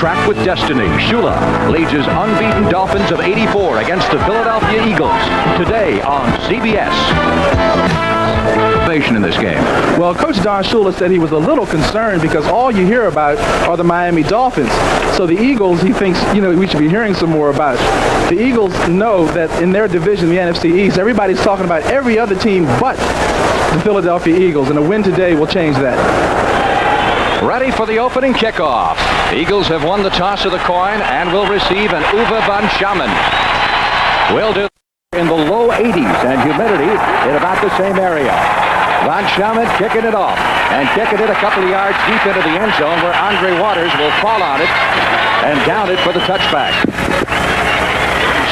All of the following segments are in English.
Track with Destiny. Shula leads his unbeaten Dolphins of 84 against the Philadelphia Eagles. Today on CBS. In this game. Well, Coach Don Shula said he was a little concerned because all you hear about are the Miami Dolphins. So the Eagles, he thinks, we should be hearing some more about. The Eagles know that in their division, the NFC East, everybody's talking about every other team but the Philadelphia Eagles, and a win today will change that. Ready for the opening kickoff. The Eagles have won the toss of the coin and will receive an Uwe van Schamen. Will do in the low 80s and humidity in about the same area. Van Schamen kicking it off and kicking it a couple of yards deep into the end zone where Andre Waters will fall on it and down it for the touchback.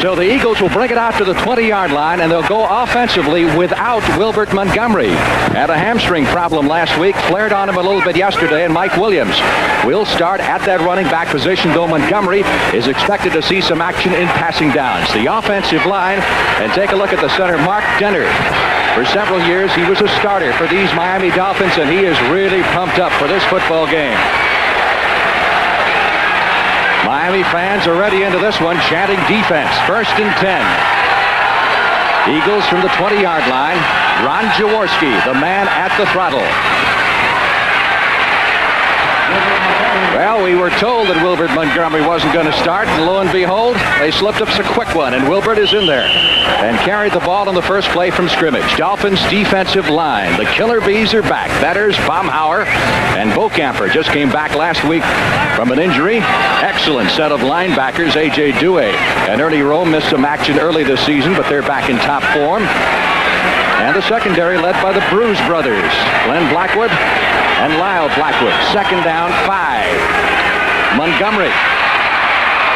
So the Eagles will bring it out to the 20-yard line, and they'll go offensively without Wilbert Montgomery. Had a hamstring problem last week, flared on him a little bit yesterday, and Mike Williams will start at that running back position, though Montgomery is expected to see some action in passing downs. The offensive line, and take a look at the center, Mark Denner. For several years, he was a starter for these Miami Dolphins, and he is really pumped up for this football game. Miami fans are ready into this one, chanting defense. 1st and 10. Eagles from the 20-yard line. Ron Jaworski, the man at the throttle. Well, we were told that Wilbert Montgomery wasn't going to start, and lo and behold, they slipped up a quick one, and Wilbert is in there and carried the ball on the first play from scrimmage. Dolphins defensive line. The Killer Bees are back. Betters, Baumhauer, and Bokamper just came back last week from an injury. Excellent set of linebackers. A.J. Due and Ernie Rowe missed some action early this season, but they're back in top form. And the secondary led by the Bruce brothers, Glenn Blackwood and Lyle Blackwood. 2nd down, 5. Montgomery.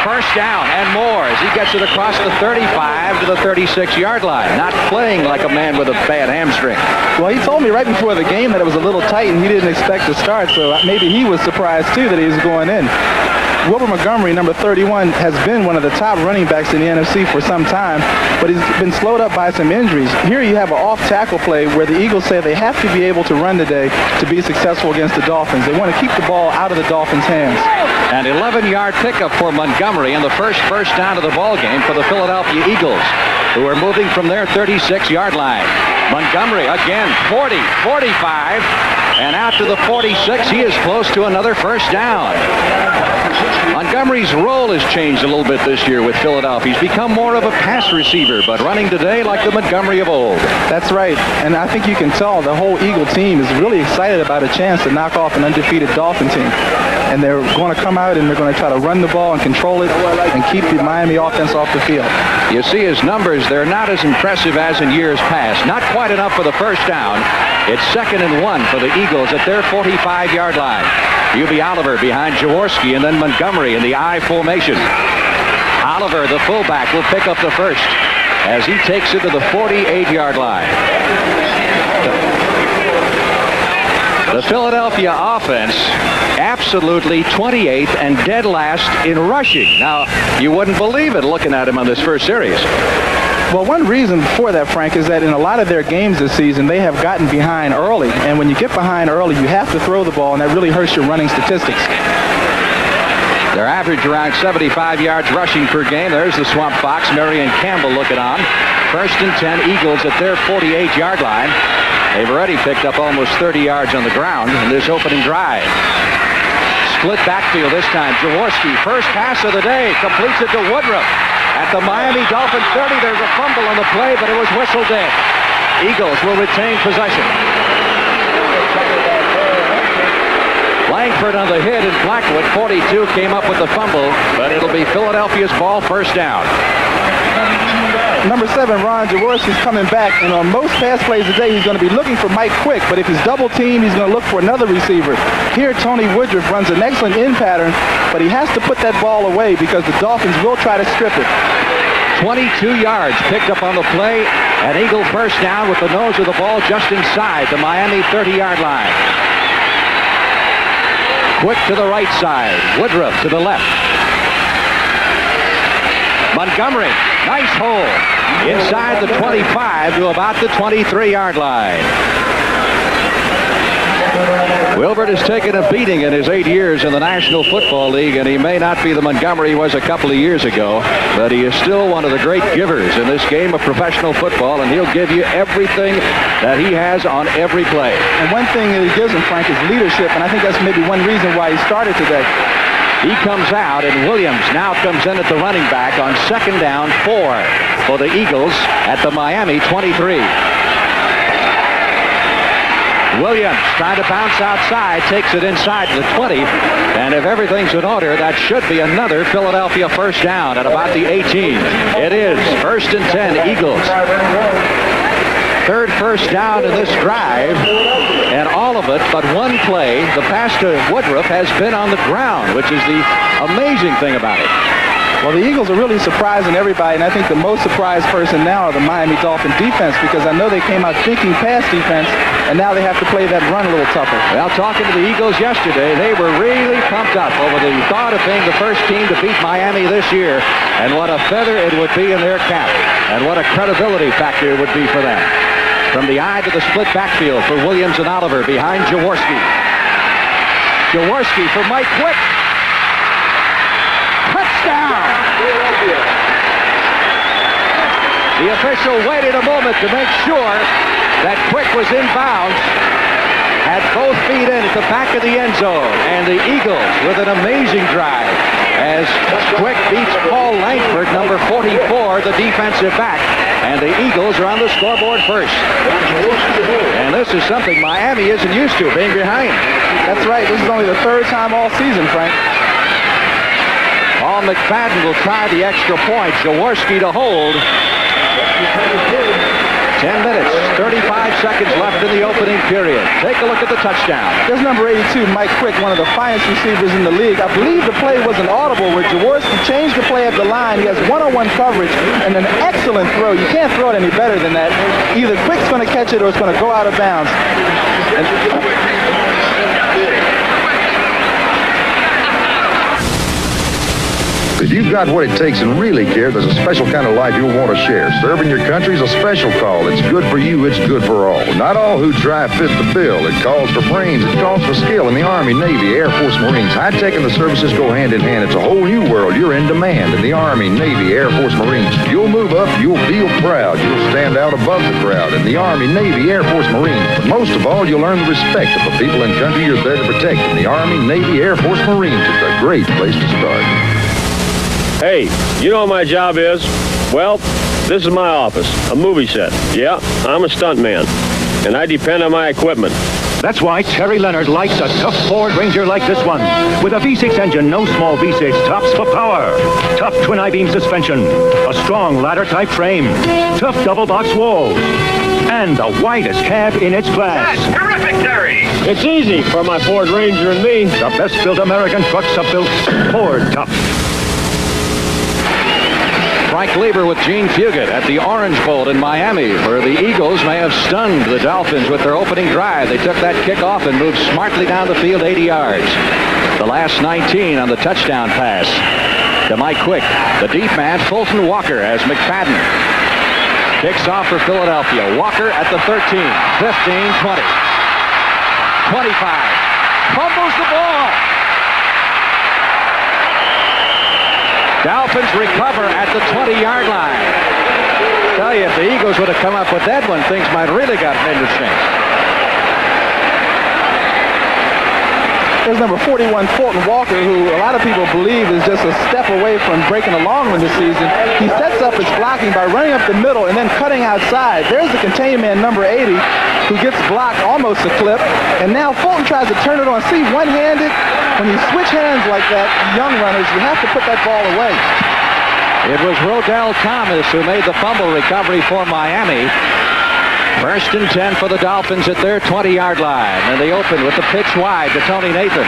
1st down and more as he gets it across the 35 to the 36-yard line. Not playing like a man with a bad hamstring. Well, he told me right before the game that it was a little tight and he didn't expect to start, so maybe he was surprised too that he was going in. Wilbert Montgomery, number 31, has been one of the top running backs in the NFC for some time, but he's been slowed up by some injuries. Here you have an off-tackle play where the Eagles say they have to be able to run today to be successful against the Dolphins. They want to keep the ball out of the Dolphins' hands. An 11-yard pickup for Montgomery and the first down of the ball game for the Philadelphia Eagles, who are moving from their 36-yard line. Montgomery again, 40, 45, and out to the 46. He is close to another 1st down. Montgomery's role has changed a little bit this year with Philadelphia. He's become more of a pass receiver, but running today like the Montgomery of old. That's right, and I think you can tell the whole Eagle team is really excited about a chance to knock off an undefeated Dolphin team. And they're going to come out and they're going to try to run the ball and control it and keep the Miami offense off the field. You see his numbers, they're not as impressive as in years past. Not quite enough for the 1st down. It's 2nd and 1 for the Eagles at their 45-yard line. Hubie Oliver behind Jaworski and then Montgomery in the I formation. Oliver, the fullback, will pick up the 1st as he takes it to the 48-yard line. The Philadelphia offense absolutely 28th and dead last in rushing. Now, you wouldn't believe it looking at him on this first series. Well, one reason for that, Frank, is that in a lot of their games this season, they have gotten behind early. And when you get behind early, you have to throw the ball, and that really hurts your running statistics. Their average around 75 yards rushing per game. There's the Swamp Fox, Marion Campbell looking on. 1st and 10, Eagles at their 48-yard line. They've already picked up almost 30 yards on the ground in this opening drive. Split backfield this time. Jaworski, first pass of the day, completes it to Woodruff. At the Miami Dolphins 30, there's a fumble on the play, but it was whistled in. Eagles will retain possession. Langford on the hit, and Blackwood, 42, came up with the fumble, but it'll be Philadelphia's ball, 1st down. Number 7, Ron Jaworski's coming back, and on most pass plays today, he's going to be looking for Mike Quick, but if he's double-teamed, he's going to look for another receiver. Here, Tony Woodruff runs an excellent in pattern, but he has to put that ball away because the Dolphins will try to strip it. 22 yards picked up on the play, an Eagle 1st down with the nose of the ball just inside the Miami 30-yard line. Quick to the right side, Woodruff to the left. Montgomery, nice hole. Inside the 25 to about the 23-yard line. Wilbert has taken a beating in his 8 years in the National Football League, and he may not be the Montgomery he was a couple of years ago, but he is still one of the great givers in this game of professional football, and he'll give you everything that he has on every play. And one thing that he gives him, Frank, is leadership, and I think that's maybe one reason why he started today. He comes out, and Williams now comes in at the running back on 2nd down 4 for the Eagles at the Miami 23. Williams trying to bounce outside, takes it inside to the 20, and if everything's in order, that should be another Philadelphia first down at about the 18. It is 1st and 10, Eagles. Third first down in this drive, and all of it but one play, the pass to Woodruff, has been on the ground, which is the amazing thing about it. Well, the Eagles are really surprising everybody, and I think the most surprised person now are the Miami Dolphin defense, because I know they came out thinking pass defense, and now they have to play that run a little tougher. Well, talking to the Eagles yesterday, they were really pumped up over the thought of being the first team to beat Miami this year, and what a feather it would be in their cap, and what a credibility factor it would be for them. From the eye to the split backfield for Williams and Oliver behind Jaworski. Jaworski for Mike Quick. Touchdown! The official waited a moment to make sure that Quick was inbounds. Had both feet in at the back of the end zone. And the Eagles with an amazing drive as Quick beats Paul Langford, number 44, the defensive back. And the Eagles are on the scoreboard first. And this is something Miami isn't used to, being behind. That's right. This is only the 3rd time all season, Frank. Paul McFadden will try the extra point. Jaworski to hold. 10 minutes, 35 seconds left in the opening period. Take a look at the touchdown. There's number 82, Mike Quick, one of the finest receivers in the league. I believe the play was an audible where Jaworski changed the play at the line. He has one-on-one coverage and an excellent throw. You can't throw it any better than that. Either Quick's going to catch it or it's going to go out of bounds. If you've got what it takes and really care, there's a special kind of life you'll want to share. Serving your country is a special call. It's good for you. It's good for all. Not all who drive fit the bill. It calls for brains. It calls for skill in the Army, Navy, Air Force, Marines. High-tech and the services go hand in hand. It's a whole new world. You're in demand in the Army, Navy, Air Force, Marines. You'll move up. You'll feel proud. You'll stand out above the crowd in the Army, Navy, Air Force, Marines. But most of all, you'll earn the respect of the people and country you're there to protect. In the Army, Navy, Air Force, Marines. It's a great place to start. Hey, you know what my job is? Well, this is my office, a movie set. Yeah, I'm a stuntman, and I depend on my equipment. That's why Terry Leonard likes a tough Ford Ranger like this one. With a V6 engine, no small V6, tops for power. Tough twin I-beam suspension, a strong ladder-type frame, tough double-box walls, and the widest cab in its class. That's terrific, Terry! It's easy for my Ford Ranger and me. The best-built American trucks are built Ford Tough. Frank Lieber with Gene Fugit at the Orange Bowl in Miami, where the Eagles may have stunned the Dolphins with their opening drive. They took that kickoff and moved smartly down the field 80 yards. The last 19 on the touchdown pass to Mike Quick. The deep man, Fulton Walker, as McFadden kicks off for Philadelphia. Walker at the 13, 15, 20, 25. Fumbles the ball. Dolphins recover at the 20-yard line. Tell you, if the Eagles would have come up with that one, things might have really gotten interesting. There's number 41, Fulton Walker, who a lot of people believe is just a step away from breaking a long one this season. He sets up his blocking by running up the middle and then cutting outside. There's the contain man, number 80, who gets blocked almost a clip. And now Fulton tries to turn it on. See, one-handed, when you switch hands like that, young runners, you have to put that ball away. It was Rodell Thomas who made the fumble recovery for Miami. 1st and 10 for the Dolphins at their 20-yard line. And they open with the pitch wide to Tony Nathan.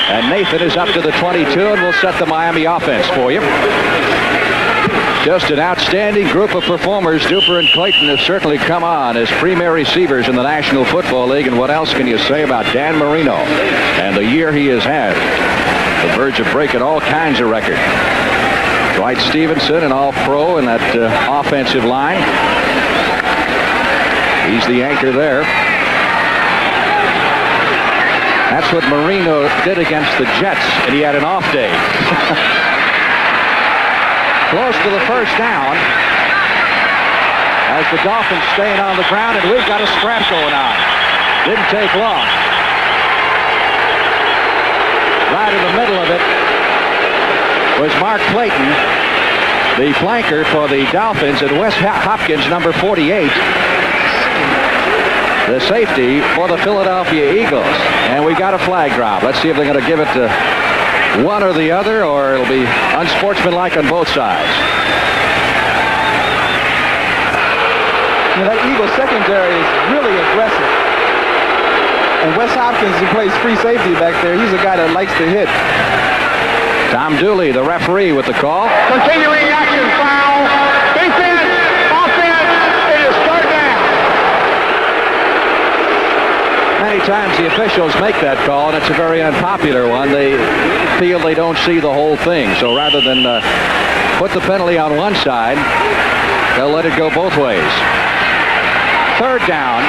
And Nathan is up to the 22 and will set the Miami offense for you. Just an outstanding group of performers. Duper and Clayton have certainly come on as premier receivers in the National Football League. And what else can you say about Dan Marino and the year he has had? The verge of breaking all kinds of records. Dwight Stevenson, an all-pro in that offensive line. He's the anchor there. That's what Marino did against the Jets, and he had an off day. Close to the first down. As the Dolphins staying on the ground, and we've got a scrap going on. Didn't take long. Right in the middle of it was Mark Clayton, the flanker for the Dolphins, and Wes Hopkins, number 48, the safety for the Philadelphia Eagles. And we got a flag drop. Let's see if they're going to give it to one or the other, or it'll be unsportsmanlike on both sides. You know, that Eagles secondary is really aggressive. And Wes Hopkins, who plays free safety back there, he's a guy that likes to hit. Tom Dooley, the referee, with the call. Continuing action, foul. Defense, offense, it is third down. Many times the officials make that call, and it's a very unpopular one. They feel they don't see the whole thing. So rather than put the penalty on one side, they'll let it go both ways. Third down.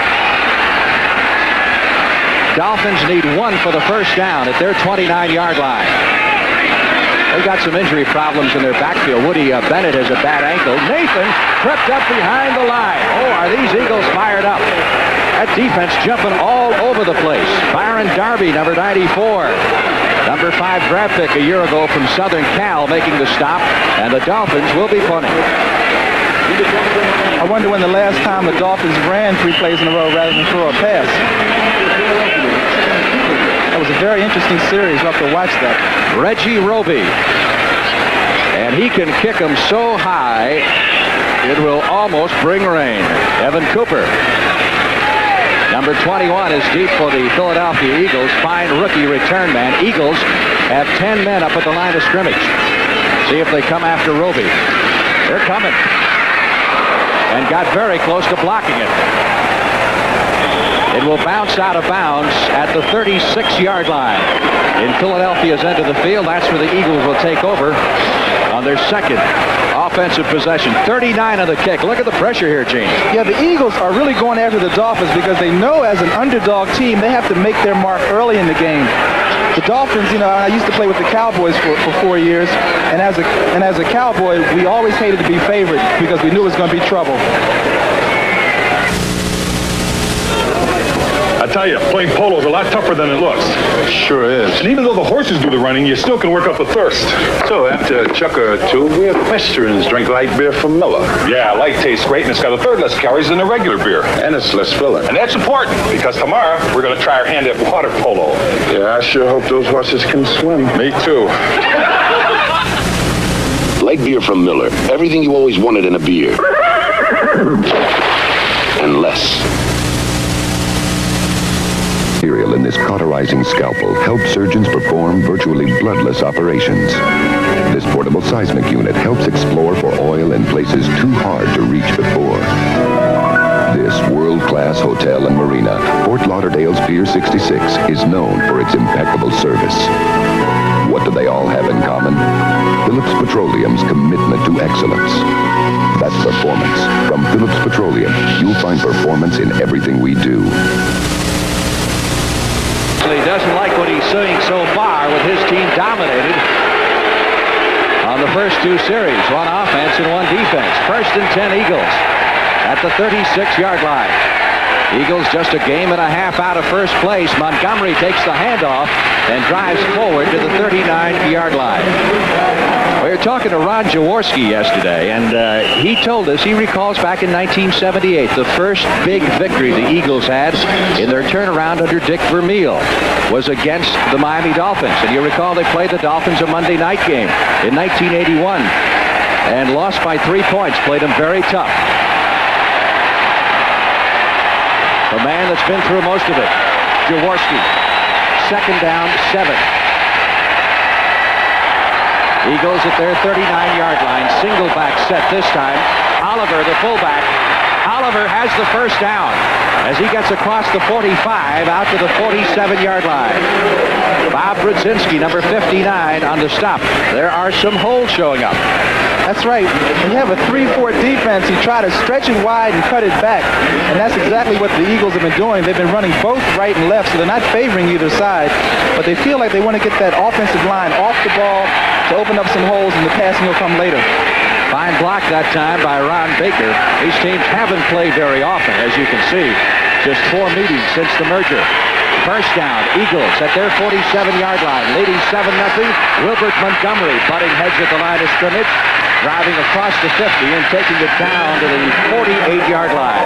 Dolphins need one for the first down at their 29-yard line. They've got some injury problems in their backfield. Woody Bennett has a bad ankle. Nathan tripped up behind the line. Oh, are these Eagles fired up? That defense jumping all over the place. Byron Darby, number 94. Number 5 draft pick a year ago from Southern Cal, making the stop. And the Dolphins will be punting. I wonder when the last time the Dolphins ran 3 plays in a row rather than throw a pass. That was a very interesting series. We'll have to watch that. Reggie Roby. And he can kick them so high, it will almost bring rain. Evan Cooper. Number 21 is deep for the Philadelphia Eagles. Fine rookie return man. Eagles have 10 men up at the line of scrimmage. See if they come after Roby. They're coming. And got very close to blocking it. It will bounce out of bounds at the 36-yard line. In Philadelphia's end of the field, that's where the Eagles will take over on their second offensive possession. 39 on the kick. Look at the pressure here, Gene. Yeah, the Eagles are really going after the Dolphins because they know as an underdog team, they have to make their mark early in the game. The Dolphins, you know, I used to play with the Cowboys for 4 years, and as a Cowboy, we always hated to be favored because we knew it was going to be trouble. I tell you, playing polo is a lot tougher than it looks. Sure is. And even though the horses do the running, you still can work up the thirst. So after a chuck or two, we have Westerns drink light beer from Miller. Yeah, light tastes great, and it's got a third less calories than a regular beer. And it's less filling. And that's important, because tomorrow we're going to try our hand at water polo. Yeah, I sure hope those horses can swim. Me too. Light beer from Miller. Everything you always wanted in a beer. And less. Material in this cauterizing scalpel helps surgeons perform virtually bloodless operations. This portable seismic unit helps explore for oil in places too hard to reach before. This world-class hotel and marina, Fort Lauderdale's Pier 66, is known for its impeccable service. What do they all have in common? Phillips Petroleum's commitment to excellence. That's performance. From Phillips Petroleum, you'll find performance in everything we do. He doesn't like what he's seeing so far with his team dominated on the first 2 series. 1 offense and 1 defense. First and 10 Eagles at the 36-yard line. Eagles just a game and a half out of first place. Montgomery takes the handoff and drives forward to the 39-yard line. We were talking to Ron Jaworski yesterday, and he told us he recalls back in 1978, the first big victory the Eagles had in their turnaround under Dick Vermeil was against the Miami Dolphins. And you recall they played the Dolphins a Monday night game in 1981 and lost by 3 points, played them very tough. The man that's been through most of it, Jaworski. Second down, 7. Eagles at their 39-yard line. Single back set this time. Oliver, the fullback. Oliver has the first down as he gets across the 45 out to the 47-yard line. Bob Brzezinski, number 59, on the stop. There are some holes showing up. That's right. When you have a 3-4 defense, you try to stretch it wide and cut it back. And that's exactly what the Eagles have been doing. They've been running both right and left, so they're not favoring either side. But they feel like they want to get that offensive line off the ball to open up some holes, and the passing will come later. Fine block that time by Ron Baker. These teams haven't played very often, as you can see. Just 4 meetings since the merger. First down, Eagles at their 47-yard line, leading 7-0. Wilbert Montgomery butting heads at the line of scrimmage, driving across the 50 and taking it down to the 48-yard line.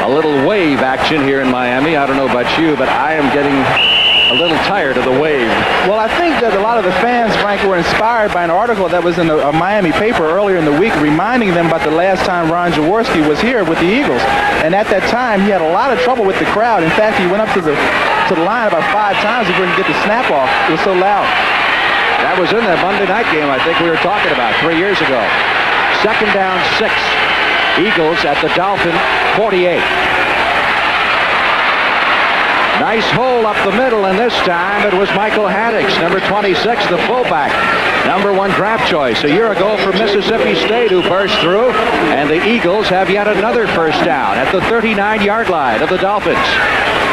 A little wave action here in Miami. I don't know about you, but I am getting a little tired of the wave. Well, I think that a lot of the fans, Frank, were inspired by an article that was in a Miami paper earlier in the week reminding them about the last time Ron Jaworski was here with the Eagles. And at that time, he had a lot of trouble with the crowd. In fact, he went up to the line about 5 times before he could get the snap off. It was so loud. That was in that Monday night game I think we were talking about 3 years ago. Second down, 6. Eagles at the Dolphin 48. Nice hole up the middle, and this time it was Michael Haddix, number 26, the fullback. Number 1 draft choice a year ago from Mississippi State, who burst through. And the Eagles have yet another first down at the 39-yard line of the Dolphins.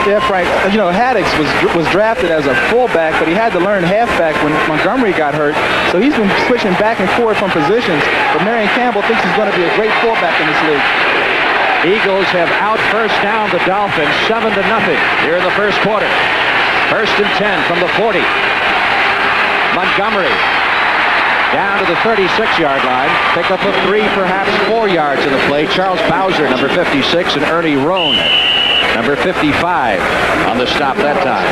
Yeah, Frank, you know, Haddix was drafted as a fullback, but he had to learn halfback when Montgomery got hurt. So he's been switching back and forth from positions. But Marion Campbell thinks he's going to be a great fullback in this league. Eagles have out first down the Dolphins 7-0 here in the first quarter. First and 10 from the 40. Montgomery down to the 36-yard line. Pick up of 3, perhaps 4 yards in the play. Charles Bowser, number 56, and Ernie Roan, number 55, on the stop that time.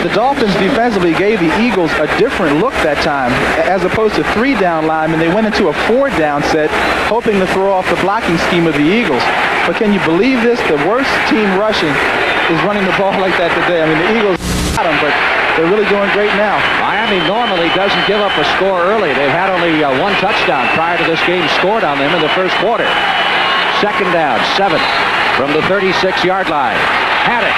The Dolphins defensively gave the Eagles a different look that time. As opposed to 3 down linemen, they went into a 4 down set, hoping to throw off the blocking scheme of the Eagles. But can you believe this? The worst team rushing is running the ball like that today. I mean, the Eagles got them, but they're really doing great now. Miami normally doesn't give up a score early. They've had only 1 touchdown prior to this game scored on them in the first quarter. Second down, 7 from the 36-yard line. Haddix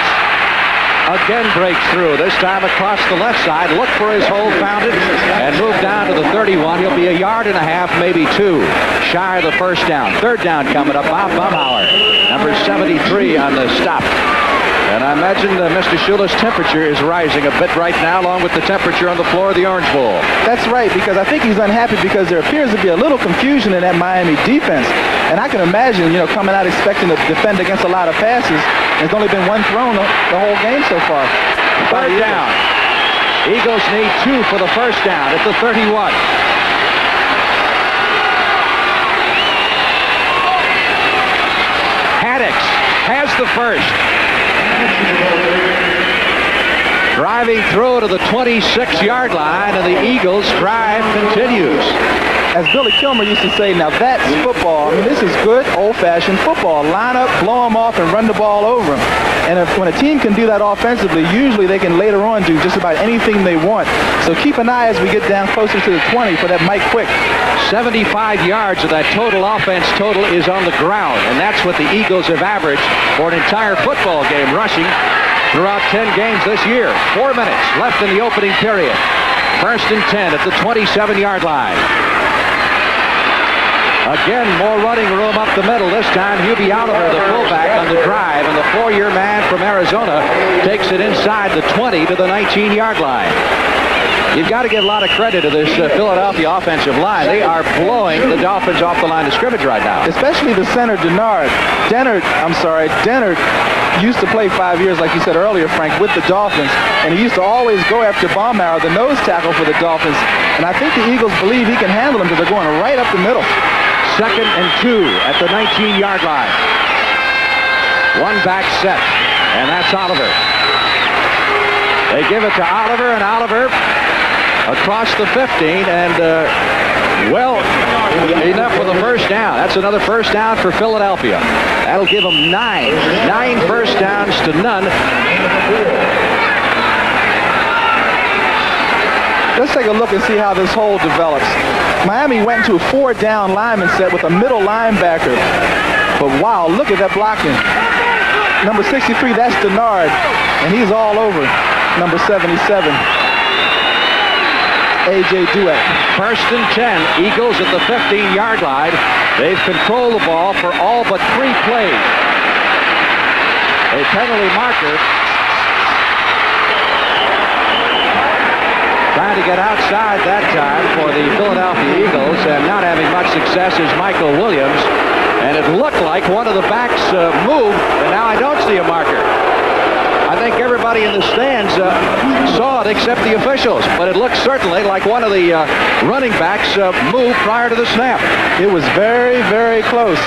again breaks through, this time across the left side. Look for his hole, found it, and moved down to the 31. He'll be 1.5 yards, maybe 2, shy of the first down. Third down coming up. Bob Bumhauer, number 73 on the stop. And I imagine Mr. Shula's temperature is rising a bit right now, along with the temperature on the floor of the Orange Bowl. That's right, because I think he's unhappy because there appears to be a little confusion in that Miami defense. And I can imagine, you know, coming out expecting to defend against a lot of passes. There's only been 1 thrown the whole game so far. Third down. Eagles need 2 for the first down at the 31. Haddix has the first. Driving through to the 26-yard line, and the Eagles' drive continues. As Billy Kilmer used to say, now that's football. I mean, this is good old-fashioned football. Line up, blow them off, and run the ball over them. And when a team can do that offensively, usually they can later on do just about anything they want. So keep an eye as we get down closer to the 20 for that Mike Quick. 75 yards of that total offense total is on the ground, and that's what the Eagles have averaged for an entire football game rushing throughout 10 games this year. 4 minutes left in the opening period. First and 10 at the 27-yard line. Again, more running room up the middle. This time, Hubie Oliver, the fullback, on the drive, and the 4-year man from Arizona takes it inside the 20 to the 19-yard line. You've got to give a lot of credit to this Philadelphia offensive line. They are blowing the Dolphins off the line of scrimmage right now. Especially the center, Dennard used to play 5 years, like you said earlier, Frank, with the Dolphins, and he used to always go after Baumauer, the nose tackle for the Dolphins. And I think the Eagles believe he can handle him because they're going right up the middle. Second and 2 at the 19-yard line. 1 back set, and that's Oliver. They give it to Oliver, and Oliver across the 15, and well, enough for the first down. That's another first down for Philadelphia. That'll give them 9 first downs to none. Let's take a look and see how this hole develops. Miami went into a 4-down lineman set with a middle linebacker. But wow, look at that blocking. Number 63, that's Dennard, and he's all over number 77. A.J. Duet. First and 10. Eagles at the 15-yard line. They've controlled the ball for all but 3 plays. A penalty marker trying to get outside that time for the Philadelphia Eagles, and not having much success is Michael Williams. And it looked like one of the backs moved, and now I don't see a marker. I think everybody in the stands saw it except the officials, but it looked certainly like one of the running backs moved prior to the snap. It was very, very close.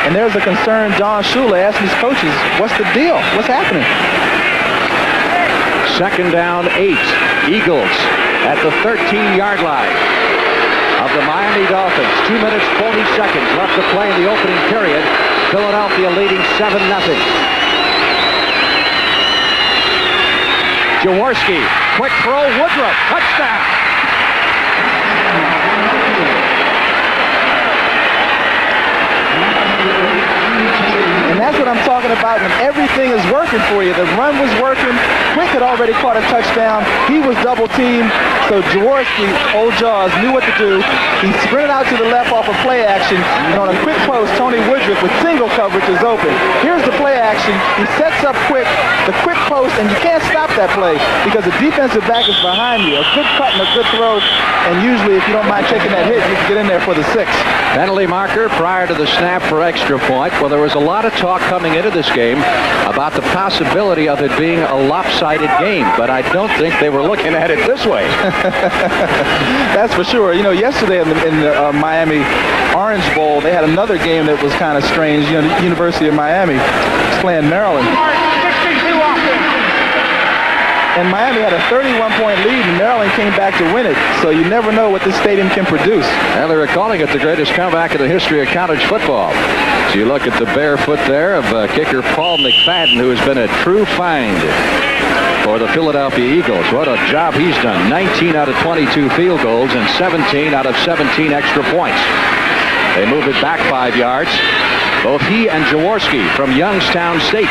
And there's a concerned Don Shula asking his coaches, what's the deal? What's happening? Second down, 8. Eagles at the 13-yard line of the Miami Dolphins. 2 minutes, 40 seconds left to play in the opening period. Philadelphia leading 7-0. Jaworski, quick throw, Woodruff, touchdown. And that's what I'm talking about when everything is working for you. The run was working. Quick had already caught a touchdown. He was double teamed. So Jaworski, old Jaws, knew what to do. He sprinted out to the left off of play action. And on a quick post, Tony Woodruff with single coverage is open. Here's the play action. He sets up quick, the quick post, and you can't stop that play because the defensive back is behind you. A good cut and a good throw. And usually, if you don't mind taking that hit, you can get in there for the 6. Penalty marker prior to the snap for extra point. Well, there was a lot of talk coming into this game about the possibility of it being a lopsided game, but I don't think they were looking at it this way. That's for sure. You know, yesterday in the Miami Orange Bowl, they had another game that was kind of strange. You know, the University of Miami was playing Maryland. And Miami had a 31-point lead, and Maryland came back to win it. So you never know what this stadium can produce. Well, they were calling it the greatest comeback in the history of college football. So you look at the bare foot there of kicker Paul McFadden, who has been a true find for the Philadelphia Eagles. What a job he's done. 19 out of 22 field goals and 17 out of 17 extra points. They move it back 5 yards. Both he and Jaworski from Youngstown State.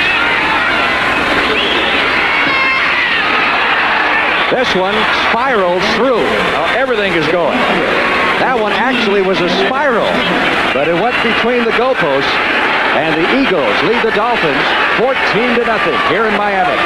This one spirals through. Everything is going. That one actually was a spiral, but it went between the goalposts, and the Eagles lead the Dolphins 14-0 here in Miami.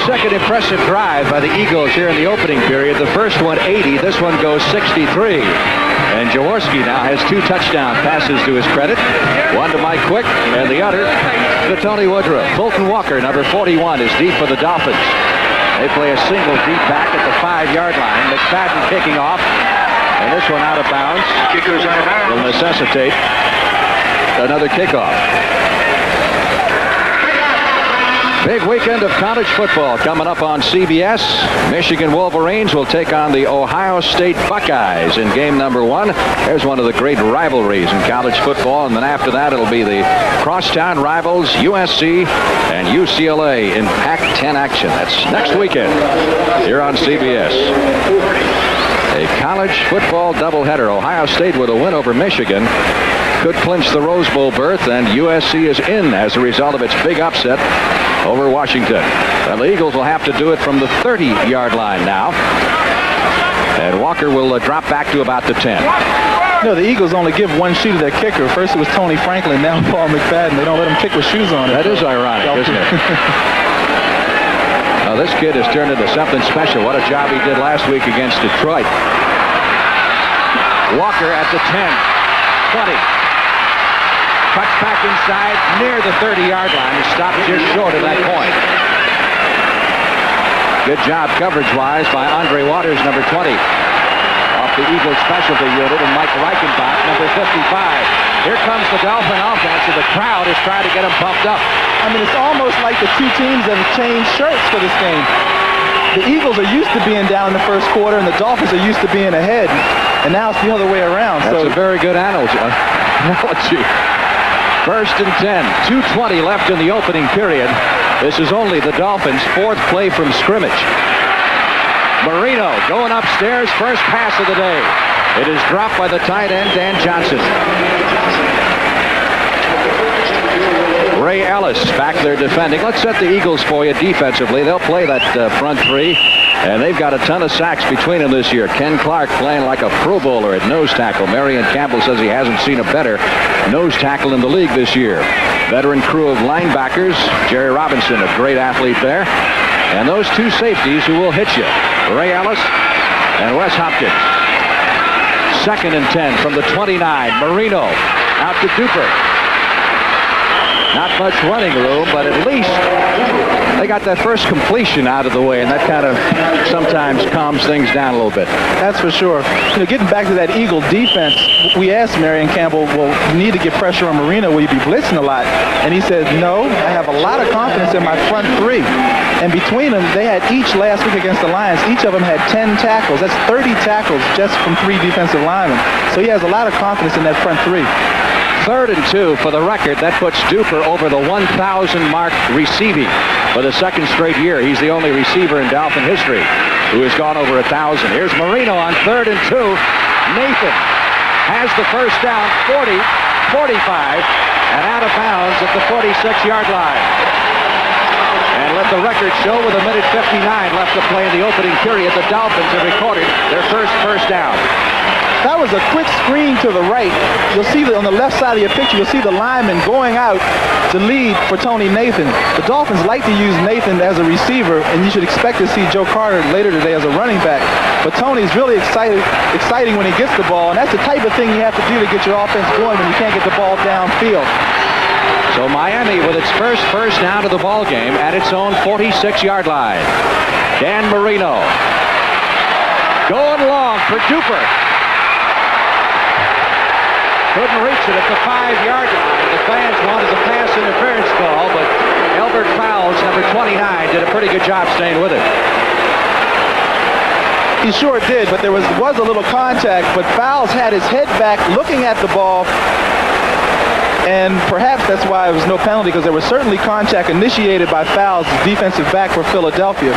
Second impressive drive by the Eagles here in the opening period. The first one 80, this one goes 63. And Jaworski now has 2 touchdown passes to his credit. One to Mike Quick and the other to Tony Woodruff. Fulton Walker, number 41, is deep for the Dolphins. They play a single deep back at the 5-yard line. McFadden kicking off. And this one out of bounds. Kicker's out of bounds. Will necessitate another kickoff. Big weekend of college football coming up on CBS. Michigan Wolverines will take on the Ohio State Buckeyes in game number 1. There's one of the great rivalries in college football. And then after that, it'll be the crosstown rivals USC and UCLA in Pac-10 action. That's next weekend here on CBS. A college football doubleheader. Ohio State with a win over Michigan could clinch the Rose Bowl berth, and USC is in as a result of its big upset over Washington. Well, the Eagles will have to do it from the 30-yard line now. And Walker will drop back to about the 10. You know, the Eagles only give one shoe to their kicker. First it was Tony Franklin, now Paul McFadden. They don't let him kick with shoes on it. That is ironic, isn't it? this kid has turned into something special. What a job he did last week against Detroit. Walker at the 10, 20. Cuts back inside near the 30-yard line and stopped just short of that point. Good job coverage-wise by Andre Waters, number 20. Off the Eagles specialty unit, and Mike Reichenbach, number 55. Here comes the Dolphin offense, and the crowd is trying to get them pumped up. I mean, it's almost like the two teams have changed shirts for this game. The Eagles are used to being down in the first quarter, and the Dolphins are used to being ahead. And now it's the other way around. That's a very good analogy. First and 10, 2:20 left in the opening period. This is only the Dolphins' fourth play from scrimmage. Marino going upstairs, first pass of the day. It is dropped by the tight end, Dan Johnson. Ray Ellis back there defending. Let's set the Eagles for you defensively. They'll play that front three, and they've got a ton of sacks between them this year. Ken Clark playing like a Pro Bowler at nose tackle. Marion Campbell says he hasn't seen a better nose tackle in the league this year. Veteran crew of linebackers. Jerry Robinson, a great athlete there. And those two safeties who will hit you. Ray Ellis and Wes Hopkins. Second and 10 from the 29. Marino out to Duper. Not much running room, but at least they got that first completion out of the way, and that kind of sometimes calms things down a little bit. That's for sure. You know, getting back to that Eagle defense, we asked Marion Campbell, well, you need to get pressure on Marino. Will you be blitzing a lot? And he said, no, I have a lot of confidence in my front three. And between them, they had each last week against the Lions, each of them had 10 tackles. That's 30 tackles just from 3 defensive linemen. So he has a lot of confidence in that front three. Third and 2 for the record. That puts Duper over the 1,000 mark receiving for the second straight year. He's the only receiver in Dolphin history who has gone over 1,000. Here's Marino on 3rd and 2. Nathan has the first down, 40, 45, and out of bounds at the 46-yard line. And let the record show with 1:59 left to play in the opening period, the Dolphins have recorded their first down. That was a quick screen to the right. You'll see that on the left side of your picture, you'll see the lineman going out to lead for Tony Nathan. The Dolphins like to use Nathan as a receiver, and you should expect to see Joe Carter later today as a running back. But Tony's really exciting when he gets the ball, and that's the type of thing you have to do to get your offense going when you can't get the ball downfield. So Miami with its first down of the ball game at its own 46-yard line. Dan Marino going long for Duper. Couldn't reach it at the 5-yard line. The fans wanted the pass interference call, but Albert Fowles, number 29, did a pretty good job staying with it. He sure did, but there was a little contact, but Fowles had his head back looking at the ball, and perhaps that's why it was no penalty, because there was certainly contact initiated by Fowles, the defensive back for Philadelphia.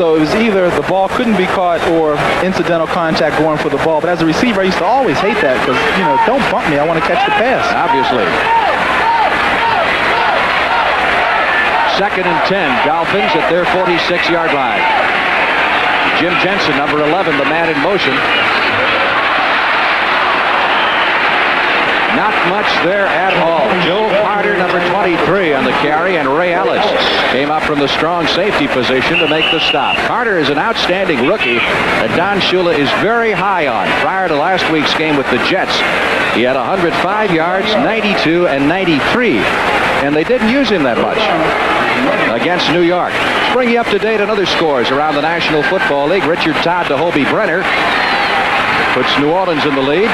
So it was either the ball couldn't be caught or incidental contact going for the ball. But as a receiver, I used to always hate that because, you know, don't bump me. I want to catch the pass. Obviously. Second and 10, Dolphins at their 46-yard line. Jim Jensen, number 11, the man in motion. Not much there at all. Joe Carter, number 23 on the carry, and Ray Ellis came up from the strong safety position to make the stop. Carter is an outstanding rookie that Don Shula is very high on. Prior to last week's game with the Jets, he had 105 yards, 92, and 93. And they didn't use him that much against New York. Let's bring you up to date on other scores around the National Football League. Richard Todd to Hobie Brenner puts New Orleans in the lead.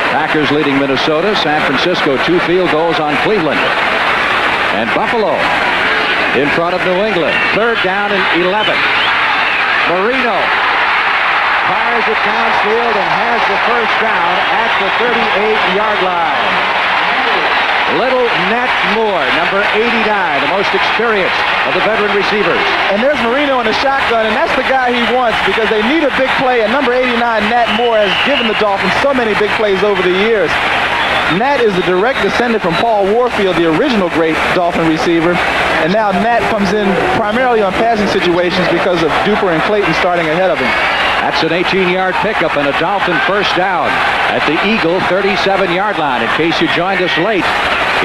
Packers leading Minnesota. San Francisco 2 field goals on Cleveland. And Buffalo in front of New England. 3rd down and 11. Marino fires it downfield and has the first down at the 38-yard line. Little Nat Moore, number 89, the most experienced of the veteran receivers. And there's Marino in the shotgun, and that's the guy he wants because they need a big play. And number 89, Nat Moore, has given the Dolphins so many big plays over the years. Nat is the direct descendant from Paul Warfield, the original great Dolphin receiver. And now Nat comes in primarily on passing situations because of Duper and Clayton starting ahead of him. That's an 18-yard pickup and a Dolphin first down at the Eagle 37-yard line. In case you joined us late,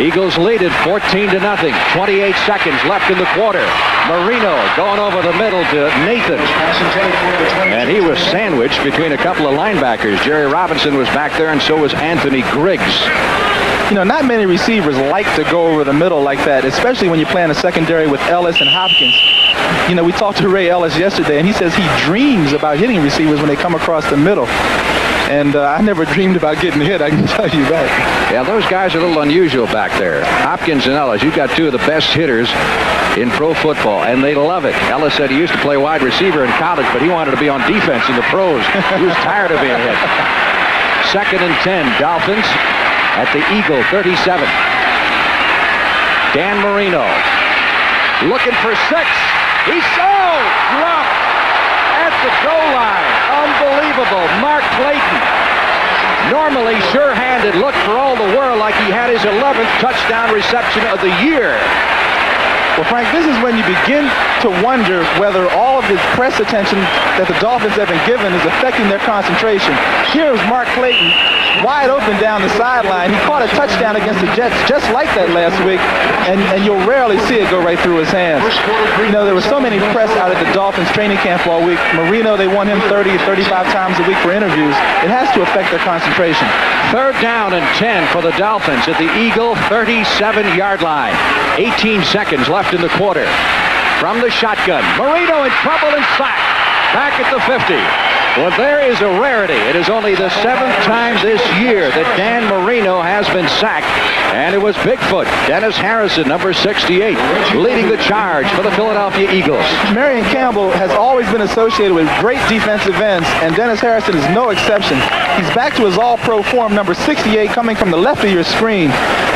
Eagles lead it 14-0. 28 seconds left in the quarter. Marino going over the middle to Nathan. And he was sandwiched between a couple of linebackers. Jerry Robinson was back there, and so was Anthony Griggs. You know, not many receivers like to go over the middle like that, especially when you're playing a secondary with Ellis and Hopkins. You know, we talked to Ray Ellis yesterday, and he says he dreams about hitting receivers when they come across the middle. And I never dreamed about getting hit, I can tell you that. Yeah, those guys are a little unusual back there. Hopkins and Ellis, you've got two of the best hitters in pro football, and they love it. Ellis said he used to play wide receiver in college, but he wanted to be on defense in the pros. He was tired of being hit. 2nd and 10, Dolphins at the Eagle 37. Dan Marino looking for 6. He's so dropped at the goal line. Unbelievable. Mark Clayton, normally sure-handed, looked for all the world like he had his 11th touchdown reception of the year. Well, Frank, this is when you begin to wonder whether all of the press attention that the Dolphins have been given is affecting their concentration. Here's Mark Clayton wide open down the sideline. He caught a touchdown against the Jets just like that last week, and you'll rarely see it go right through his hands. You know, there were so many press out at the Dolphins training camp all week. Marino, they want him 30, 35 times a week for interviews. It has to affect their concentration. 3rd down and 10 for the Dolphins at the Eagle 37-yard line. 18 seconds left in the quarter. From the shotgun, Marino in trouble and sacked. Back at the 50. Well, there is a rarity. It is only the 7th time this year that Dan Marino has been sacked. And it was Bigfoot, Dennis Harrison, number 68, leading the charge for the Philadelphia Eagles. Marion Campbell has always been associated with great defensive ends, and Dennis Harrison is no exception. He's back to his all-pro form, number 68, coming from the left of your screen.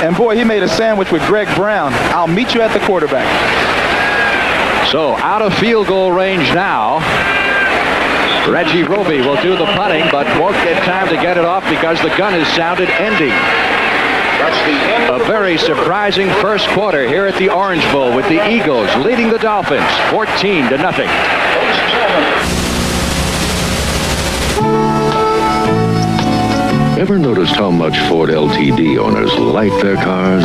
And boy, he made a sandwich with Greg Brown. I'll meet you at the quarterback. So out of field goal range now. Reggie Roby will do the punting, but won't get time to get it off because the gun is sounded ending. A very surprising first quarter here at the Orange Bowl with the Eagles leading the Dolphins 14-0. Ever noticed how much Ford Ltd. owners like their cars?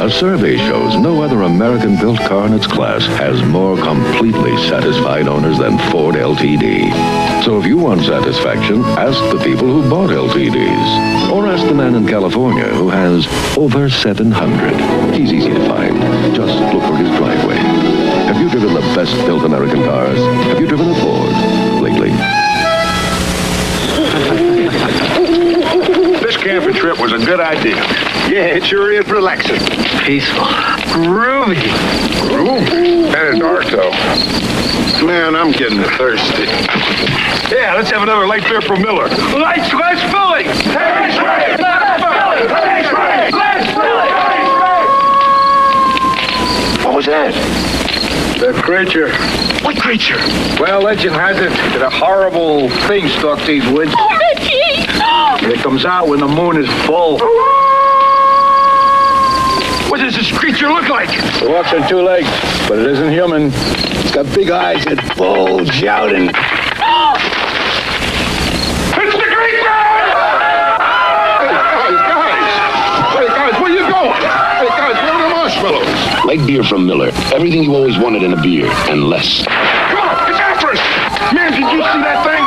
A survey shows no other American-built car in its class has more completely satisfied owners than Ford Ltd. So if you want satisfaction, ask the people who bought LTDs. Or ask the man in California who has over 700. He's easy to find. Just look for his driveway. Have you driven the best-built American cars? Have you driven a Ford lately? This camping trip was a good idea. Yeah, it sure is relaxing. Peaceful. Groovy. Groovy? Kind of dark, though. Man, I'm getting thirsty. Yeah, let's have another light beer from Miller. Lights, let's Philly! Let's Philly! Let's Philly! Let's Philly! Let's Philly! What was that? The creature. What creature? Well, legend has it that a horrible thing stalked these woods. Oh, Richie! It comes out when the moon is full. What does this creature look like? It walks on 2 legs, but it isn't human. It's got big eyes that bulge out and... It's the creature! Hey, guys, where you going? Hey, guys, where are the marshmallows? Light beer from Miller. Everything you always wanted in a beer, and less. Come on, it's after us! Man, did you see that thing?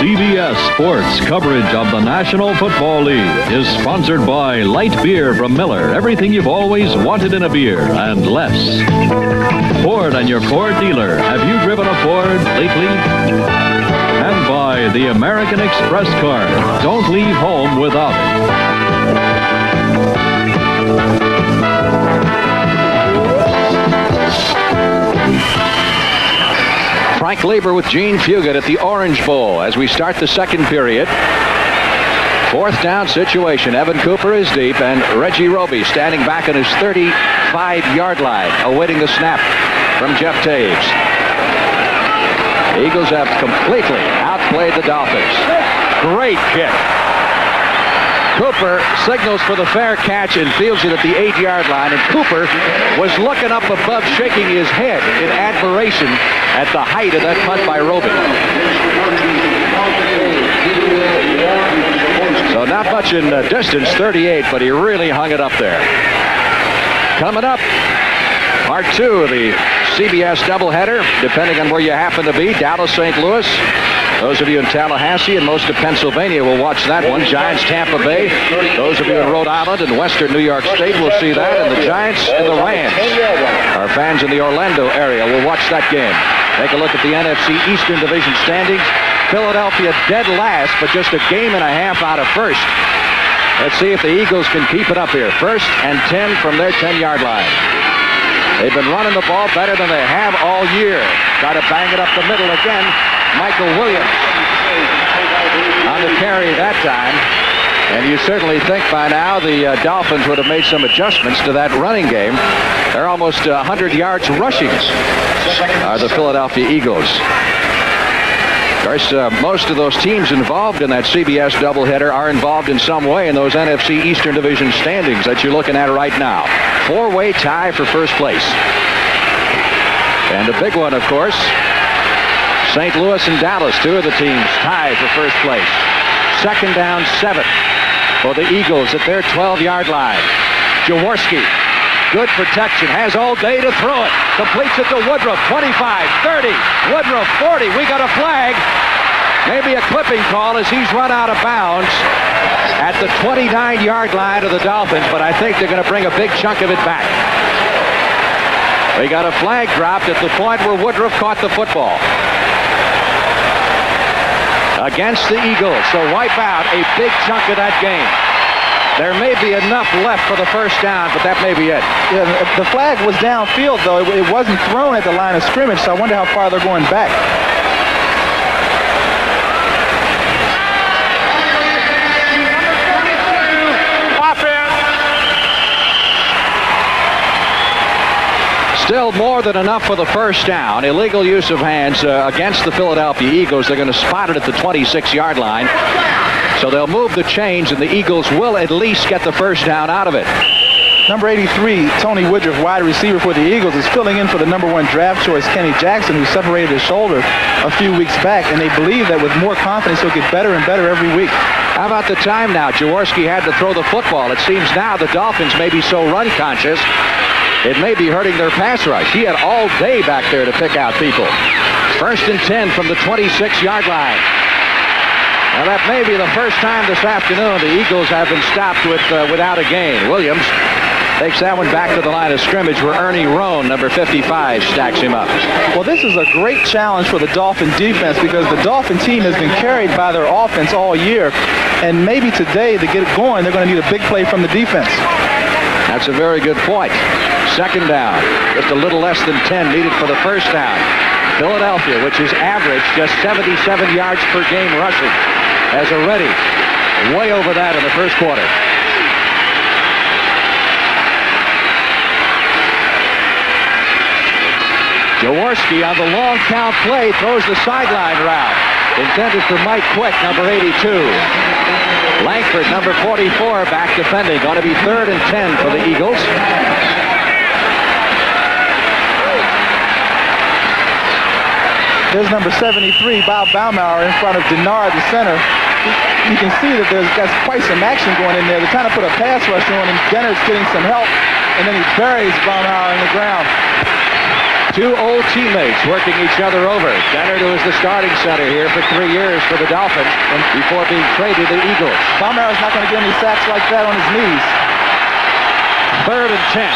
CBS Sports coverage of the National Football League is sponsored by Light Beer from Miller. Everything you've always wanted in a beer, and less. Ford and your Ford dealer. Have you driven a Ford lately? And by the American Express card. Don't leave home without it. Frank Lieber with Gene Fugit at the Orange Bowl as we start the second period. 4th down situation. Evan Cooper is deep, and Reggie Roby standing back on his 35-yard line, awaiting the snap from Jeff Taves. Eagles have completely outplayed the Dolphins. Great kick. Cooper signals for the fair catch and fields it at the 8-yard line. And Cooper was looking up above, shaking his head in admiration at the height of that punt by Roby. So not much in distance, 38, but he really hung it up there. Coming up, part 2 of the CBS doubleheader, depending on where you happen to be. Dallas, St. Louis. Those of you in Tallahassee and most of Pennsylvania will watch that one. Giants, Tampa Bay. Those of you in Rhode Island and western New York State will see that. And the Giants and the Rams. Our fans in the Orlando area will watch that game. Take a look at the NFC Eastern Division standings. Philadelphia dead last, but just a game and a half out of first. Let's see if the Eagles can keep it up here. 1st and 10 from their 10-yard line. They've been running the ball better than they have all year. Try to bang it up the middle again. Michael Williams on the carry that time. And you certainly think by now the Dolphins would have made some adjustments to that running game. They're almost 100 yards rushing are the Philadelphia Eagles. Of course, most of those teams involved in that CBS doubleheader are involved in some way in those NFC Eastern Division standings that you're looking at right now. 4-way tie for first place. And a big one, of course, St. Louis and Dallas, 2 of the teams tied for first place. 2nd down 7 for the Eagles at their 12-yard line. Jaworski, good protection, has all day to throw it. Completes it to Woodruff, 25, 30, Woodruff, 40. We got a flag. Maybe a clipping call as he's run out of bounds at the 29-yard line of the Dolphins, but I think they're going to bring a big chunk of it back. We got a flag dropped at the point where Woodruff caught the football against the Eagles. So wipe out a big chunk of that game. There may be enough left for the first down, but that may be it. Yeah, the flag was downfield, though. It wasn't thrown at the line of scrimmage, so I wonder how far they're going back. Still more than enough for the first down. Illegal use of hands against the Philadelphia Eagles. They're going to spot it at the 26-yard line. So they'll move the chains, and the Eagles will at least get the first down out of it. Number 83, Tony Woodruff, wide receiver for the Eagles, is filling in for the number 1 draft choice, Kenny Jackson, who separated his shoulder a few weeks back, and they believe that with more confidence he'll get better and better every week. How about the time now? Jaworski had to throw the football. It seems now the Dolphins may be so run-conscious, it may be hurting their pass rush. He had all day back there to pick out people. 1st and 10 from the 26-yard line. Now, that may be the first time this afternoon the Eagles have been stopped without a gain. Williams takes that one back to the line of scrimmage where Ernie Roan, number 55, stacks him up. Well, this is a great challenge for the Dolphin defense because the Dolphin team has been carried by their offense all year. And maybe today, to get it going, they're going to need a big play from the defense. That's a very good point. 2nd down. Just a little less than 10 needed for the first down. Philadelphia, which is average just 77 yards per game rushing, has already way over that in the first quarter. Jaworski on the long count play throws the sideline route. Intended for Mike Quick, number 82. Langford, number 44, back defending. Going to be 3rd and 10 for the Eagles. There's number 73, Bob Baumauer, in front of Denard, the center. You can see that that's quite some action going in there. They're trying to put a pass rush on, and Denard's getting some help, and then he buries Baumauer in the ground. 2 old teammates working each other over. Denard, who was the starting center here for 3 years for the Dolphins before being traded to the Eagles. Baumauer's not going to get any sacks like that on his knees. 3rd and 10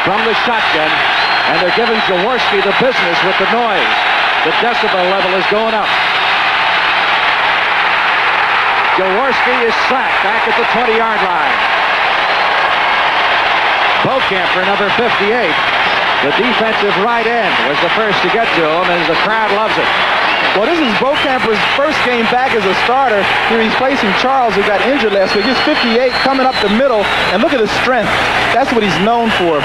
from the shotgun. And they're giving Jaworski the business with the noise. The decibel level is going up. Jaworski is sacked back at the 20-yard line. Bocamper, number 58, the defensive right end, was the first to get to him, and the crowd loves it. Well, this is Bocamper's first game back as a starter. Here he's facing Charles, who got injured last week. He's 58, coming up the middle, and look at his strength. That's what he's known for.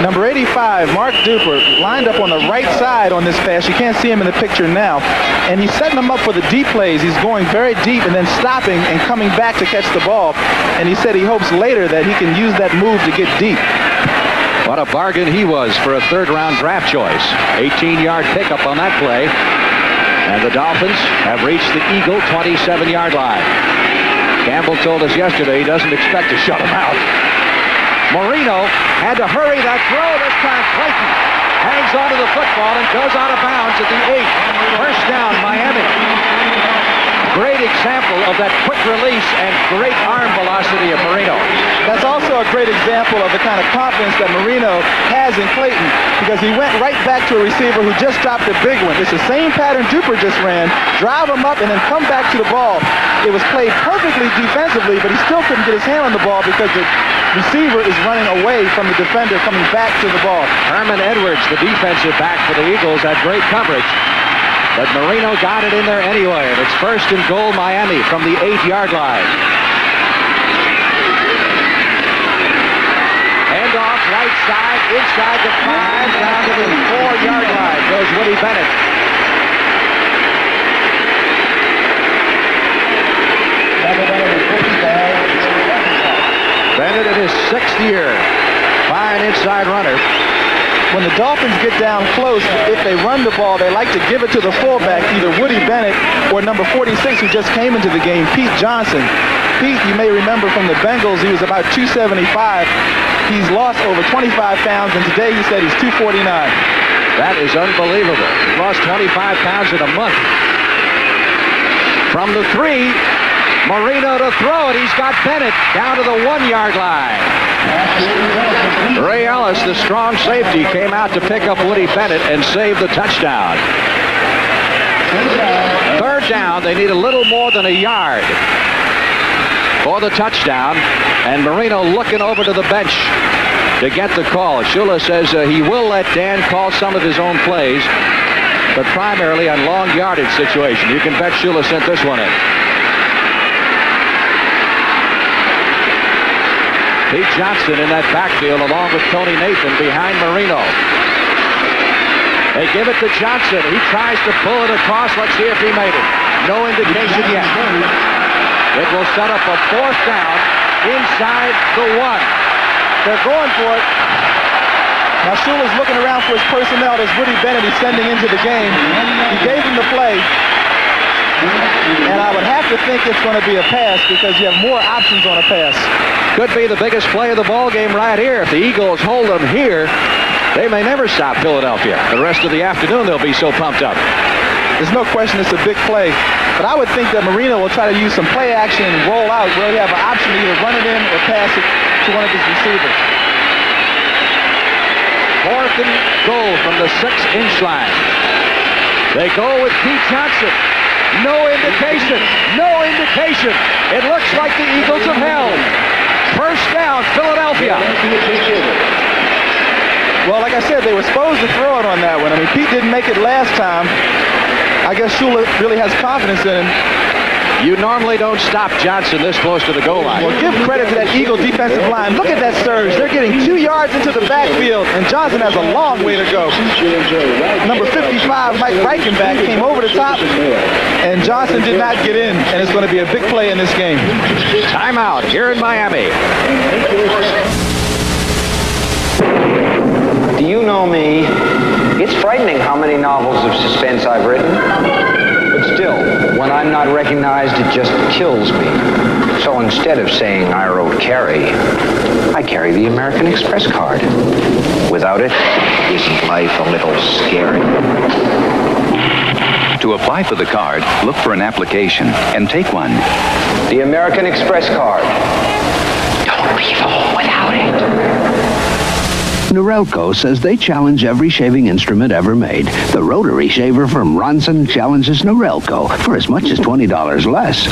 Number 85, Mark Duper, lined up on the right side on this pass. You can't see him in the picture now. And he's setting them up for the deep plays. He's going very deep and then stopping and coming back to catch the ball. And he said he hopes later that he can use that move to get deep. What a bargain he was for a third-round draft choice. 18-yard pickup on that play. And the Dolphins have reached the Eagle 27-yard line. Campbell told us yesterday he doesn't expect to shut him out. Marino had to hurry that throw this time. Clayton hangs onto the football and goes out of bounds at the 8. First down, Miami. Great example of that quick release and great arm velocity of Marino. That's also a great example of the kind of confidence that Marino has in Clayton, because he went right back to a receiver who just dropped a big one. It's the same pattern Duper just ran. Drive him up and then come back to the ball. It was played perfectly defensively, but he still couldn't get his hand on the ball because the receiver is running away from the defender coming back to the ball. Herman Edwards, the defensive back for the Eagles, had great coverage. But Marino got it in there anyway, and it's first and goal Miami from the 8-yard line. Hand off right side, inside the 5, down to the 4-yard line goes Woody Bennett. Bennett in his 6th year. Fine inside runner. When the Dolphins get down close, if they run the ball, they like to give it to the fullback, either Woody Bennett or number 46, who just came into the game, Pete Johnson. Pete, you may remember from the Bengals, he was about 275. He's lost over 25 pounds, and today he said he's 249. That is unbelievable. He lost 25 pounds in a month. From the 3, Marino to throw it. He's got Bennett down to the 1-yard line. Ray Ellis, the strong safety, came out to pick up Woody Bennett and save the touchdown. Third down, they need a little more than a yard for the touchdown, and Marino looking over to the bench to get the call. Shula says he will let Dan call some of his own plays, but primarily on long yardage situation. You can bet Shula sent this one in. Pete Johnson in that backfield along with Tony Nathan behind Marino. They give it to Johnson. He tries to pull it across. Let's see if he made it. No indication yet. It will set up a 4th down inside the 1. They're going for it. Now Shula's looking around for his personnel. There's Woody Bennett he's sending into the game. He gave him the play. And I would have to think it's going to be a pass because you have more options on a pass. Could be the biggest play of the ball game right here. If the Eagles hold them here, they may never stop Philadelphia. The rest of the afternoon, they'll be so pumped up. There's no question it's a big play. But I would think that Marino will try to use some play action and roll out where he have an option to either run it in or pass it to one of his receivers. 4th and goal from the 6-inch line. They go with Pete Johnson. No indication. No indication. It looks like the Eagles have held. First down, Philadelphia. Well, like I said, they were supposed to throw it on that one. I mean, Pete didn't make it last time. I guess Shula really has confidence in him. You normally don't stop Johnson this close to the goal line. Well, give credit to that Eagle defensive line. Look at that surge. They're getting 2 yards into the backfield, and Johnson has a long way to go. Number 55, Mike Reichenbach, came over the top, and Johnson did not get in, and it's going to be a big play in this game. Timeout here in Miami. Do you know me? It's frightening how many novels of suspense I've written. But still, when I'm not recognized, it just kills me. So instead of saying I wrote Carrie, I carry the American Express card. Without it, isn't life a little scary? To apply for the card, look for an application and take one. The American Express card. Don't leave home without it. Norelco says they challenge every shaving instrument ever made. The rotary shaver from Ronson challenges Norelco for as much as $20 less.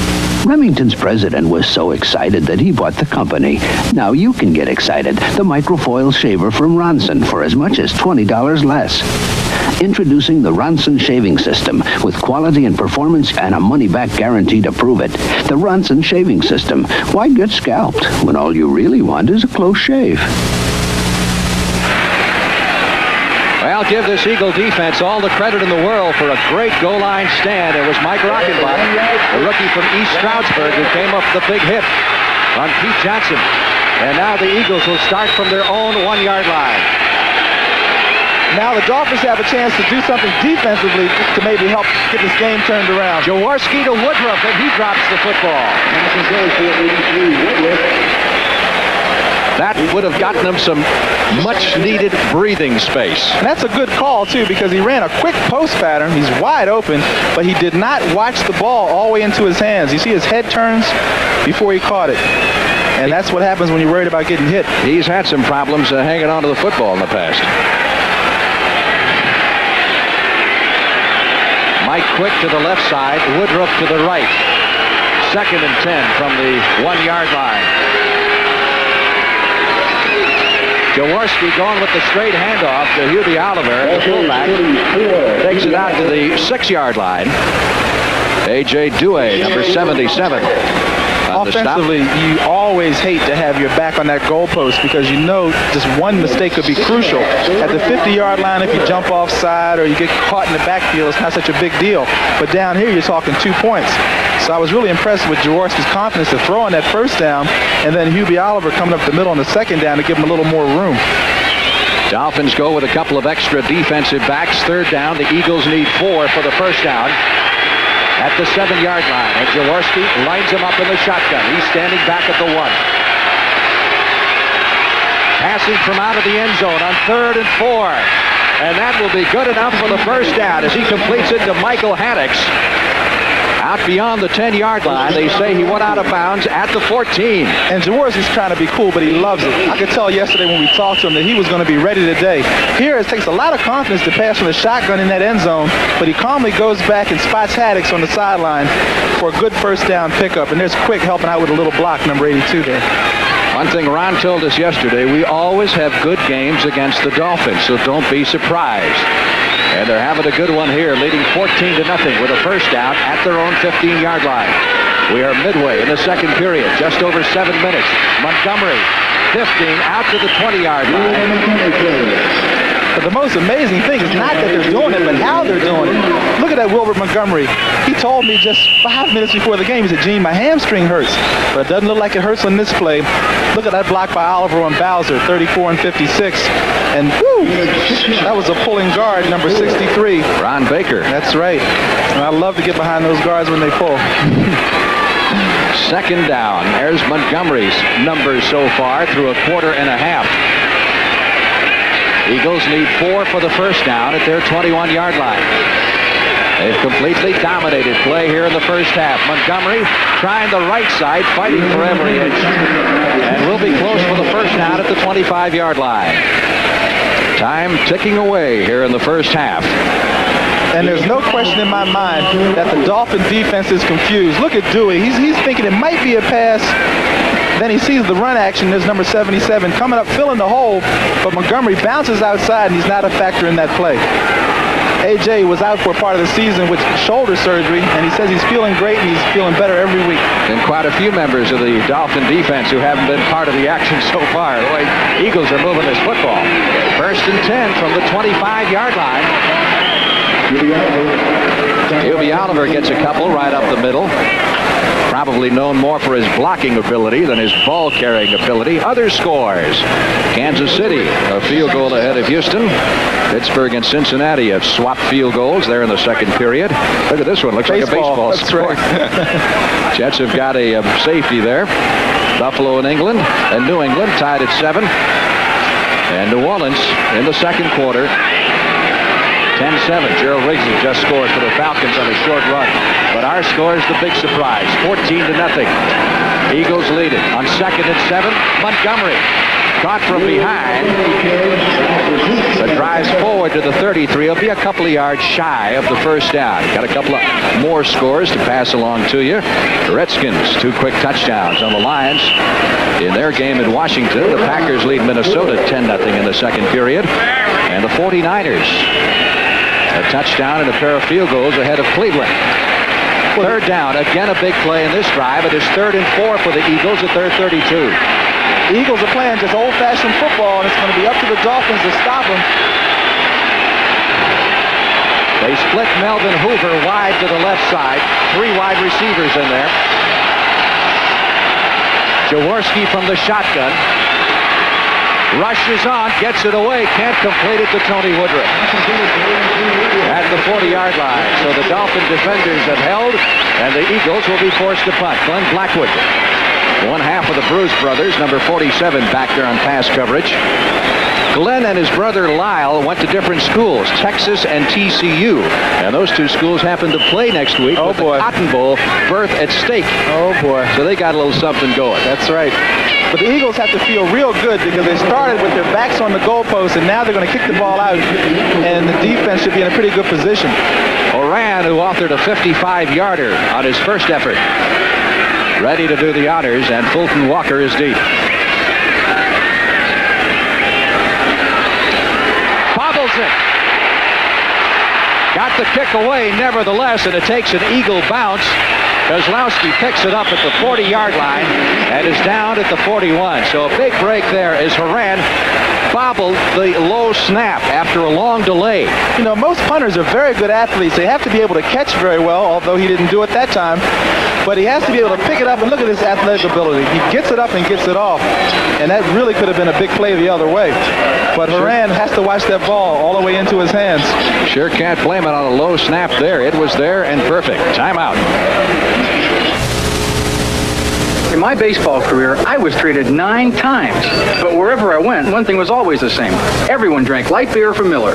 Remington's president was so excited that he bought the company. Now you can get excited. The microfoil shaver from Ronson for as much as $20 less. Introducing the Ronson shaving system with quality and performance and a money-back guarantee to prove it. The Ronson shaving system. Why get scalped when all you really want is a close shave? Well, give this Eagle defense all the credit in the world for a great goal line stand. It was Mike Rockenbach, the rookie from East Stroudsburg, who came up with the big hit on Pete Johnson. And now the Eagles will start from their own 1-yard line. Now the Dolphins have a chance to do something defensively to maybe help get this game turned around. Jaworski to Woodruff, and he drops the football. That would have gotten him some much-needed breathing space. And that's a good call, too, because he ran a quick post pattern. He's wide open, but he did not watch the ball all the way into his hands. You see his head turns before he caught it. And that's what happens when you're worried about getting hit. He's had some problems hanging on to the football in the past. Mike Quick to the left side, Woodruff to the right. 2nd and 10 from the 1-yard line. Jaworski going with the straight handoff to Hubie Oliver, the fullback. Takes it out to the 6-yard line. A.J. Dewey, number 77. Offensively, you always hate to have your back on that goalpost because you know just one mistake could be crucial. At the 50-yard line, if you jump offside or you get caught in the backfield, it's not such a big deal. But down here, you're talking 2 points. So I was really impressed with Jaworski's confidence to throw on that first down, and then Hubie Oliver coming up the middle on the second down to give him a little more room. Dolphins go with a couple of extra defensive backs. 3rd down. The Eagles need 4 for the first down. At the 7-yard line, and Jaworski lines him up in the shotgun. He's standing back at the 1. Passing from out of the end zone on 3rd and 4. And that will be good enough for the first down as he completes it to Michael Haddix. Out beyond the 10-yard line. They say he went out of bounds at the 14. And Jaworski's trying to be cool, but he loves it. I could tell yesterday when we talked to him that he was going to be ready today. Here it takes a lot of confidence to pass from the shotgun in that end zone, but he calmly goes back and spots Haddix on the sideline for a good first down pickup. And there's Quick helping out with a little block, number 82 there. One thing Ron told us yesterday, we always have good games against the Dolphins, so don't be surprised. And they're having a good one here, leading 14-0 with a first down at their own 15-yard line. We are midway in the second period, just over 7 minutes. Montgomery, 15, out to the 20-yard line. But the most amazing thing is not that they're doing it, but how they're doing it. Look at that Wilbert Montgomery. He told me just 5 minutes before the game, he said, Gene, my hamstring hurts. But it doesn't look like it hurts on this play. Look at that block by Oliver on Bowser, 34 and 56. And whoo, that was a pulling guard, number 63. Ron Baker. That's right. And I love to get behind those guards when they pull. 2nd down. There's Montgomery's numbers so far through a quarter and a half. Eagles need 4 for the first down at their 21-yard line. They've completely dominated play here in the first half. Montgomery trying the right side, fighting for every inch. And will be close for the first down at the 25-yard line. Time ticking away here in the first half. And there's no question in my mind that the Dolphin defense is confused. Look at Dewey. He's thinking it might be a pass. Then he sees the run action. There's number 77 coming up, filling the hole. But Montgomery bounces outside, and he's not a factor in that play. A.J. was out for a part of the season with shoulder surgery, and he says he's feeling great, and he's feeling better every week. And quite a few members of the Dolphin defense who haven't been part of the action so far. The way Eagles are moving this football. 1st and 10 from the 25-yard line. Hubie Oliver gets a couple right up the middle. Probably known more for his blocking ability than his ball-carrying ability. Other scores. Kansas City, a field goal ahead of Houston. Pittsburgh and Cincinnati have swapped field goals there in the second period. Look at this one. Looks like a baseball score. Jets have got a safety there. Buffalo and England and New England tied at 7. And New Orleans in the second quarter. 10-7. Gerald Riggs has just scored for the Falcons on a short run. But our score is the big surprise. 14-0. Eagles lead it on 2nd and 7. Montgomery caught from behind. But drives forward to the 33. He'll be a couple of yards shy of the first down. Got a couple of more scores to pass along to you. The Redskins, 2 quick touchdowns on the Lions in their game in Washington. The Packers lead Minnesota 10-0 in the second period. And the 49ers, a touchdown and a pair of field goals ahead of Cleveland. 3rd down, again a big play in this drive. It is 3rd and 4 for the Eagles at their 32. The Eagles are playing just old-fashioned football, and it's going to be up to the Dolphins to stop them. They split Melvin Hoover wide to the left side. 3 wide receivers in there. Jaworski from the shotgun. Rushes on, gets it away, can't complete it to Tony Woodruff. At the 40-yard line. So the Dolphin defenders have held, and the Eagles will be forced to punt. Glenn Blackwood, one half of the Bruce brothers, number 47 back there on pass coverage. Glenn and his brother Lyle went to different schools, Texas and TCU. And those 2 schools happen to play next week with the Cotton Bowl berth at stake. Oh, boy. So they got a little something going. That's right. But the Eagles have to feel real good because they started with their backs on the goalpost, and now they're going to kick the ball out, and the defense should be in a pretty good position. Oran, who authored a 55-yarder on his first effort, ready to do the honors, and Fulton Walker is deep. Bobbles it. Got the kick away, nevertheless, and it takes an Eagle bounce. Kozlowski picks it up at the 40-yard line and is down at the 41. So a big break there as Horan bobbled the low snap after a long delay. You know, most punters are very good athletes. They have to be able to catch very well, although he didn't do it that time. But he has to be able to pick it up, and look at his athletic ability. He gets it up and gets it off, and that really could have been a big play the other way. But Horan has to watch that ball all the way into his hands. Sure can't blame it on a low snap there. It was there and perfect. Timeout. In my baseball career, I was traded 9 times. But wherever I went, one thing was always the same. Everyone drank light beer from Miller.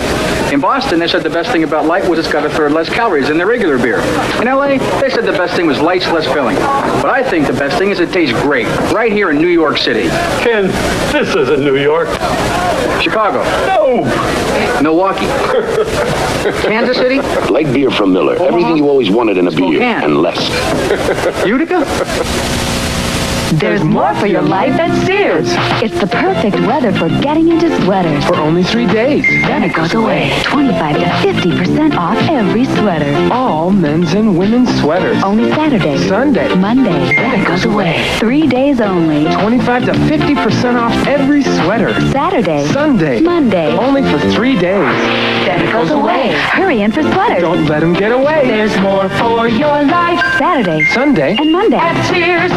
In Boston, they said the best thing about light was it's got 1/3 less calories than their regular beer. In LA, they said the best thing was light's less filling. But I think the best thing is it tastes great, right here in New York City. Ken, this isn't New York. Chicago. No. Milwaukee. Kansas City. Light beer from Miller. Omaha. Everything you always wanted in a beer, Spokane. and less. Utica. There's more for your life at Sears. It's the perfect weather for getting into sweaters. For only 3 days. Then it goes away. 25 to 50% off every sweater. All men's and women's sweaters. Only Saturday. Sunday. Monday. Then it goes away. 3 days only. 25 to 50% off every sweater. Saturday. Sunday. Monday. Only for 3 days. Then it goes away. Hurry in for sweaters. Don't let them get away. There's more for your life. Saturday. Sunday. And Monday. At Sears.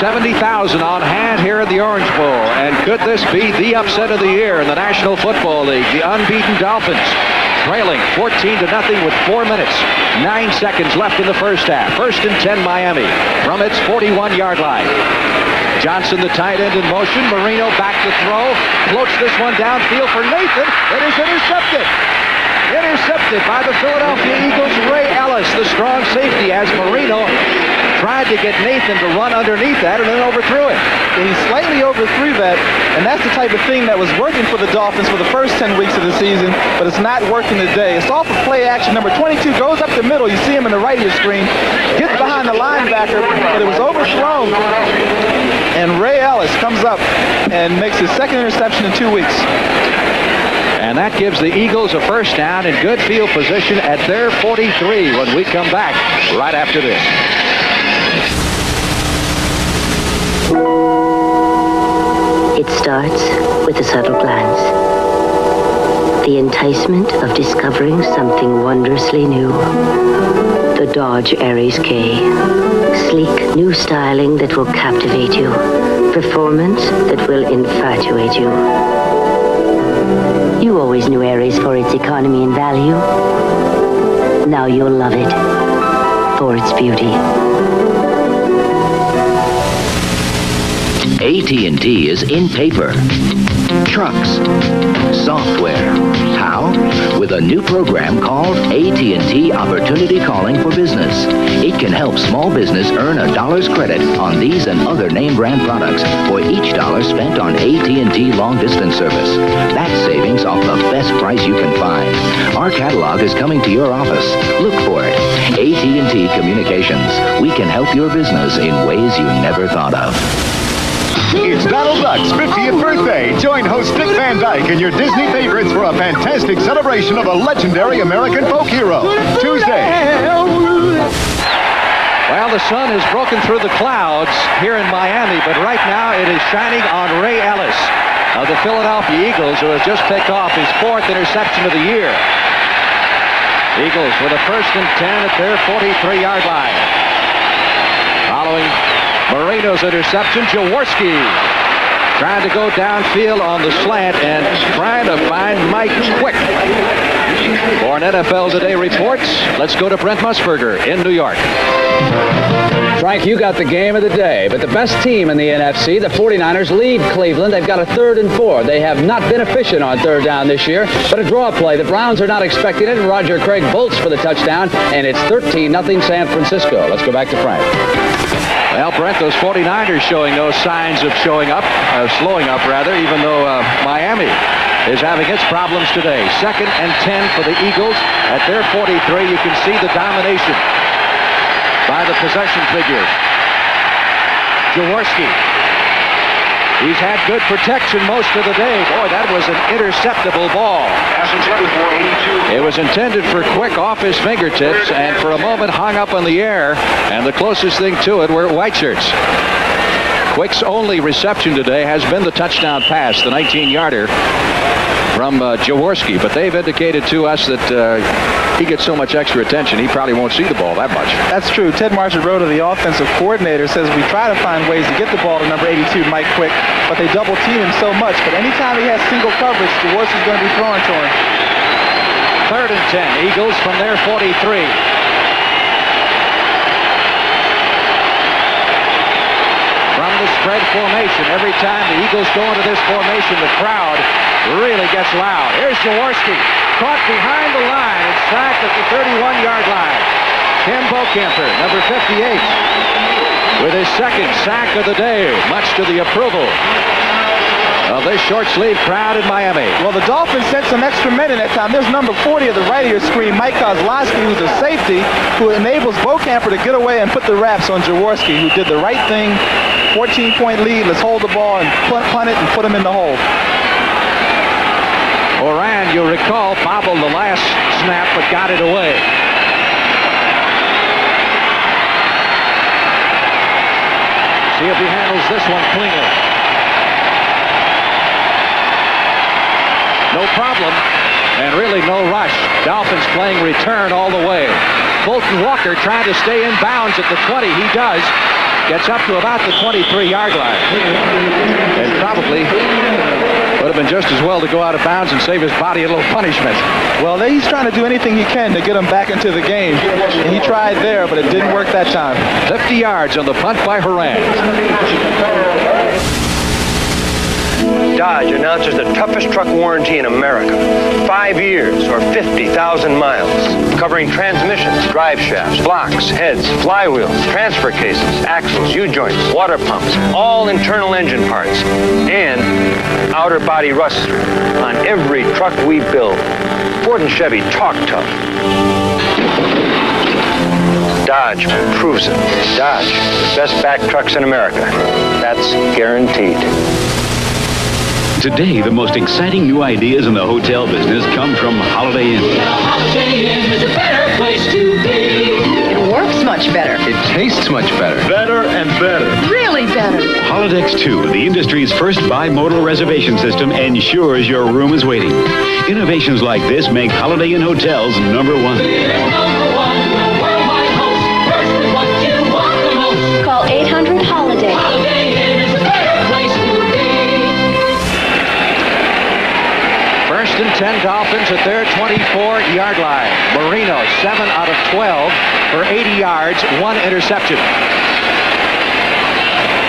70,000 on hand here at the Orange Bowl. And could this be the upset of the year in the National Football League? The unbeaten Dolphins trailing 14-0 with 4 minutes, 9 seconds left in the first half. 1st and 10 Miami from its 41-yard line. Johnson, the tight end, in motion. Marino back to throw. Floats this one downfield for Nathan. It is intercepted. Intercepted by the Philadelphia Eagles' Ray Ellis, the strong safety, as Marino tried to get Nathan to run underneath that and then overthrew it. He slightly overthrew that, and that's the type of thing that was working for the Dolphins for the first 10 weeks of the season, but it's not working today. It's off of play action. Number 22 goes up the middle. You see him in the right of your screen. Gets behind the linebacker, but it was overthrown. And Ray Ellis comes up and makes his second interception in 2 weeks. And that gives the Eagles a first down in good field position at their 43 when we come back right after this. It starts with a subtle glance. The enticement of discovering something wondrously new. The Dodge Aries K. Sleek, new styling that will captivate you. Performance that will infatuate you. You always knew Aries for its economy and value. Now you'll love it for its beauty. AT&T is in paper, trucks, software. How? With a new program called AT&T Opportunity Calling for Business. It can help small business earn $1 credit on these and other name brand products for each $1 spent on AT&T long distance service. That's savings off the best price you can find. Our catalog is coming to your office. Look for it. AT&T Communications. We can help your business in ways you never thought of. It's Donald Duck's 50th birthday. Join host Dick Van Dyke and your Disney favorites for a fantastic celebration of a legendary American folk hero. Tuesday. Well, the sun has broken through the clouds here in Miami, but right now it is shining on Ray Ellis. of the Philadelphia Eagles, who has just picked off his 4th interception of the year. Eagles with a 1st and 10 at their 43-yard line. Following Marino's interception, Jaworski trying to go downfield on the slant and trying to find Mike Quick. For an NFL Today reports, let's go to Brent Musburger in New York. Frank, you got the game of the day, but the best team in the NFC, the 49ers, lead Cleveland. They've got a 3rd and 4. They have not been efficient on 3rd down this year, but a draw play. The Browns are not expecting it, and Roger Craig bolts for the touchdown, and it's 13-0 San Francisco. Let's go back to Frank. Well, Brent, those 49ers showing no signs of slowing up, even though Miami is having its problems today. 2nd and 10 for the Eagles at their 43. You can see the domination by the possession figures. Jaworski. He's had good protection most of the day. Boy, that was an interceptable ball. It was intended for Quick off his fingertips and for a moment hung up in the air. And the closest thing to it were white shirts. Quick's only reception today has been the touchdown pass, the 19-yarder from Jaworski. But they've indicated to us that he gets so much extra attention, he probably won't see the ball that much. That's true. Ted Marchibroda, the offensive coordinator, says we try to find ways to get the ball to number 82, Mike Quick, but they double team him so much. But anytime he has single coverage, Jaworski's going to be throwing to him. 3rd and 10, Eagles from their 43. From the spread formation, every time the Eagles go into this formation, the crowd really gets loud. Here's Jaworski, caught behind the line and sacked at the 31-yard line. Tim Bocamper, number 58, with his 2nd sack of the day, much to the approval of this short-sleeve crowd in Miami. Well, the Dolphins sent some extra men in that time. There's number 40 of the right of your screen, Mike Kozlowski, who's a safety, who enables Bocamper to get away and put the wraps on Jaworski, who did the right thing. 14-point lead. Let's hold the ball and punt it and put him in the hole. Moran, you'll recall, bobbled the last snap but got it away. See if he handles this one cleanly. No problem, and really no rush. Dolphins playing return all the way. Fulton Walker trying to stay in bounds at the 20. He does. Gets up to about the 23-yard line. And probably would have been just as well to go out of bounds and save his body a little punishment. Well, he's trying to do anything he can to get him back into the game. And he tried there, but it didn't work that time. 50 yards on the punt by Horan. Dodge announces the toughest truck warranty in America. 5 years or 50,000 miles. Covering transmissions, drive shafts, blocks, heads, flywheels, transfer cases, axles, U-joints, water pumps, all internal engine parts, and outer body rust on every truck we build. Ford and Chevy talk tough. Dodge proves it. Dodge, the best back trucks in America. That's guaranteed. Today, the most exciting new ideas in the hotel business come from Holiday Inn. Holiday Inn is a better place to be. It works much better. It tastes much better. Better and better. Really better. Holodex 2, the industry's first bimodal reservation system, ensures your room is waiting. Innovations like this make Holiday Inn hotels number one. Call 800-HOLIDAY. Holiday Inn is a better place to be. 1st and 10 Dolphins at their 24-yard line. Marino, 7 out of 12 for 80 yards, 1 interception.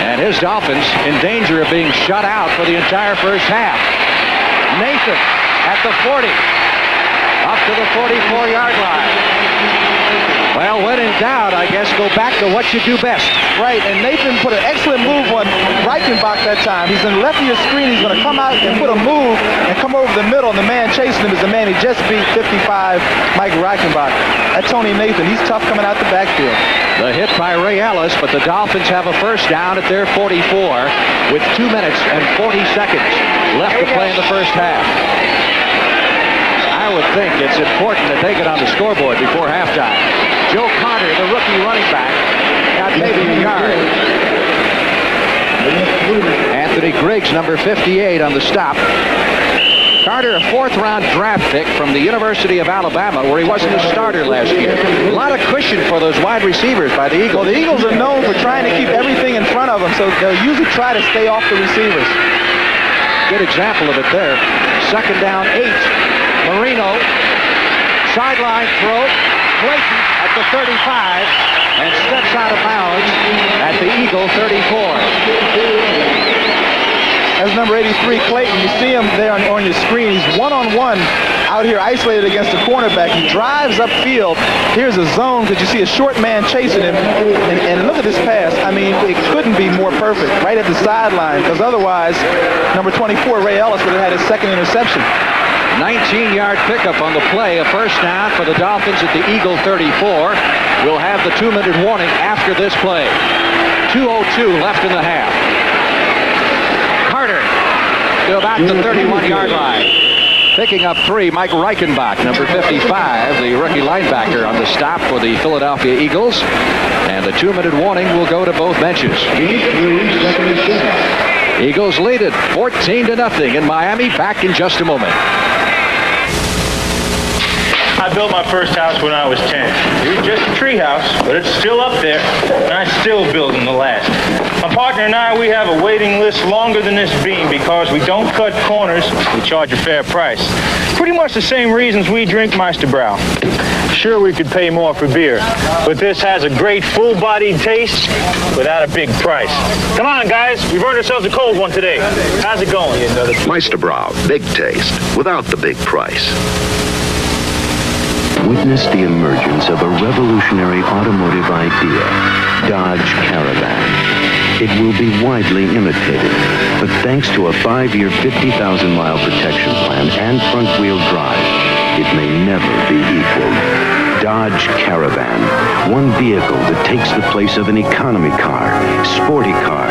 And his Dolphins in danger of being shut out for the entire first half. Nathan at the 40, up to the 44-yard line. Well, when in doubt, I guess go back to what you do best. Right, and Nathan put an excellent move on Reichenbach that time. He's in the left of your screen. He's going to come out and put a move and come over the middle, and the man chasing him is the man he just beat, 55, Mike Reichenbach. That's Tony Nathan. He's tough coming out the backfield. The hit by Ray Ellis, but the Dolphins have a first down at their 44 with 2 minutes and 40 seconds left to play in the first half. I would think it's important that they get on the scoreboard before halftime. Joe Carter, the rookie running back, got maybe a yard. Anthony Anthony Griggs, number 58, on the stop. Carter, a fourth-round draft pick from the University of Alabama, where he wasn't a starter last year. A lot of cushion for those wide receivers by the Eagles. Well, the Eagles are known for trying to keep everything in front of them, so they'll usually try to stay off the receivers. Good example of it there. Second down, 8. Marino, sideline throw. Clayton at the 35 and steps out of bounds at the Eagle 34. That's number 83, Clayton. You see him there on your screen. He's one-on-one out here isolated against the cornerback. He drives upfield. Here's a zone because you see a short man chasing him. And look at this pass. I mean, it couldn't be more perfect right at the sideline because otherwise, number 24, Ray Ellis, would have had his second interception. 19-yard pickup on the play. A first down for the Dolphins at the Eagle 34. We'll have the 2-minute warning after this play. 2:02 left in the half. Carter to about the 31-yard line. Picking up 3, Mike Reichenbach, number 55, the rookie linebacker on the stop for the Philadelphia Eagles. And the 2-minute warning will go to both benches. Eagles lead it 14-0 in Miami. Back in just a moment. I built my first house when I was 10. It was just a tree house, but it's still up there, and I'm still building the last. My partner and I, we have a waiting list longer than this beam because we don't cut corners. We charge a fair price. Pretty much the same reasons we drink Meisterbrow. Sure, we could pay more for beer, but this has a great full-bodied taste without a big price. Come on, guys. We've earned ourselves a cold one today. How's it going? Meisterbrow, big taste, without the big price. Witness the emergence of a revolutionary automotive idea, Dodge Caravan. It will be widely imitated, but thanks to a 5-year, 50,000-mile protection plan and front-wheel drive, it may never be equaled. Dodge Caravan, one vehicle that takes the place of an economy car, sporty car,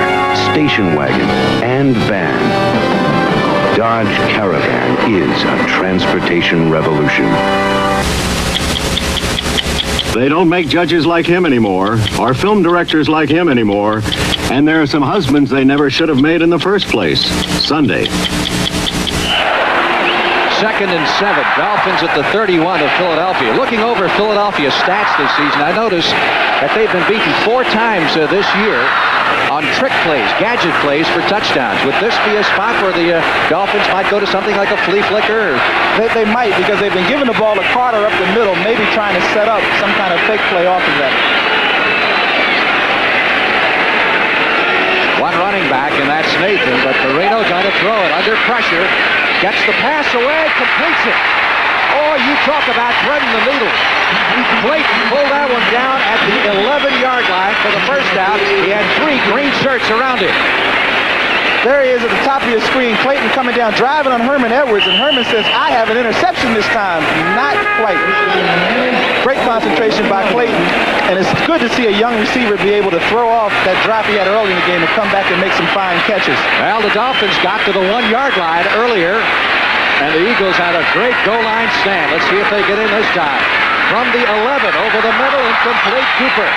station wagon, and van. Dodge Caravan is a transportation revolution. They don't make judges like him anymore, or film directors like him anymore, and there are some husbands they never should have made in the first place. Sunday. 2nd and 7. Dolphins at the 31 of Philadelphia. Looking over Philadelphia's stats this season, I noticed that they've been beaten 4 times this year on trick plays, gadget plays for touchdowns. Would this be a spot where the Dolphins might go to something like a flea flicker? They might, because they've been giving the ball to Carter up the middle, maybe trying to set up some kind of fake play off of that. One running back, and that's Nathan, but Marino trying to throw it under pressure. Gets the pass away, completes it. Oh, you talk about threading the needle. Clayton pulled that one down at the 11-yard line for the first down. He had 3 green shirts around him. There he is at the top of your screen. Clayton coming down, driving on Herman Edwards, and Herman says, I have an interception this time. Not quite. Great concentration by Clayton, and it's good to see a young receiver be able to throw off that drop he had early in the game and come back and make some fine catches. Well, the Dolphins got to the 1-yard line earlier, and the Eagles had a great goal line stand. Let's see if they get in this time. From the 11, over the middle, incomplete. Cooper.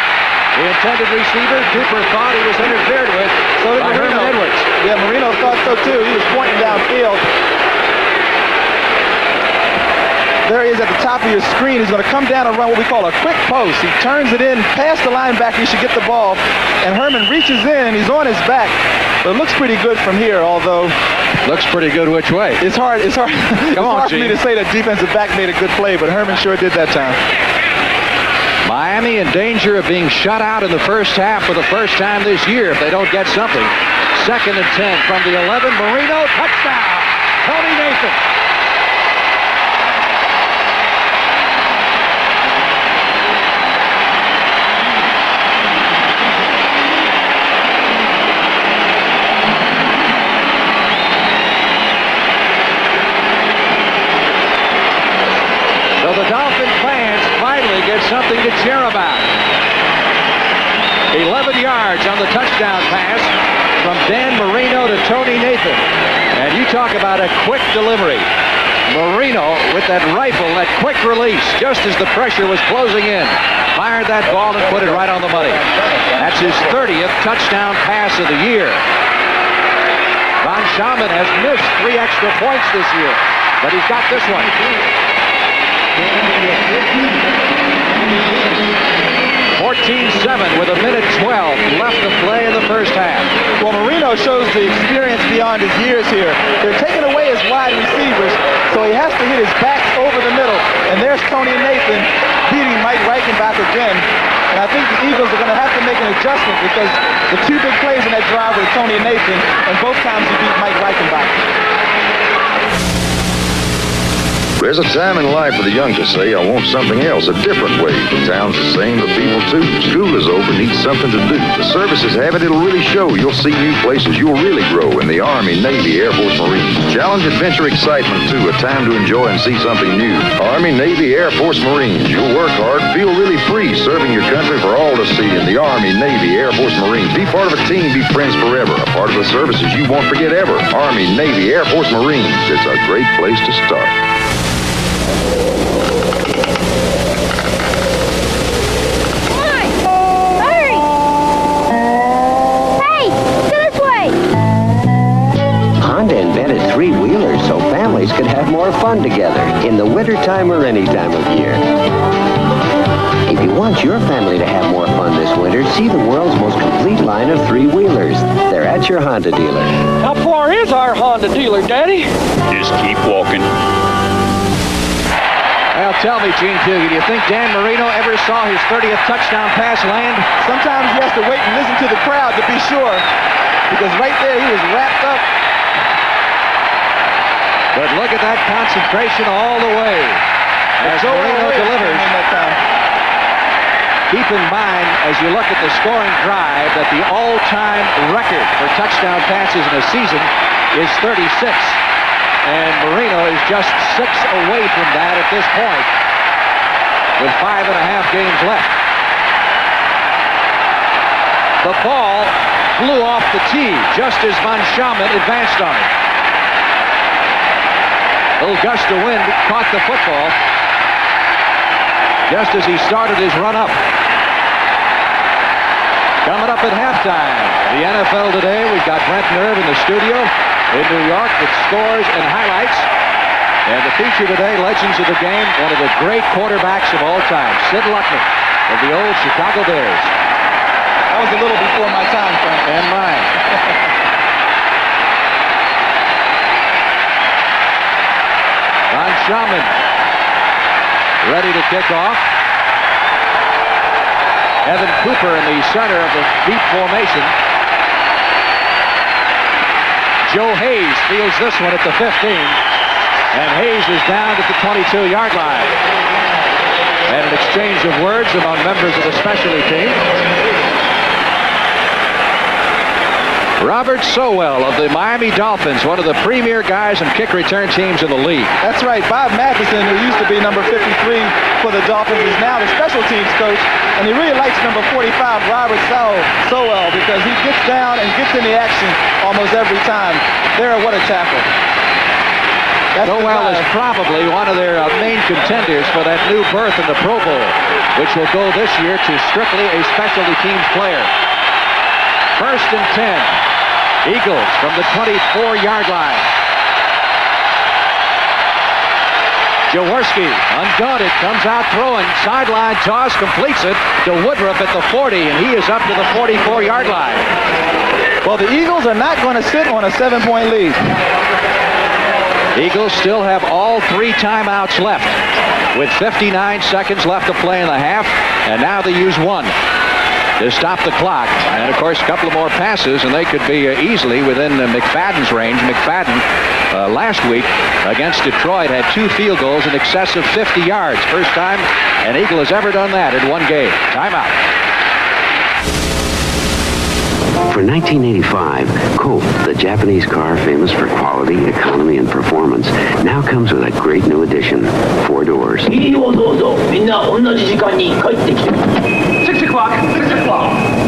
The intended receiver, Cooper thought he was interfered with. So did Herman Edwards. Yeah, Marino thought so too. He was pointing downfield. There he is at the top of your screen. He's going to come down and run what we call a quick post. He turns it in past the linebacker. He should get the ball. And Herman reaches in, and he's on his back. But it looks pretty good from here, although... Looks pretty good which way? It's hard for me to say that defensive back made a good play, but Herman sure did that time. Miami in danger of being shut out in the first half for the first time this year if they don't get something. 2nd and 10 from the 11. Marino, touchdown. Tony Nathan. So the Dolphin fans finally get something to cheer about. 11 yards on the touchdown pass from Dan Marino to Tony Nathan. And you talk about a quick delivery. Marino with that rifle, that quick release, just as the pressure was closing in. Fired that ball and put it right on the money. That's his 30th touchdown pass of the year. Shaman has missed 3 extra points this year, but he's got this one. 14-7 with 1:12 left to play in the first half. Well, Marino shows the experience beyond his years here. They're taking away his wide receivers, so he has to hit his back over the middle. And there's Tony Nathan beating Mike Reichenbach again. And I think the Eagles are going to have to make an adjustment because the 2 big plays in that drive were Tony Nathan, and both times he beat Mike Reichenbach. There's a time in life for the young to say, I want something else, a different way. The town's the same, the people too. School is over, need something to do. The services have it, it'll really show. You'll see new places, you'll really grow in the Army, Navy, Air Force, Marines. Challenge, adventure, excitement too, a time to enjoy and see something new. Army, Navy, Air Force, Marines. You'll work hard, feel really free, serving your country for all to see in the Army, Navy, Air Force, Marines. Be part of a team, be friends forever. A part of the services you won't forget ever. Army, Navy, Air Force, Marines. It's a great place to start. Three-wheelers so families could have more fun together in the wintertime or any time of year. If you want your family to have more fun this winter, see the world's most complete line of three-wheelers. They're at your Honda dealer. How far is our Honda dealer, Daddy? Just keep walking. Well, tell me, Gene Hughey, do you think Dan Marino ever saw his 30th touchdown pass land? Sometimes he has to wait and listen to the crowd to be sure, because right there he was wrapped up. But look at that concentration all the way as Marino delivers. Keep in mind, as you look at the scoring drive, that the all-time record for touchdown passes in a season is 36. And Marino is just 6 away from that at this point, with 5.5 games left. The ball flew off the tee just as Von Schamann advanced on it. A little gust of wind caught the football just as he started his run up. Coming up at halftime, the NFL Today, we've got Brent Nerve in the studio in New York with scores and highlights. And the feature today, Legends of the Game, one of the great quarterbacks of all time, Sid Luckman of the old Chicago Bears. That was a little before my time, Frank. And mine. Von Schamann ready to kick off. Evan Cooper in the center of the deep formation. Joe Hayes fields this one at the 15. And Hayes is down at the 22-yard line. And an exchange of words among members of the specialty team. Robert Sowell of the Miami Dolphins, one of the premier guys and kick return teams in the league. That's right. Bob Matheson, who used to be number 53 for the Dolphins, is now the special teams coach, and he really likes number 45, Robert Sowell, because he gets down and gets in the action almost every time. There, what a tackle. Sowell is probably one of their main contenders for that new berth in the Pro Bowl, which will go this year to strictly a specialty teams player. 1st and 10. Eagles from the 24-yard line. Jaworski, undaunted, comes out throwing. Sideline toss, completes it to Woodruff at the 40, and he is up to the 44-yard line. Well, the Eagles are not going to sit on a 7-point lead. Eagles still have all 3 timeouts left, with 59 seconds left to play in the half, and now they use 1 to stop the clock. And, of course, a couple of more passes, and they could be easily within McFadden's range. McFadden, last week against Detroit, had 2 field goals in excess of 50 yards. First time an Eagle has ever done that in one game. Timeout. For 1985, Colt, the Japanese car famous for quality, economy, and performance, now comes with a great new addition, 4 doors. いいよどうぞみんな同じ時間に帰ってきて 6 o'clock.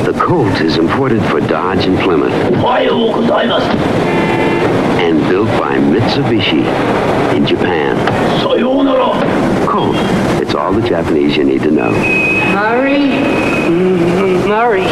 The Colt is imported for Dodge and Plymouth. おはようございます And built by Mitsubishi in Japan. さようなら Colt, it's all the Japanese you need to know. Murray. Murray.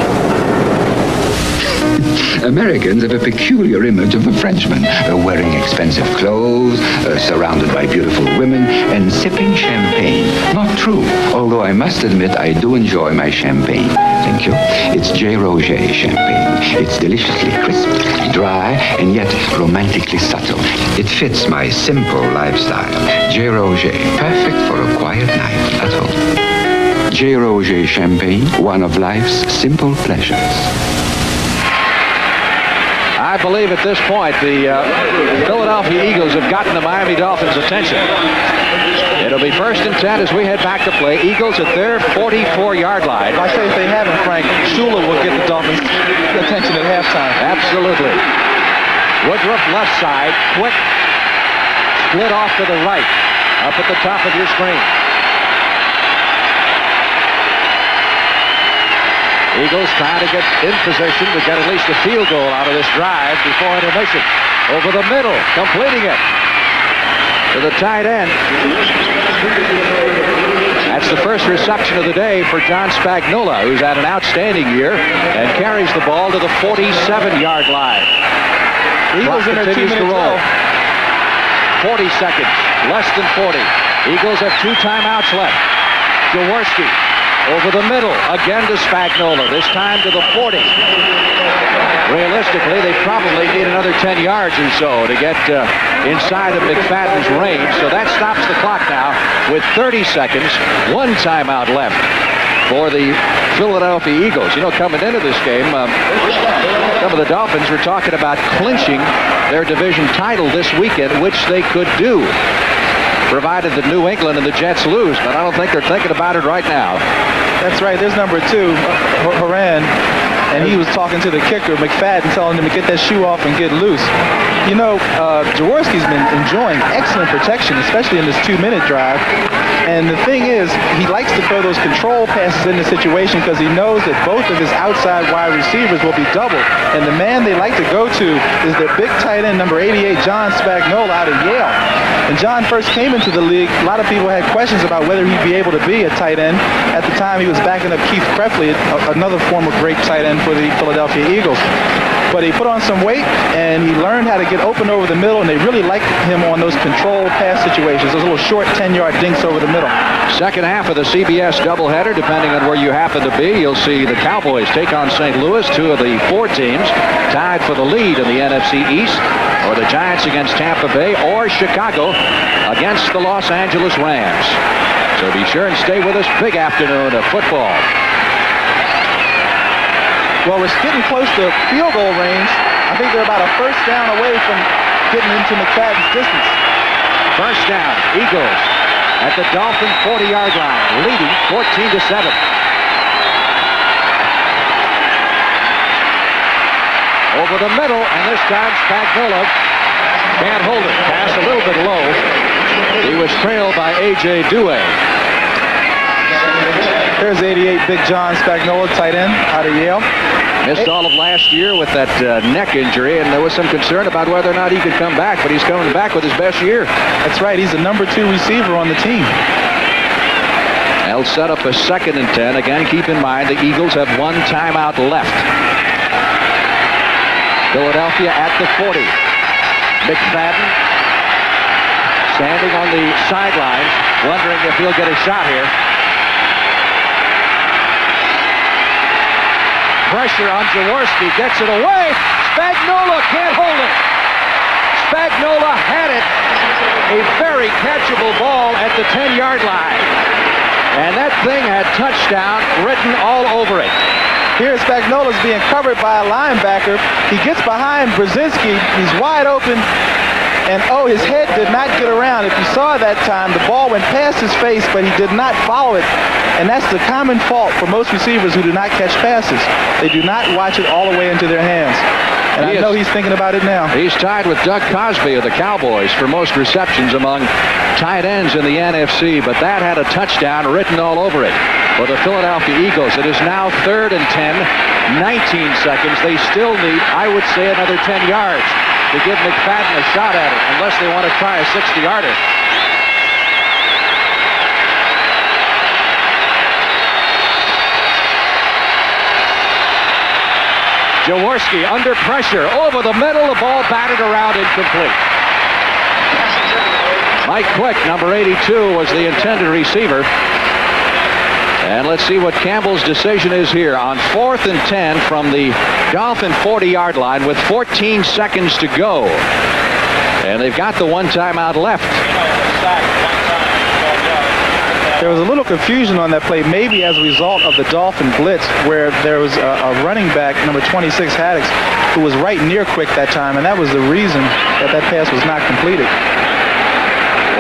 Americans have a peculiar image of the Frenchman, wearing expensive clothes, surrounded by beautiful women, and sipping champagne. Not true, although I must admit I do enjoy my champagne. Thank you. It's J. Roger champagne. It's deliciously crisp, dry, and yet romantically subtle. It fits my simple lifestyle. J. Roger, perfect for a quiet night at home. J. Roger champagne, one of life's simple pleasures. I believe at this point the Philadelphia Eagles have gotten the Miami Dolphins' attention. It'll be 1st and 10 as we head back to play. Eagles at their 44-yard line. I say if they haven't, Frank, Shula will get the Dolphins' attention at halftime. Absolutely. Woodruff left side, quick, split off to the right, up at the top of your screen. Eagles trying to get in position to get at least a field goal out of this drive before intermission. Over the middle, completing it to the tight end. That's the first reception of the day for John Spagnuolo, who's had an outstanding year and carries the ball to the 47-yard line. Eagles in their 2-minute roll. 40 seconds, less than 40. Eagles have 2 timeouts left. Jaworski over the middle, again to Spagnuolo, this time to the 40. Realistically, they probably need another 10 yards or so to get inside of McFadden's range, so that stops the clock now with 30 seconds, 1 timeout left for the Philadelphia Eagles. You know, coming into this game, some of the Dolphins were talking about clinching their division title this weekend, which they could do, provided that New England and the Jets lose, but I don't think they're thinking about it right now. That's right. There's number 2, Horan, and he was talking to the kicker, McFadden, telling him to get that shoe off and get loose. You know, Jaworski's been enjoying excellent protection, especially in this 2-minute drive. And the thing is, he likes to throw those control passes in the situation because he knows that both of his outside wide receivers will be doubled. And the man they like to go to is their big tight end, number 88, John Spagnuolo out of Yale. When John first came into the league, a lot of people had questions about whether he'd be able to be a tight end. At the time, he was backing up Keith Prefley, another former great tight end for the Philadelphia Eagles. But he put on some weight, and he learned how to get open over the middle, and they really liked him on those control pass situations, those little short 10-yard dinks over the middle. Second half of the CBS doubleheader, depending on where you happen to be, you'll see the Cowboys take on St. Louis, 2 of the 4 teams tied for the lead in the NFC East, or the Giants against Tampa Bay, or Chicago against the Los Angeles Rams. So be sure and stay with us. Big afternoon of football. Well, we're getting close to field goal range. I think they're about a first down away from getting into McFadden's distance. First down, Eagles at the Dolphin 40-yard line, leading 14-7. Over the middle, and this time Spagnuolo can't hold it. Pass a little bit low. He was trailed by A.J. Dewey. There's 88, Big John Spagnuolo, tight end out of Yale. Missed all of last year with that neck injury, and there was some concern about whether or not he could come back, but he's coming back with his best year. That's right. He's the number 2 receiver on the team. They'll set up a 2nd and 10. Again, keep in mind the Eagles have 1 timeout left. Philadelphia at the 40. McFadden standing on the sidelines, wondering if he'll get a shot here. Pressure on Jaworski, gets it away. Spagnuolo can't hold it. Spagnuolo had it. A very catchable ball at the 10-yard line. And that thing had touchdown written all over it. Here Spagnuolo's being covered by a linebacker. He gets behind Brzezinski. He's wide open. And, oh, his head did not get around. If you saw that time, the ball went past his face, but he did not follow it. And that's the common fault for most receivers who do not catch passes. They do not watch it all the way into their hands. And I know he's thinking about it now. He's tied with Doug Cosby of the Cowboys for most receptions among tight ends in the NFC, but that had a touchdown written all over it for the Philadelphia Eagles. It is now 3rd and 10, 19 seconds. They still need, I would say, another 10 yards to give McFadden a shot at it, unless they want to try a 60-yarder. Jaworski under pressure. Over the middle, the ball batted around, incomplete. Mike Quick, number 82, was the intended receiver. And let's see what Campbell's decision is here on 4th and 10 from the Dolphin 40-yard line with 14 seconds to go. And they've got the one timeout left. There was a little confusion on that play, maybe as a result of the Dolphin blitz, where there was a running back, number 26, Haddix, who was right near Quick that time, and that was the reason that pass was not completed.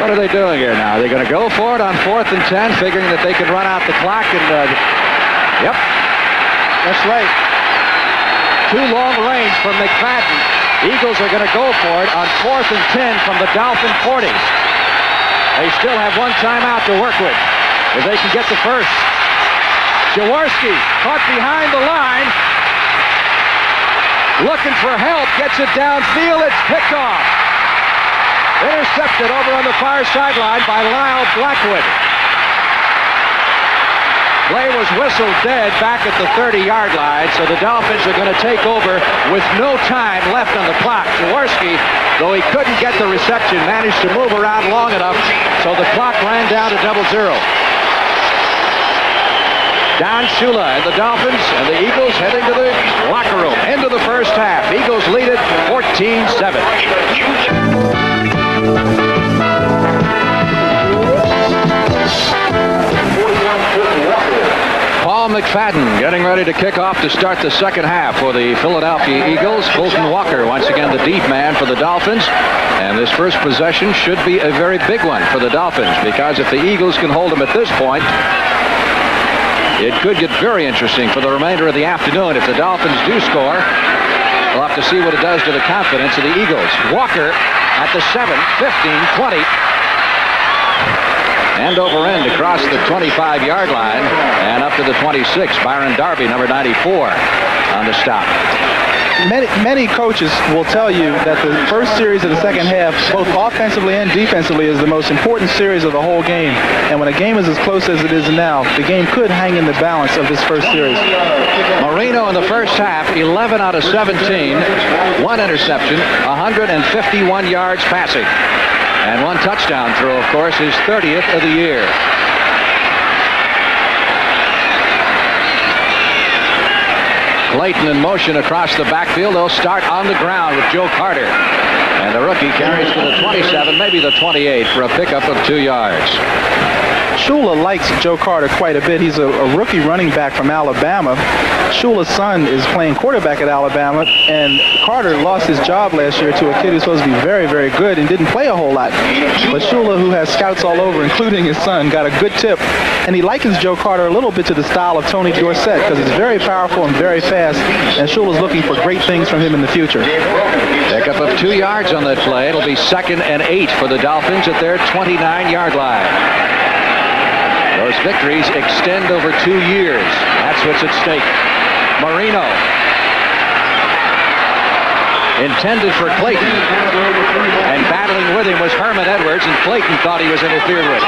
What are they doing here now? Are they going to go for it on 4th and 10, figuring that they can run out the clock? And yep, that's right. Too long range from McFadden. Eagles are going to go for it on 4th and 10 from the Dolphin 40. They still have one timeout to work with if they can get the first. Jaworski caught behind the line. Looking for help. Gets it downfield. It's picked off. Intercepted over on the far sideline by Lyle Blackwood. Play was whistled dead back at the 30-yard line, so the Dolphins are going to take over with no time left on the clock. Jaworski, though he couldn't get the reception, managed to move around long enough, so the clock ran down to 0-0. Don Shula and the Dolphins and the Eagles heading to the locker room. Into the first half. Eagles lead it 14-7. Paul McFadden getting ready to kick off to start the second half for the Philadelphia Eagles. Fulton Walker, once again the deep man for the Dolphins. And this first possession should be a very big one for the Dolphins, because if the Eagles can hold them at this point, it could get very interesting for the remainder of the afternoon. If the Dolphins do score, we'll have to see what it does to the confidence of the Eagles. Walker at the 7, 15, 20. End over end across the 25-yard line and up to the 26. Byron Darby, number 94, on the stop. Many coaches will tell you that the first series of the second half, both offensively and defensively, is the most important series of the whole game. And when a game is as close as it is now, the game could hang in the balance of this first series. Marino in the first half, 11 out of 17, one interception, 151 yards passing. And one touchdown throw, of course, his 30th of the year. Clayton in motion across the backfield. They'll start on the ground with Joe Carter. And the rookie carries to the 27, maybe the 28, for a pickup of 2 yards. Shula likes Joe Carter quite a bit. He's a rookie running back from Alabama. Shula's son is playing quarterback at Alabama, and Carter lost his job last year to a kid who's supposed to be very, very good and didn't play a whole lot. But Shula, who has scouts all over, including his son, got a good tip. And he likens Joe Carter a little bit to the style of Tony Dorsett, because he's very powerful and very fast, and Shula's looking for great things from him in the future. Pickup of 2 yards on that play. It'll be 2nd and 8 for the Dolphins at their 29-yard line. Those victories extend over 2 years. That's what's at stake. Marino. Intended for Clayton. And battling with him was Herman Edwards, and Clayton thought he was interfered with.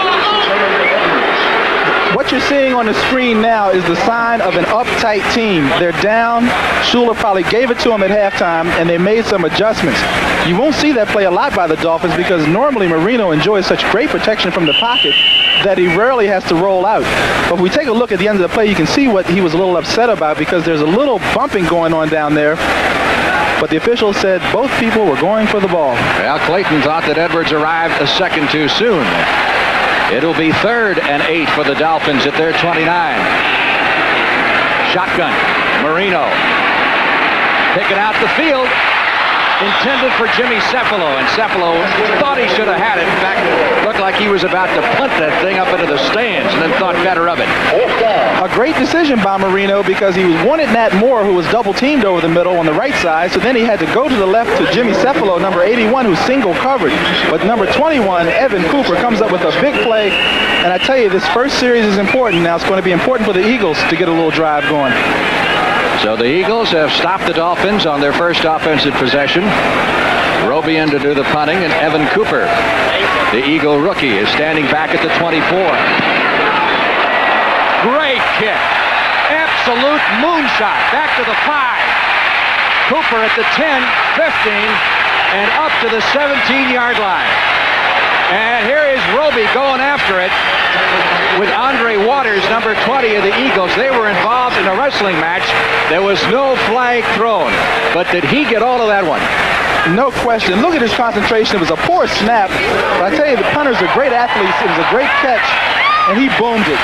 What you're seeing on the screen now is the sign of an uptight team. They're down. Shula probably gave it to them at halftime, and they made some adjustments. You won't see that play a lot by the Dolphins, because normally Marino enjoys such great protection from the pocket that he rarely has to roll out. But if we take a look at the end of the play, you can see what he was a little upset about, because there's a little bumping going on down there. But the official said both people were going for the ball. Well, Clayton thought that Edwards arrived a second too soon. It'll be 3rd and 8 for the Dolphins at their 29. Shotgun. Marino. Picking out the field. Intended for Jimmy Cefalo, and Cefalo thought he should have had it. In fact, it looked like he was about to punt that thing up into the stands, and then thought better of it. A great decision by Marino, because he wanted Nat Moore, who was double-teamed over the middle on the right side, so then he had to go to the left to Jimmy Cefalo, number 81, who's single covered. But number 21, Evan Cooper, comes up with a big play, and I tell you, this first series is important. Now it's going to be important for the Eagles to get a little drive going. So the Eagles have stopped the Dolphins on their first offensive possession. Robian to do the punting, and Evan Cooper, the Eagle rookie, is standing back at the 24. Great kick. Absolute moonshot. Back to the 5. Cooper at the 10, 15, and up to the 17-yard line. And here is Roby going after it with Andre Waters, number 20 of the Eagles. They were involved in a wrestling match. There was no flag thrown. But did he get all of that one? No question. Look at his concentration. It was a poor snap. But I tell you, the punters are great athletes. It was a great catch, and he boomed it.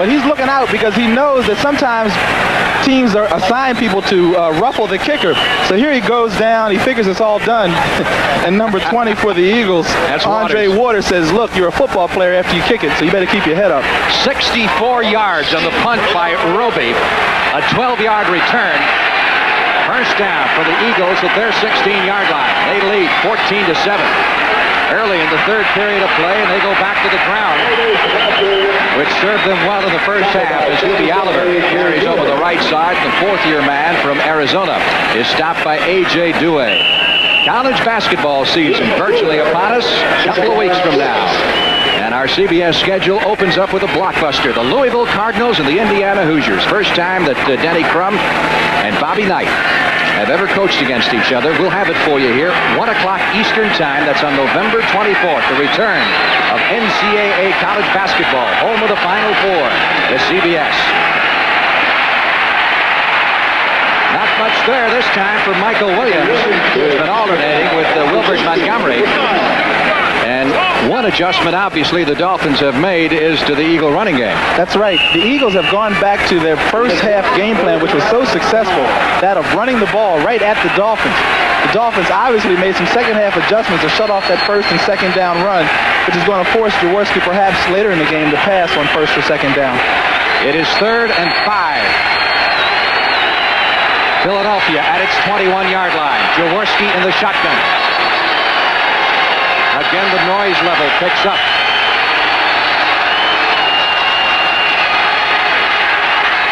But he's looking out because he knows that sometimes teams are assign people to ruffle the kicker. So here he goes down. He figures it's all done. And number 20 for the Eagles, Andre Waters says, look, you're a football player after you kick it, so you better keep your head up. 64 yards on the punt by Roby. A 12-yard return. First down for the Eagles at their 16-yard line. They lead 14-7. Early in the third period of play, and they go back to the ground, which served them well in the first half as Louis Oliver carries over the right side. The fourth-year man from Arizona is stopped by A.J. Douay. College basketball season virtually upon us a couple of weeks from now. And our CBS schedule opens up with a blockbuster. The Louisville Cardinals and the Indiana Hoosiers. First time that Denny Crum and Bobby Knight have ever coached against each other. We'll have it for you here. 1 o'clock Eastern time. That's on November 24th. The return of NCAA college basketball. Home of the Final Four. The CBS. Not much there this time for Michael Williams, who's been alternating with Wilbert Montgomery. And one adjustment, obviously, the Dolphins have made is to the Eagle running game. That's right. The Eagles have gone back to their first half game plan, which was so successful, that of running the ball right at the Dolphins. The Dolphins obviously made some second half adjustments to shut off that first and second down run, which is going to force Jaworski perhaps later in the game to pass on first or second down. It is 3rd and 5. Philadelphia at its 21-yard line. Jaworski in the shotgun. Again, the noise level picks up.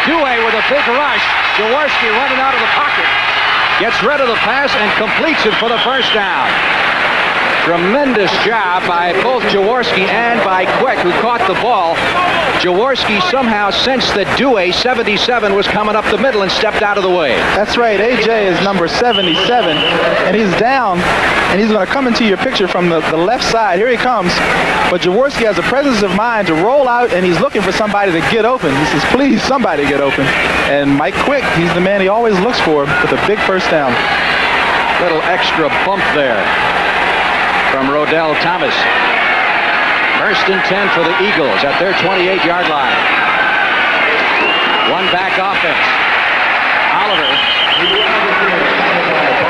Douay with a big rush. Jaworski running out of the pocket. Gets rid of the pass and completes it for the first down. Tremendous job by both Jaworski and by Quick, who caught the ball. Jaworski somehow sensed that Douay, 77, was coming up the middle and stepped out of the way. That's right. A.J. is number 77, and he's down, and he's going to come into your picture from the left side. Here he comes. But Jaworski has a presence of mind to roll out, and he's looking for somebody to get open. He says, please, somebody get open. And Mike Quick, he's the man he always looks for with a big first down. Little extra bump there from Rodell Thomas. 1st and 10 for the Eagles at their 28-yard line. One back offense. Oliver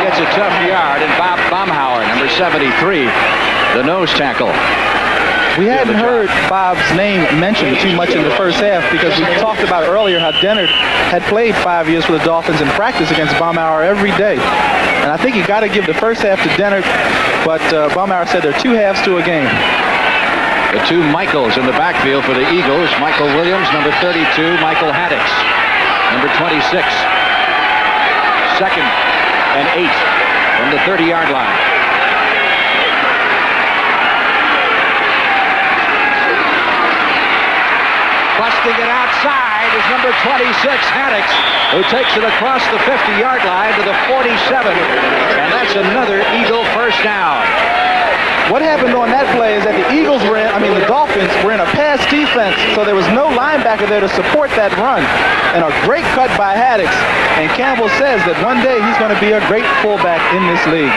gets a tough yard, and Bob Baumhauer, number 73, the nose tackle. We hadn't heard Bob's name mentioned too much in the first half because we talked about earlier how Dennard had played 5 years for the Dolphins in practice against Baumhauer every day. And I think you got to give the first half to Dennard, but Baumhauer said there are 2 halves to a game. The two Michaels in the backfield for the Eagles. Michael Williams, number 32. Michael Haddix, number 26. 2nd and 8 from the 30-yard line. Busting it outside is number 26, Haddix, who takes it across the 50-yard line to the 47. And that's another Eagle first down. What happened on that play is that the Dolphins were in a pass defense, so there was no linebacker there to support that run. And a great cut by Haddix. And Campbell says that one day he's going to be a great fullback in this league.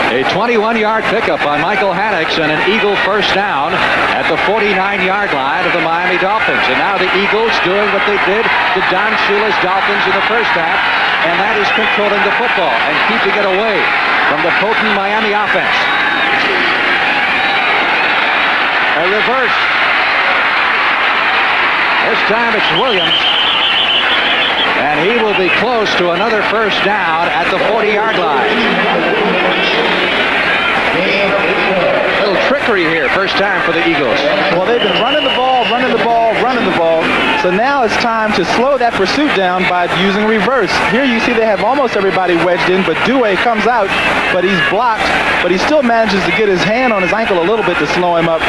A 21-yard pickup by Michael Haddix and an Eagle first down at the 49-yard line of the Miami Dolphins. And now the Eagles doing what they did to Don Shula's Dolphins in the first half, and that is controlling the football and keeping it away from the potent Miami offense. A reverse. This time it's Williams. And he will be close to another first down at the 40-yard line. A little trickery here, first time for the Eagles. Well, they've been running the ball. So now it's time to slow that pursuit down by using reverse. Here you see they have almost everybody wedged in, but Douay comes out, but he's blocked. But he still manages to get his hand on his ankle a little bit to slow him up.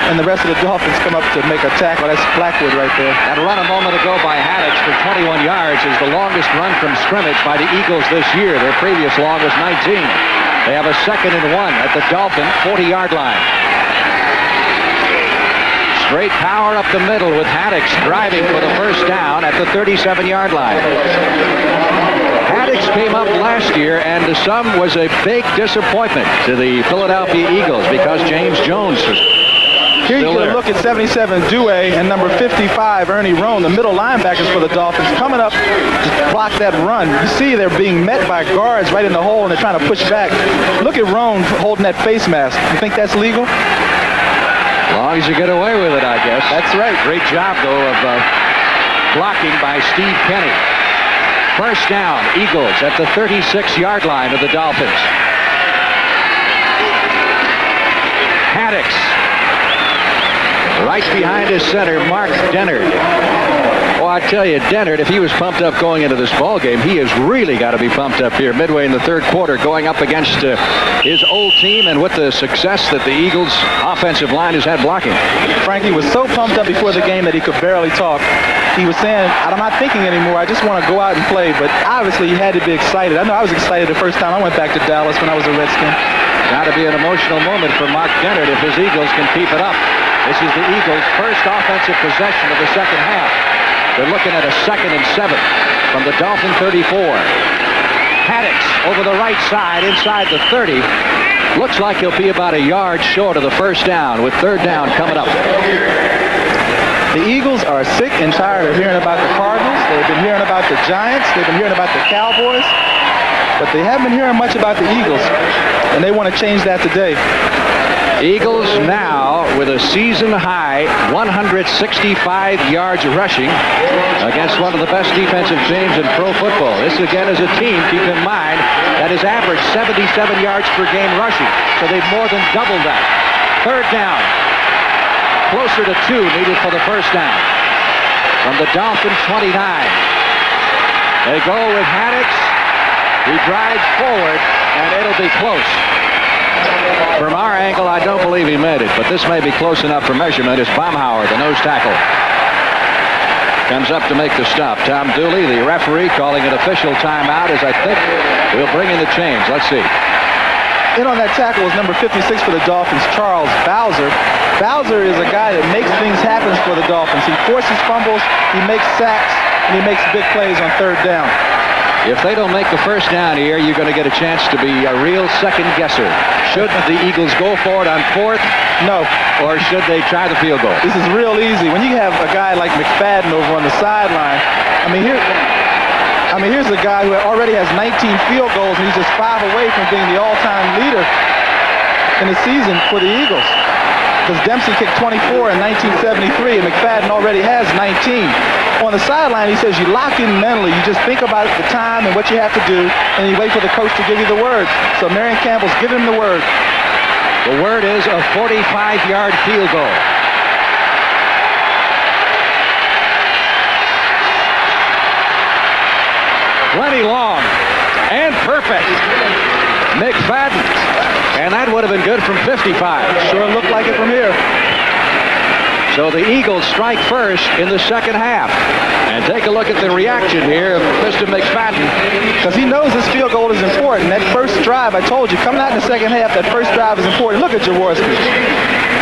and the rest of the Dolphins come up to make a tackle. That's Blackwood right there. That run a moment ago by Haddix for 21 yards is the longest run from scrimmage by the Eagles this year. Their previous long was 19. They have a 2nd and 1 at the Dolphin 40-yard line. Straight power up the middle with Haddix driving for the first down at the 37-yard line. Haddix came up last year and to some was a big disappointment to the Philadelphia Eagles because James Jones was Here you still get there. a look at 77 Due and number 55 Ernie Roan, the middle linebackers for the Dolphins, coming up to block that run. You see they're being met by guards right in the hole and they're trying to push back. Look at Roan holding that face mask. You think that's legal? As long as you get away with it, I guess. That's right. Great job, though, of blocking by Steve Kenny. First down, Eagles at the 36-yard line of the Dolphins. Haddix. Right behind his center, Mark Dennard. Oh, I tell you, Dennard, if he was pumped up going into this ball game, he has really got to be pumped up here midway in the third quarter, going up against his old team and with the success that the Eagles' offensive line has had blocking. Frankie was so pumped up before the game that he could barely talk. He was saying, I'm not thinking anymore. I just want to go out and play. But obviously, he had to be excited. I know I was excited the first time I went back to Dallas when I was a Redskin. Got to be an emotional moment for Mark Dennard if his Eagles can keep it up. This is the Eagles' first offensive possession of the second half. They're looking at a 2nd and 7 from the Dolphin 34. Haddix over the right side inside the 30. Looks like he'll be about a yard short of the first down with third down coming up. The Eagles are sick and tired of hearing about the Cardinals. They've been hearing about the Giants. They've been hearing about the Cowboys. But they haven't been hearing much about the Eagles. And they want to change that today. Eagles now with a season-high 165 yards rushing against one of the best defensive teams in pro football. This, again, is a team, keep in mind, that has averaged 77 yards per game rushing. So they've more than doubled that. Third down. Closer to 2 needed for the first down. From the Dolphin 29. They go with Haddix. He drives forward, and it'll be close. From our angle, I don't believe he made it, but this may be close enough for measurement. It's Baumhauer, the nose tackle. Comes up to make the stop. Tom Dooley, the referee, calling an official timeout as I think we'll bring in the change. Let's see. In on that tackle is number 56 for the Dolphins, Charles Bowser. Bowser is a guy that makes things happen for the Dolphins. He forces fumbles, he makes sacks, and he makes big plays on third down. If they don't make the first down here, you're going to get a chance to be a real second guesser. Should the Eagles go for it on fourth? No. Or should they try the field goal? This is real easy. When you have a guy like McFadden over on the sideline, here's a guy who already has 19 field goals, and he's just 5 away from being the all-time leader in the season for the Eagles. Because Dempsey kicked 24 in 1973, and McFadden already has 19. On the sideline, he says you lock in mentally. You just think about the time and what you have to do, and you wait for the coach to give you the word. So Marion Campbell's giving him the word. The word is a 45-yard field goal. Plenty long and perfect. McFadden. And that would have been good from 55. Sure looked like it from here. So the Eagles strike first in the second half. And take a look at the reaction here of Mr. McFadden. Because he knows this field goal is important. That first drive, I told you, coming out in the second half, that first drive is important. Look at Jaworski.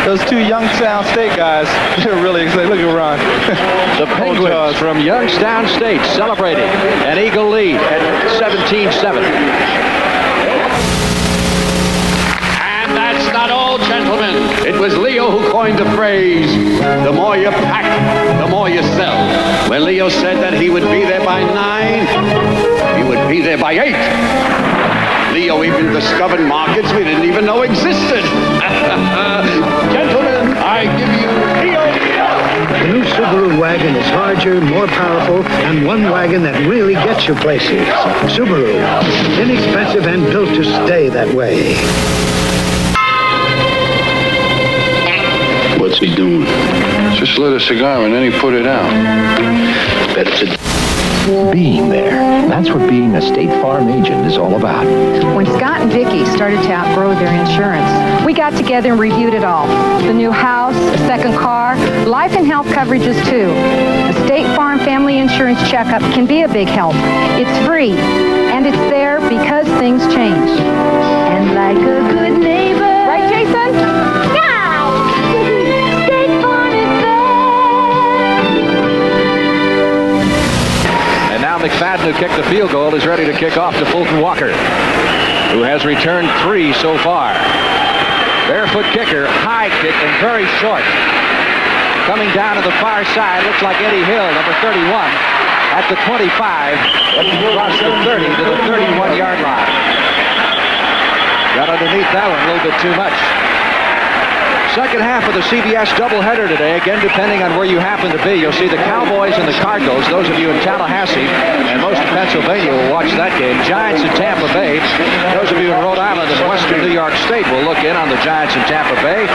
Those two Youngstown State guys, they're really excited. Look at Ron. The Penguins from Youngstown State celebrating an Eagle lead at 17-7. And that's not all, gentlemen. It was Leo who coined the phrase, the more you pack, the more you sell. When Leo said that he would be there by 9, he would be there by 8. Leo even discovered markets we didn't even know existed. Gentlemen, I give you Leo. The new Subaru wagon is larger, more powerful, and one wagon that really gets you places. Subaru, inexpensive and built to stay that way. What's he doing? Just lit a cigar and then he put it out. Bet it's a... Being there. That's what being a State Farm agent is all about. When Scott and Vicki started to outgrow their insurance, We got together and reviewed it all. The new house, a second car, life and health coverages too. A State Farm Family Insurance checkup can be a big help. It's free, and it's there because things change. And like a good neighbor... Right, Jason? Yeah! State Farm is there! And now McFadden, who kicked the field goal, is ready to kick off to Fulton Walker, who has returned 3 so far. Barefoot kicker, high kick, and very short. Coming down to the far side, looks like Eddie Hill, number 31, at the 25, across the 30 to the 31-yard line. Got underneath that one a little bit too much. Second half of the CBS doubleheader today, again, depending on where you happen to be. You'll see the Cowboys and the Cardinals. Those of you in Tallahassee and most of Pennsylvania will watch that game. Giants in Tampa Bay. Those of you in Rhode Island and western New York State will look in on the Giants in Tampa Bay.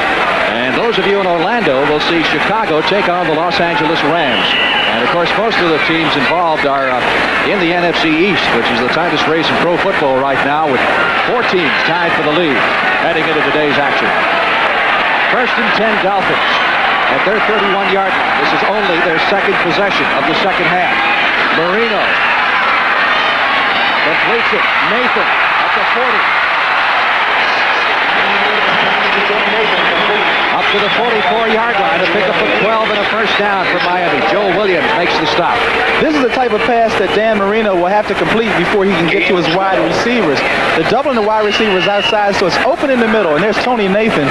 And those of you in Orlando will see Chicago take on the Los Angeles Rams. And, of course, most of the teams involved are in the NFC East, which is the tightest race in pro football right now, with 4 teams tied for the lead heading into today's action. First and 10 Dolphins at their 31-yard line. This is only their second possession of the second half. Marino completes it. Nathan at the 40. Up to the 44-yard line to pick up a 12 and a first down for Miami. Joe Williams makes the stop. This is the type of pass that Dan Marino will have to complete before he can get to his wide receivers. They're doubling the wide receivers outside, so it's open in the middle. And there's Tony Nathan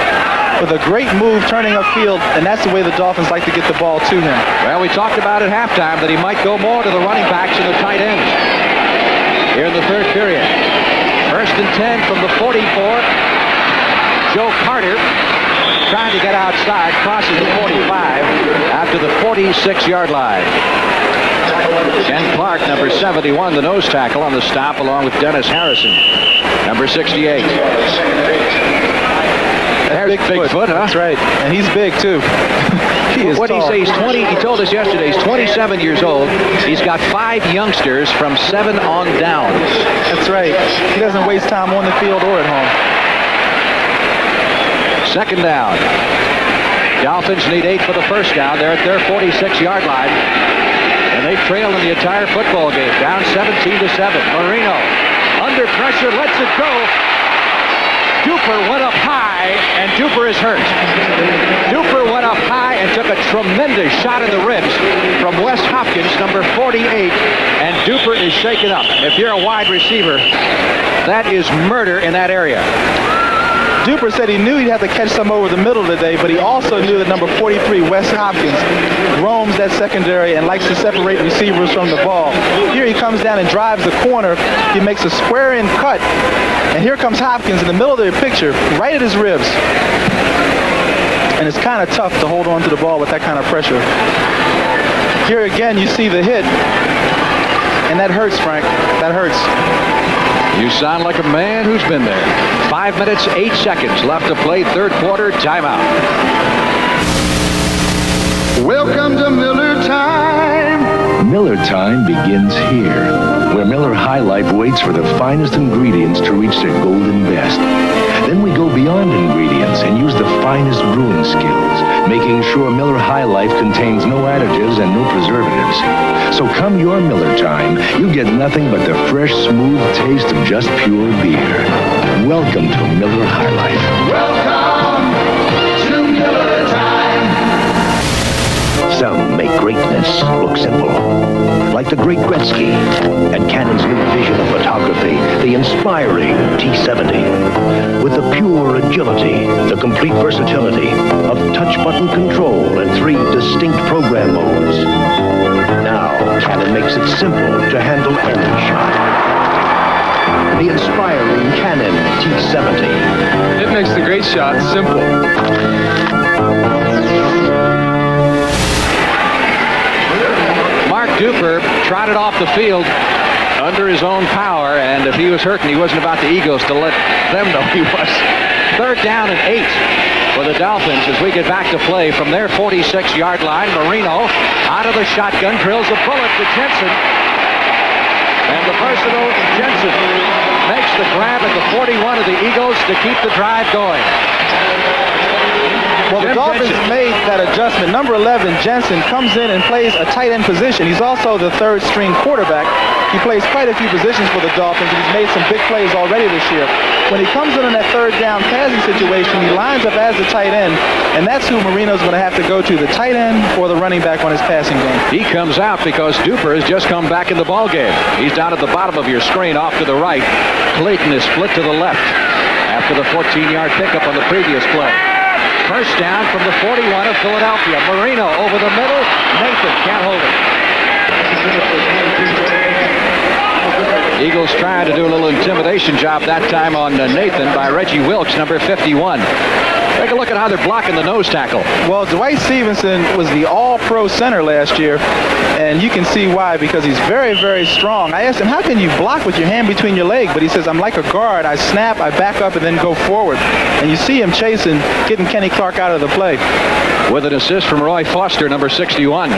with a great move turning upfield, and that's the way the Dolphins like to get the ball to him. Well, we talked about at halftime that he might go more to the running backs and the tight ends here in the third period. First and 10 from the 44. Joe Carter trying to get outside, crosses the 45 after the 46-yard line. Ken Clark, number 71, the nose tackle on the stop, along with Dennis Harrison, number 68. There's Bigfoot, huh? That's right. And he's big, too. He is what tall. He told us yesterday, he's 27 years old. He's got 5 youngsters from 7 on down. That's right. He doesn't waste time on the field or at home. Second down. Dolphins need 8 for the first down. They're at their 46-yard line. And they've trailed in the entire football game. Down 17-7. Marino under pressure, lets it go. Duper went up high, and Duper is hurt. Duper went up high and took a tremendous shot in the ribs from Wes Hopkins, number 48, and Duper is shaken up. If you're a wide receiver, that is murder in that area. Duper said he knew he'd have to catch some over the middle today, but he also knew that number 43, Wes Hopkins, roams that secondary and likes to separate receivers from the ball. Here he comes down and drives the corner. He makes a square-in cut, and here comes Hopkins in the middle of the picture, right at his ribs. And it's kind of tough to hold on to the ball with that kind of pressure. Here again, you see the hit, and that hurts, Frank. That hurts. You sound like a man who's been there. 5 minutes, 8 seconds left to play, third quarter, timeout. Welcome to Miller Time. Miller Time begins here, where Miller High Life waits for the finest ingredients to reach their golden best. Then we go beyond ingredients and use the finest brewing skills, making sure Miller High Life contains no additives and no preservatives. So come your Miller time, you get nothing but the fresh, smooth taste of just pure beer. Welcome to Miller High Life. Welcome to Miller Time. Some make greatness look simple. Like the great Gretzky and Canon's new vision of photography, the inspiring T70. With the pure agility, the complete versatility of touch button control and 3 distinct program modes. Now, Canon makes it simple to handle any shot. The inspiring Canon T70. It makes the great shot simple. Mark Duper trotted off the field under his own power, and if he was hurting, he wasn't about the Eagles to let them know he was. Third down and 8 for the Dolphins as we get back to play from their 46-yard line. Marino out of the shotgun, drills a bullet to Jensen. And the personal Jensen makes the grab at the 41 of the Eagles to keep the drive going. Well, the Dolphins made that adjustment. Number 11, Jensen, comes in and plays a tight end position. He's also the third string quarterback. He plays quite a few positions for the Dolphins, and he's made some big plays already this year. When he comes in that third down passing situation, he lines up as the tight end, and that's who Marino's going to have to go to, the tight end or the running back on his passing game. He comes out because Duper has just come back in the ballgame. He's down at the bottom of your screen off to the right. Clayton is split to the left after the 14-yard pickup on the previous play. First down from the 41 of Philadelphia. Marino over the middle. Nathan can't hold it. Eagles trying to do a little intimidation job that time on Nathan by Reggie Wilkes, number 51. Take a look at how they're blocking the nose tackle. Well, Dwight Stevenson was the all-pro center last year, and you can see why, because he's very, very strong. I asked him, how can you block with your hand between your legs? But he says, I'm like a guard. I snap, I back up, and then go forward. And you see him chasing, getting Kenny Clark out of the play. With an assist from Roy Foster, number 61.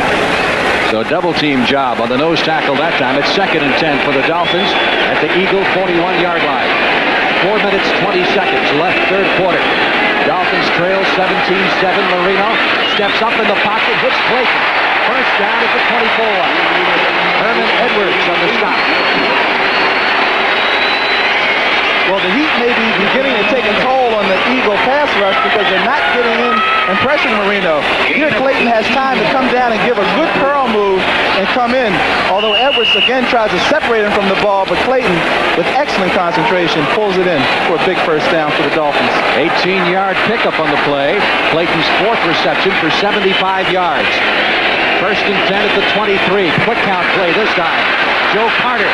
So double-team job on the nose tackle that time. It's 2nd and 10 for the Dolphins at the Eagle 41-yard line. 4 minutes, 20 seconds left, third quarter. Dolphins trail 17-7. Marino steps up in the pocket, hits Clayton. First down at the 24. Herman Edwards on the stop. Well, the heat may be beginning to take a toll on the Eagle pass rush because they're not getting in and pressing Marino. Here Clayton has time to come down and give a good curl move and come in. Although Edwards again tries to separate him from the ball, but Clayton, with excellent concentration, pulls it in for a big first down for the Dolphins. 18-yard pickup on the play. Clayton's 4th reception for 75 yards. First and 10 at the 23. Quick count play this time. Joe Carter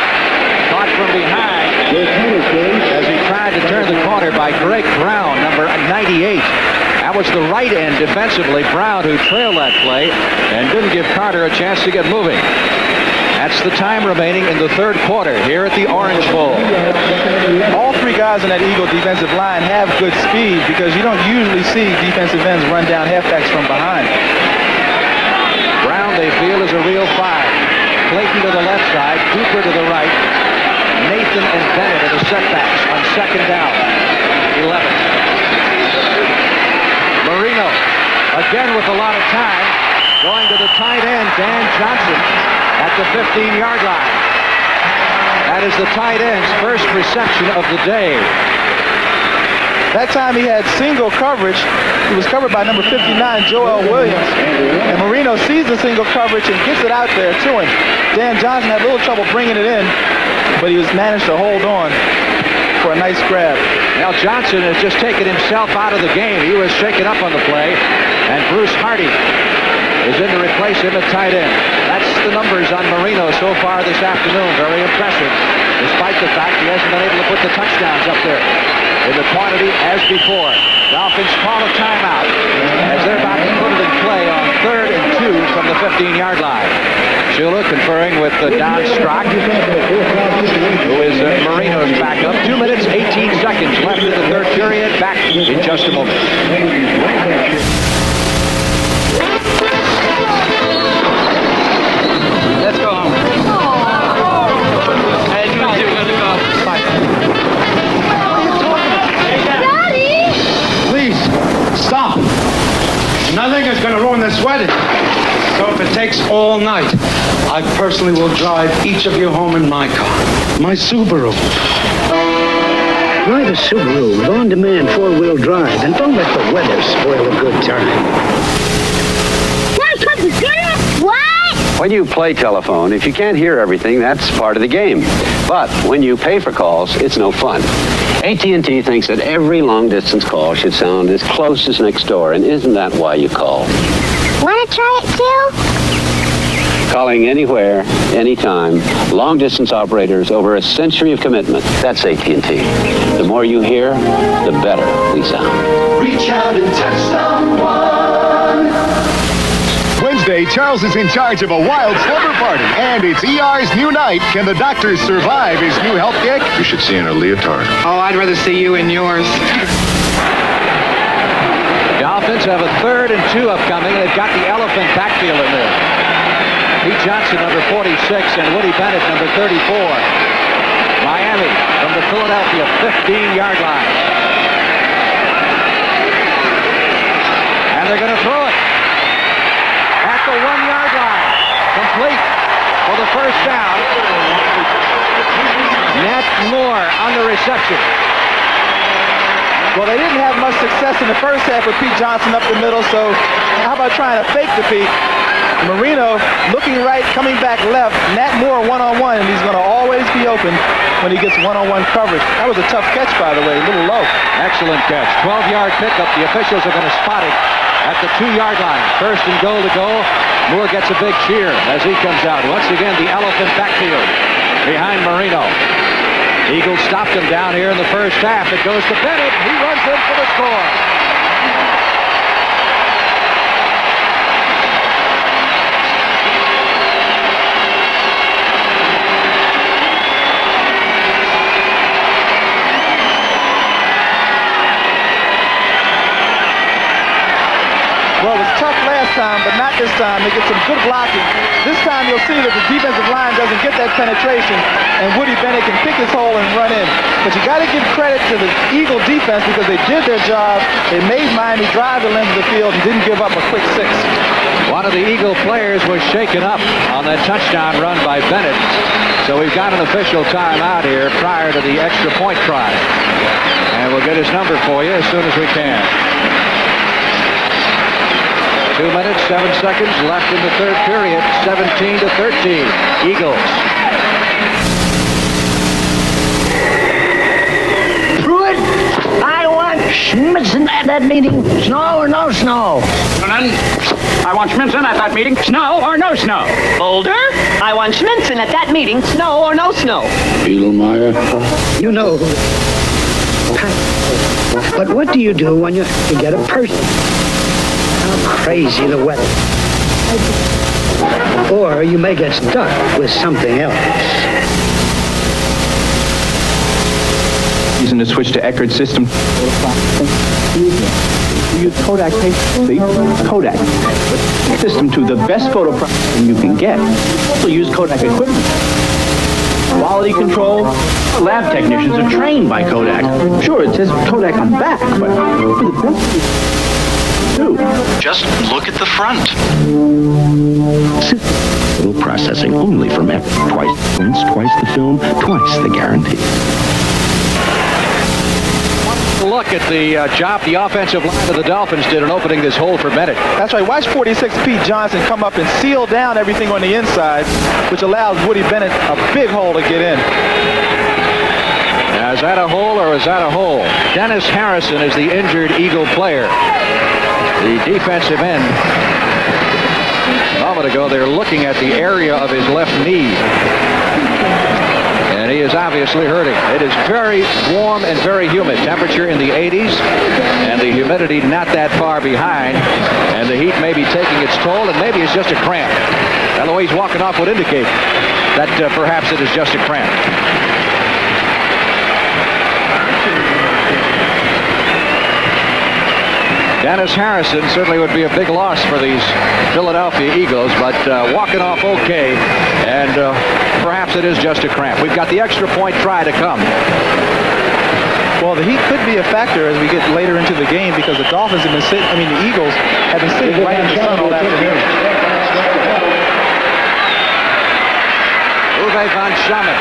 caught from behind as he tried to turn the corner by Greg Brown, number 98. That was the right end defensively, Brown, who trailed that play and didn't give Carter a chance to get moving. That's the time remaining in the third quarter here at the Orange Bowl. All three guys on that Eagle defensive line have good speed because you don't usually see defensive ends run down halfbacks from behind. Brown, they feel, is a real 5. Clayton to the left side, Cooper to the right. Nathan and Bennett are the setbacks on second down. 11. Marino, again with a lot of time, going to the tight end, Dan Johnson, at the 15-yard line. That is the tight end's first reception of the day. That time he had single coverage. He was covered by number 59, Joel Williams. And Marino sees the single coverage and gets it out there to him. Dan Johnson had a little trouble bringing it in, but he was managed to hold on for a nice grab. Now Johnson has just taken himself out of the game. He was shaken up on the play, and Bruce Hardy is in to replace him at tight end. That's the numbers on Marino so far this afternoon. Very impressive, despite the fact he hasn't been able to put the touchdowns up there in the quantity as before. Dolphins call a timeout as they're about to put it in play on 3rd and 2 from the 15-yard line. Shula conferring with Don Strock, who is Marino's backup. 2 minutes, 18 seconds left in the third period. Back in just a moment. Let's go home. Hey, you two, gotta go. Bye. Daddy! Please, stop. Nothing is going to ruin this wedding. So if it takes all night, I personally will drive each of you home in my car. My Subaru. Drive a Subaru with on-demand four-wheel drive and don't let the weather spoil a good time. What? When you play telephone, if you can't hear everything, that's part of the game. But when you pay for calls, it's no fun. AT&T thinks that every long-distance call should sound as close as next door, and isn't that why you call? Want to try it too? Calling anywhere, anytime, long-distance operators over a century of commitment. That's AT&T. The more you hear, the better we sound. Reach out and touch someone. Wednesday, Charles is in charge of a wild slumber party, and it's ER's new night. Can the doctors survive his new health kick? You should see in a leotard. Oh, I'd rather see you in yours. Dolphins have a 3rd and 2 upcoming. They've got the elephant backfield in there. Pete Johnson, number 46, and Woody Bennett, number 34. Miami from the Philadelphia 15-yard line. they're going to throw it. At the 1-yard line. Complete for the first down. Nat Moore on the reception. Well, they didn't have much success in the first half with Pete Johnson up the middle, so how about trying to fake the Pete? Marino looking right, coming back left. Nat Moore one-on-one, and he's going to always be open when he gets one-on-one coverage. That was a tough catch, by the way, a little low. Excellent catch. 12-yard pickup. The officials are going to spot it at the 2-yard line. First and goal to go. Moore gets a big cheer as he comes out. Once again, the elephant backfield behind Marino. Eagles stopped him down here in the first half. It goes to Bennett. He runs in for the score. Well, it was tough last time, but not this time. They get some good blocking. This time you'll see that the defensive line doesn't get that penetration, and Woody Bennett can pick his hole and run in. But you got to give credit to the Eagle defense because they did their job. They made Miami drive the length of the field and didn't give up a quick 6. One of the Eagle players was shaken up on that touchdown run by Bennett. So we've got an official timeout here prior to the extra point try. And we'll get his number for you as soon as we can. 2 minutes, 7 seconds left in the third period. 17-13. Eagles. Pruitt, I want Schmitzen at that meeting. Snow or no snow? I want Schmitzen at that meeting. Snow or no snow? Boulder, I want Schmitzen at that meeting. Snow or no snow? Edelmeyer. You know. But what do you do when you get a person? How crazy the weather. Or you may get stuck with something else. Using the switch to Eckerd's system. You use Kodak paste. See? Kodak. System to the best photo processing you can get. Also use Kodak equipment. Quality control. Lab technicians are trained by Kodak. Sure, it says Kodak on the back, but for the best too. Just look at the front. Photo processing only from twice prints, twice the film, twice the guarantee. Look at the job the offensive line of the Dolphins did in opening this hole for Bennett. That's right. Watch 46 Pete Johnson come up and seal down everything on the inside, which allows Woody Bennett a big hole to get in. Now, is that a hole or is that a hole? Dennis Harrison is the injured Eagle player. The defensive end. A moment ago, they're looking at the area of his left knee. And he is obviously hurting. It is very warm and very humid. Temperature in the 80s, and the humidity not that far behind. And the heat may be taking its toll, and maybe it's just a cramp. And the way he's walking off would indicate that perhaps it is just a cramp. Dennis Harrison certainly would be a big loss for these Philadelphia Eagles, but walking off okay, and perhaps it is just a cramp. We've got the extra point try to come. Well, the heat could be a factor as we get later into the game because the Dolphins have been sitting, the Eagles have been sitting right in the sun all afternoon. Uwe von Schaman.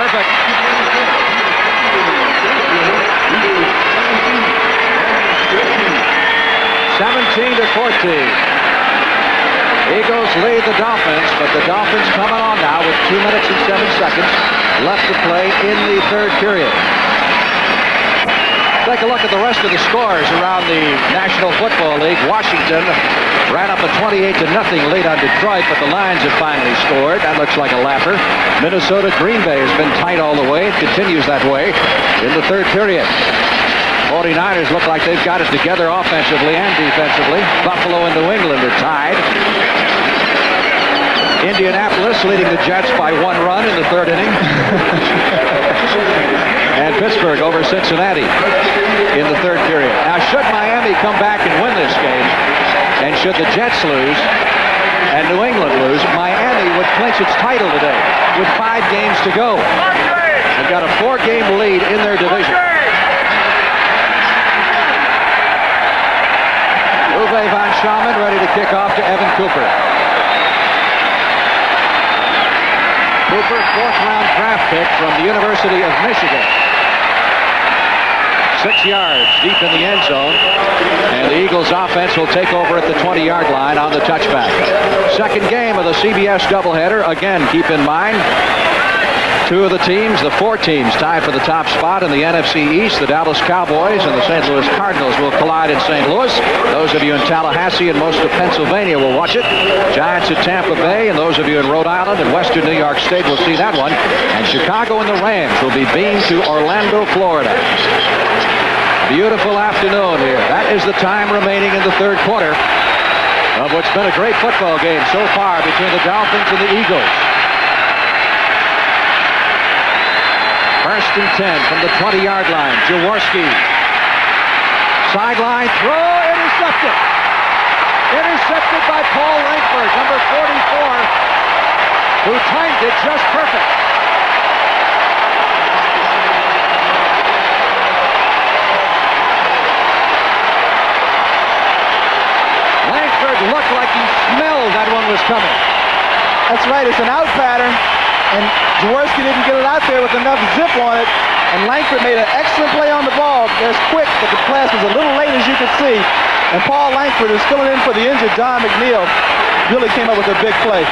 Perfect. 17-14. Eagles lead the Dolphins, but the Dolphins coming on now with 2 minutes and 7 seconds left to play in the third period. Take a look at the rest of the scores around the National Football League. Washington ran up a 28-0 lead on Detroit, but the Lions have finally scored. That looks like a lapper. Minnesota, Green Bay has been tight all the way. It continues that way in the third period. 49ers look like they've got it together offensively and defensively. Buffalo and New England are tied. Indianapolis leading the Jets by 1 run in the third inning. And Pittsburgh over Cincinnati in the third period. Now, should Miami come back and win this game, and should the Jets lose and New England lose, Miami would clinch its title today with 5 games to go. And got a 4-game lead in their division. Uwe von Schamann ready to kick off to Evan Cooper. Cooper, 4th-round draft pick from the University of Michigan. 6 yards deep in the end zone. And the Eagles offense will take over at the 20-yard line on the touchback. Second game of the CBS doubleheader. Again, keep in mind, 2 of the teams, the 4 teams tied for the top spot in the NFC East. The Dallas Cowboys and the St. Louis Cardinals will collide in St. Louis. Those of you in Tallahassee and most of Pennsylvania will watch it. Giants at Tampa Bay, and those of you in Rhode Island and western New York State will see that one. And Chicago and the Rams will be beamed to Orlando, Florida. Beautiful afternoon here. That is the time remaining in the third quarter of what's been a great football game so far between the Dolphins and the Eagles. 1st and 10 from the 20-yard line. Jaworski. Sideline throw, intercepted. Intercepted by Paul Langford, number 44, who timed it just perfect. Langford looked like he smelled that one was coming. That's right, it's an out pattern. And Jaworski didn't get it out there with enough zip on it. And Langford made an excellent play on the ball. There's quick, but the pass was a little late, as you could see. And Paul Langford, who's filling in for the injured Don McNeil, really came up with a big play.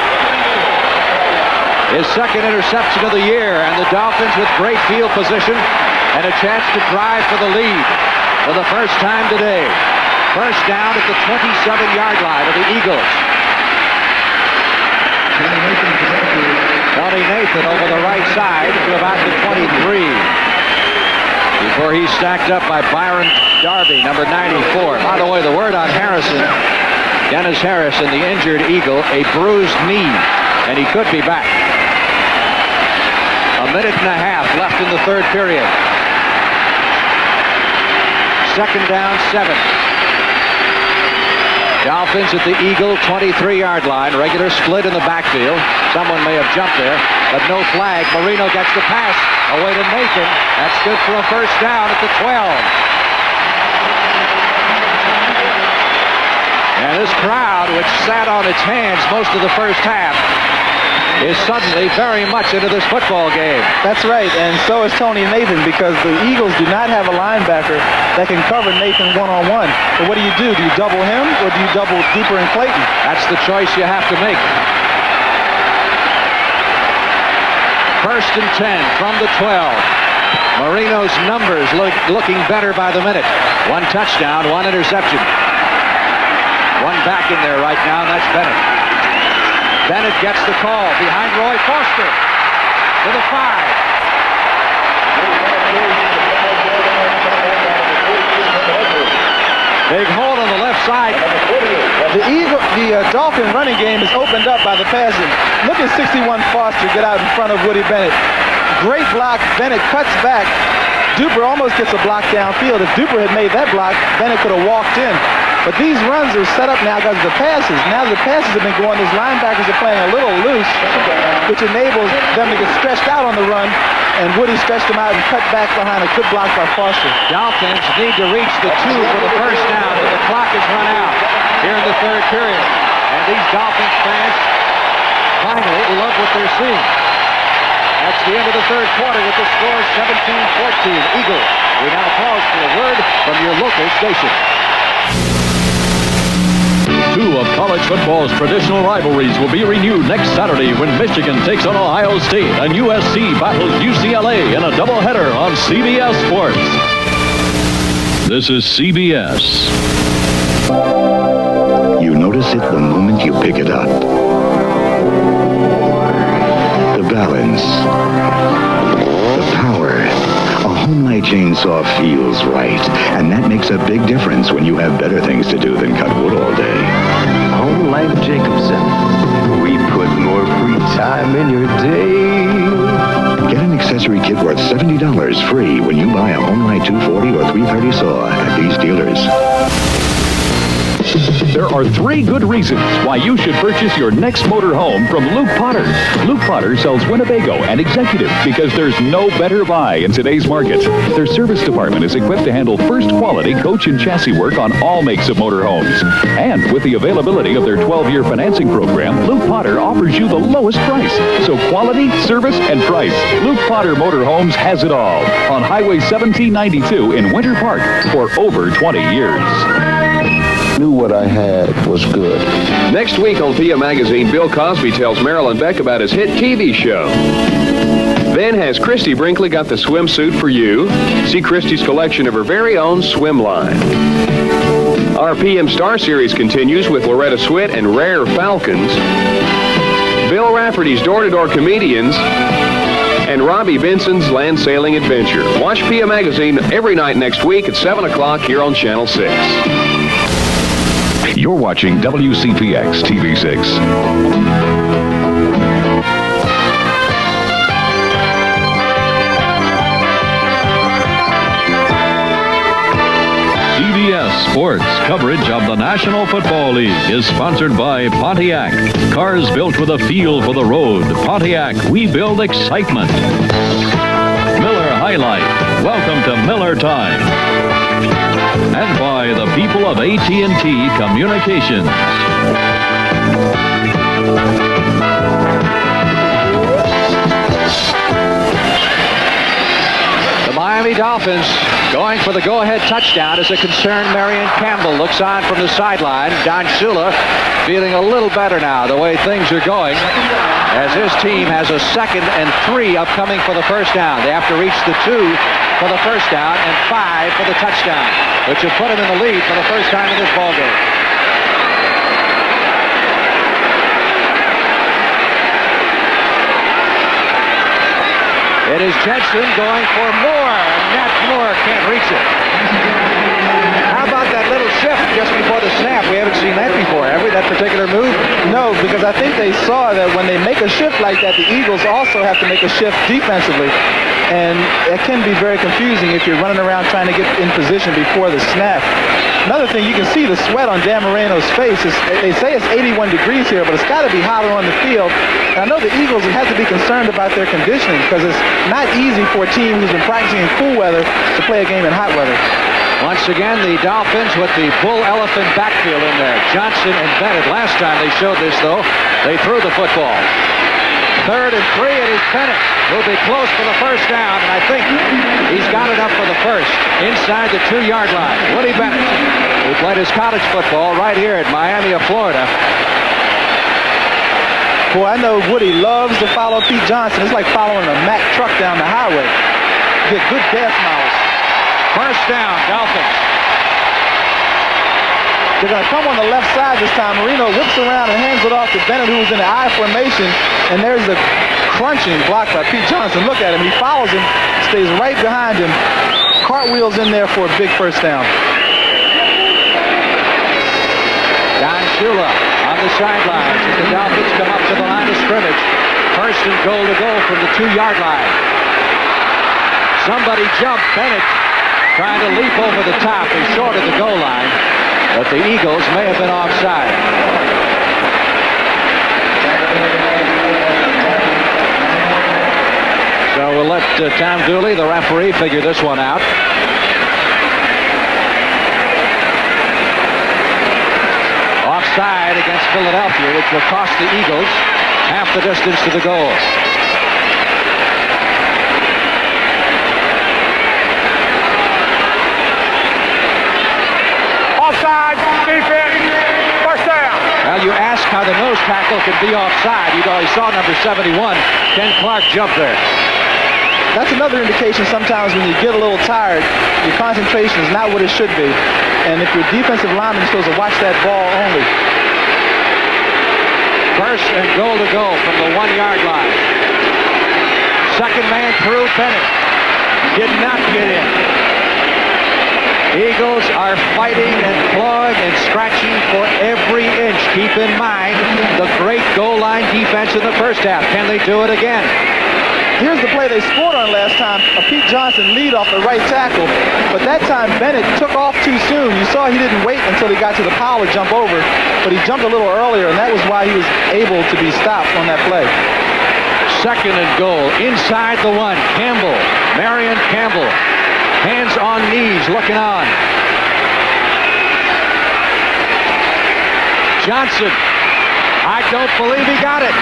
His second interception of the year, and the Dolphins with great field position and a chance to drive for the lead for the first time today. First down at the 27-yard line of the Eagles. Tony Nathan over the right side to about the 23. Before he's stacked up by Byron Darby, number 94. By the way, the word on Harrison, Dennis Harrison, the injured Eagle, a bruised knee, and he could be back. A minute and a half left in the third period. Second down, 7. Dolphins at the Eagle 23-yard line. Regular split in the backfield. Someone may have jumped there, but no flag. Marino gets the pass away to Nathan. That's good for a first down at the 12. And this crowd, which sat on its hands most of the first half, is suddenly very much into this football game. That's right, and so is Tony Nathan, because the Eagles do not have a linebacker that can cover Nathan one-on-one. But what do? Do you double him, or do you double deeper in Clayton? That's the choice you have to make. First and 10 from the 12. Marino's numbers looking better by the minute. 1 touchdown, 1 interception. 1 back in there right now, and that's Bennett. Bennett gets the call behind Roy Foster to the 5. Big hole on the left side. The Dolphin running game is opened up by the passing. Look at 61 Foster get out in front of Woody Bennett. Great block. Bennett cuts back. Duper almost gets a block downfield. If Duper had made that block, Bennett could have walked in. But these runs are set up now because of the passes. Now the passes have been going. These linebackers are playing a little loose, which enables them to get stretched out on the run. And Woody stretched them out and cut back behind a good block by Foster. Dolphins need to reach the 2 for the first down, but the clock has run out here in the third period. And these Dolphins fans finally love what they're seeing. That's the end of the third quarter with the score 17-14 Eagles. We now pause for a word from your local station. 2 of college football's traditional rivalries will be renewed next Saturday when Michigan takes on Ohio State and USC battles UCLA in a doubleheader on CBS Sports. This is CBS. You notice it the moment you pick it up. The balance. The power. A Homelite chainsaw feels right, and that makes a big difference when you have better things to do than cut wood all day. Homelite Jacobson. We put more free time in your day. Get an accessory kit worth $70 free when you buy a Homelite 240 or 330 saw at these dealers. There are 3 good reasons why you should purchase your next motor home from Luke Potter. Luke Potter sells Winnebago and Executive because there's no better buy in today's market. Their service department is equipped to handle first quality coach and chassis work on all makes of motor homes. And with the availability of their 12-year financing program, Luke Potter offers you the lowest price. So quality, service, and price. Luke Potter Motor Homes has it all on Highway 1792 in Winter Park for over 20 years. Knew what I had was good. Next week on Pia Magazine, Bill Cosby tells Marilyn Beck about his hit TV show. Then has Christy Brinkley got the swimsuit for you? See Christy's collection of her very own swim line. Our PM Star Series continues with Loretta Swit and Rare Falcons, Bill Rafferty's Door-to-Door Comedians, and Robbie Benson's Land Sailing Adventure. Watch Pia Magazine every night next week at 7 o'clock here on Channel 6. You're watching WCPX TV6. CBS Sports coverage of the National Football League is sponsored by Pontiac. Cars built with a feel for the road. Pontiac, we build excitement. Miller High Life, welcome to Miller Time. And by the people of AT&T Communications. The Miami Dolphins going for the go-ahead touchdown as a concerned Marion Campbell looks on from the sideline. Don Shula feeling a little better now the way things are going as his team has a 2nd and 3 upcoming for the first down. They have to reach the 2 for the first down and 5 for the touchdown, which will put him in the lead for the first time in this ballgame. It is Jensen going for Moore, and Nat Moore can't reach it. How about that little shift just before the snap? We haven't seen that before, have we, that particular move? No, because I think they saw that when they make a shift like that, the Eagles also have to make a shift defensively. And it can be very confusing if you're running around trying to get in position before the snap. Another thing, you can see the sweat on Dan Marino's face. They say it's 81 degrees here, but it's got to be hotter on the field. And I know the Eagles have to be concerned about their conditioning because it's not easy for a team who's been practicing in cool weather to play a game in hot weather. Once again, the Dolphins with the bull elephant backfield in there. Johnson and Bennett. Last time they showed this, though, they threw the football. 3rd and 3, it is Bennett. He'll be close for the first down, and I think he's got enough for the first inside the 2-yard line. Woody Bennett, who played his college football right here at Miami of Florida. Boy, I know Woody loves to follow Pete Johnson. It's like following a Mack truck down the highway. You get good gas miles. First down, Dolphins. They're going to come on the left side this time. Marino whips around and hands it off to Bennett, who was in the I formation. And there's the crunching block by Pete Johnson. Look at him. He follows him, stays right behind him. Cartwheels in there for a big first down. Don Shula on the sidelines as the Dolphins come up to the line of scrimmage. First and goal to go from the 2-yard line. Somebody jumped. Bennett trying to leap over the top. He's short of the goal line. But the Eagles may have been offside. So we'll let Tom Dooley, the referee, figure this one out. Offside against Philadelphia, which will cost the Eagles half the distance to the goal. Offside, defense, first down. Well, you ask how the nose tackle can be offside. You already saw number 71, Ken Clark, jump there. That's another indication sometimes when you get a little tired, your concentration is not what it should be. And if your defensive lineman is supposed to watch that ball only. First and goal to go from the 1-yard line. Second man through, Bennett. Did not get in. Eagles are fighting and clawing and scratching for every inch. Keep in mind the great goal line defense in the first half. Can they do it again? here's the play they scored on last time. A Pete Johnson lead off the right tackle. But that time, Bennett took off too soon. You saw he didn't wait until he got to the power jump over, but he jumped a little earlier, and that was why he was able to be stopped on that play. Second and goal. Inside the one. Campbell. Marion Campbell. Hands on knees, looking on. Johnson. I don't believe he got it.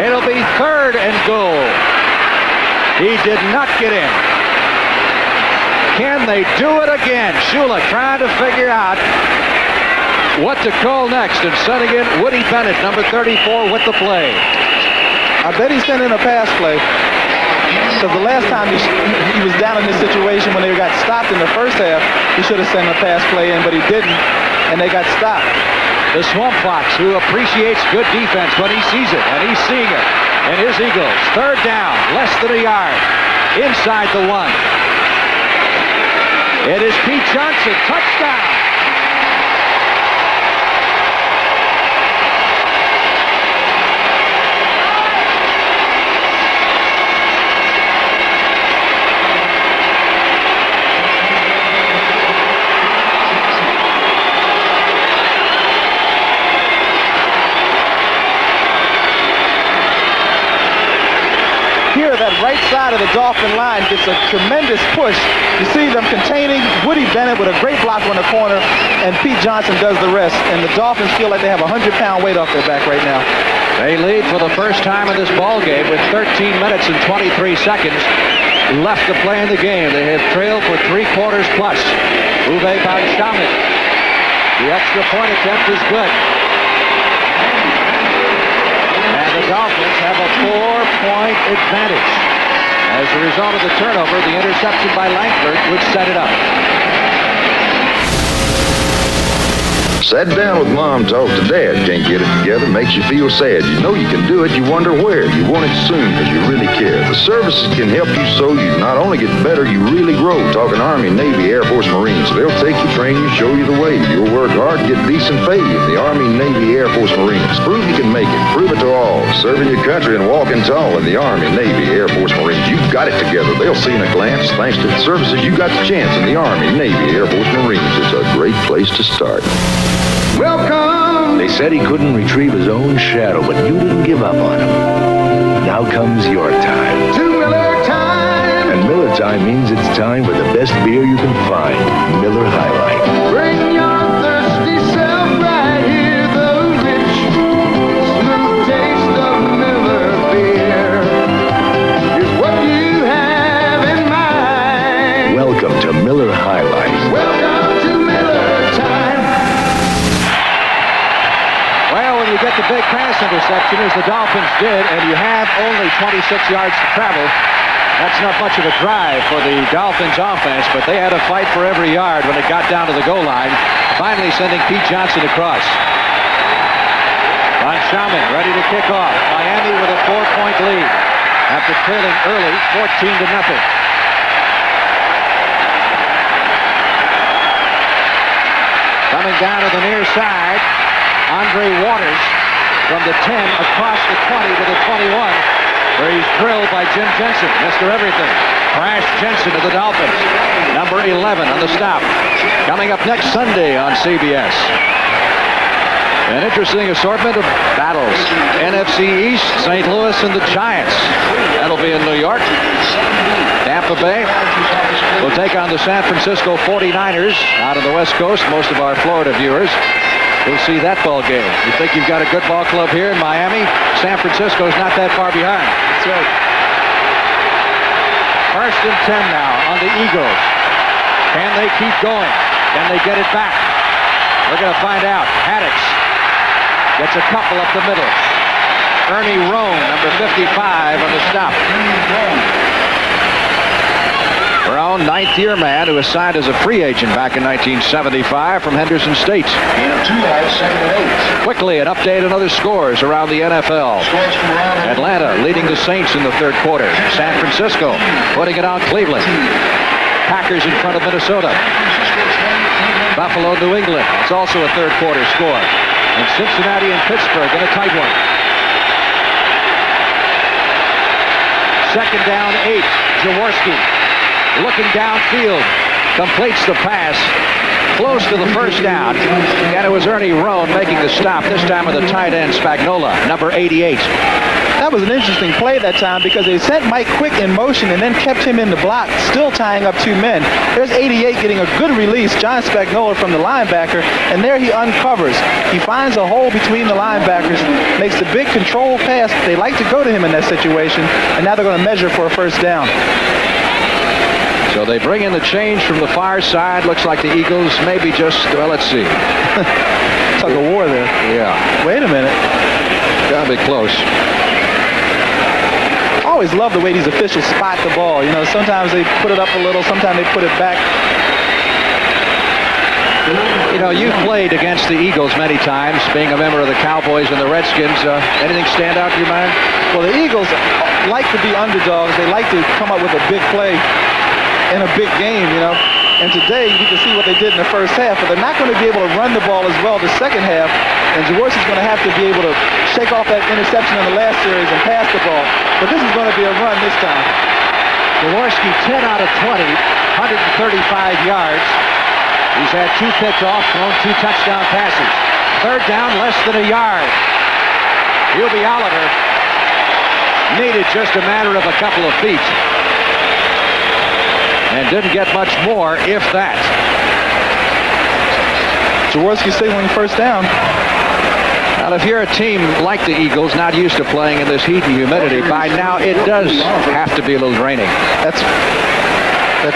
It'll be third and goal. He did not get in. Can they do it again? Shula trying to figure out what to call next and sending in Woody Bennett, number 34, with the play. I bet he sent in a pass play. Because the last time he was down in this situation when they got stopped in the first half, he should have sent a pass play in, but he didn't, and they got stopped. The Swamp Fox, who appreciates good defense when he sees it, and he's seeing it. And his Eagles, third down, less than a yard, inside the one. It is Pete Johnson, touchdown. Here, that right side of the Dolphin line gets a tremendous push. You see them containing Woody Bennett with a great block on the corner, and Pete Johnson does the rest. And the Dolphins feel like they have a 100-pound weight off their back right now. They lead for the first time in this ball game with 13 minutes and 23 seconds left to play in the game. They have trailed for 3 quarters plus. Uwe Banchamen. The extra point attempt is good. The Dolphins have a 4-point advantage. As a result of the turnover, the interception by Langford would set it up. Sat down with Mom, talked to Dad. Can't get it together, makes you feel sad. You know you can do it, you wonder where. You want it soon because you really care. The services can help you so you not only get better, you really grow. Talking Army, Navy, Air Force, Marines. They'll take you, train you, show you the way. You'll work hard, get decent pay in the Army, Navy, Air Force, Marines. Prove you can make it. Prove it to all. Serving your country and walking tall in the Army, Navy, Air Force, Marines. You've got it together. They'll see in a glance. Thanks to the services, you got the chance in the Army, Navy, Air Force, Marines. It's a great place to start. Welcome! They said he couldn't retrieve his own shadow, but you didn't give up on him. Now comes your time. To Miller Time! And Miller Time means it's time for the best beer you can find. Miller High Life. Bring your thirsty self right here. The rich, smooth taste of Miller beer is what you have in mind. Welcome to Miller High Life. Welcome to Miller Time. Well, when you get the big pass interception, as the Dolphins did, and you have only 26 yards to travel, that's not much of a drive for the Dolphins offense, but they had to fight for every yard when it got down to the goal line, finally sending Pete Johnson across. Banchamen ready to kick off. Miami with a 4-point lead after trailing early, 14-0. Coming down to the near side, Andre Waters from the 10 across the 20 to the 21, where he's drilled by Jim Jensen, Mr. Everything. Crash Jensen of the Dolphins, number 11 on the stop. Coming up next Sunday on CBS. An interesting assortment of battles. NFC East, St. Louis and the Giants. That'll be in New York. Tampa Bay will take on the San Francisco 49ers out of the West Coast. Most of our Florida viewers will see that ball game. You think you've got a good ball club here in Miami? San Francisco's not that far behind. That's right. First and 10 now on the Eagles. Can they keep going? Can they get it back? We're going to find out. Haddix gets a couple up the middle. Ernie Roan, number 55 on the stop. Brown, ninth-year man who was signed as a free agent back in 1975 from Henderson State. Quickly, an update on other scores around the NFL. Atlanta leading the Saints in the third quarter. San Francisco putting it on Cleveland. Packers in front of Minnesota. Buffalo, New England. It's also a third quarter score. And Cincinnati and Pittsburgh in a tight one. Second down, 8. Jaworski looking downfield. Completes the pass. Close to the first down. And it was Ernie Roan making the stop, this time with the tight end, Spagnola, number 88. That was an interesting play that time because they sent Mike Quick in motion and then kept him in the block, still tying up 2 men. There's 88 getting a good release, John Spagnola from the linebacker, and there he uncovers. He finds a hole between the linebackers, makes the big control pass. They like to go to him in that situation, and now they're going to measure for a first down. So they bring in the change from the far side. Looks like the Eagles maybe just, well, let's see. Tug of war there. Yeah. Wait a minute. Gotta be close. I always love the way these officials spot the ball. You know, sometimes they put it up a little, sometimes they put it back. You know, you've played against the Eagles many times, being a member of the Cowboys and the Redskins. Anything stand out to your mind? Well, the Eagles like to be underdogs. They like to come up with a big play in a big game, you know. And today, you can see what they did in the first half, but they're not going to be able to run the ball as well the second half, and Jaworski's going to have to be able to shake off that interception in the last series and pass the ball. But this is going to be a run this time. Jaworski, 10 out of 20, 135 yards. He's had 2 picked off, thrown 2 touchdown passes. Third down, less than a yard. Hubie Oliver needed just a matter of a couple of feet. And didn't get much more, if that. Jaworski signaling first down. Now, if you're a team like the Eagles, not used to playing in this heat and humidity, by now it does have to be a little draining. That's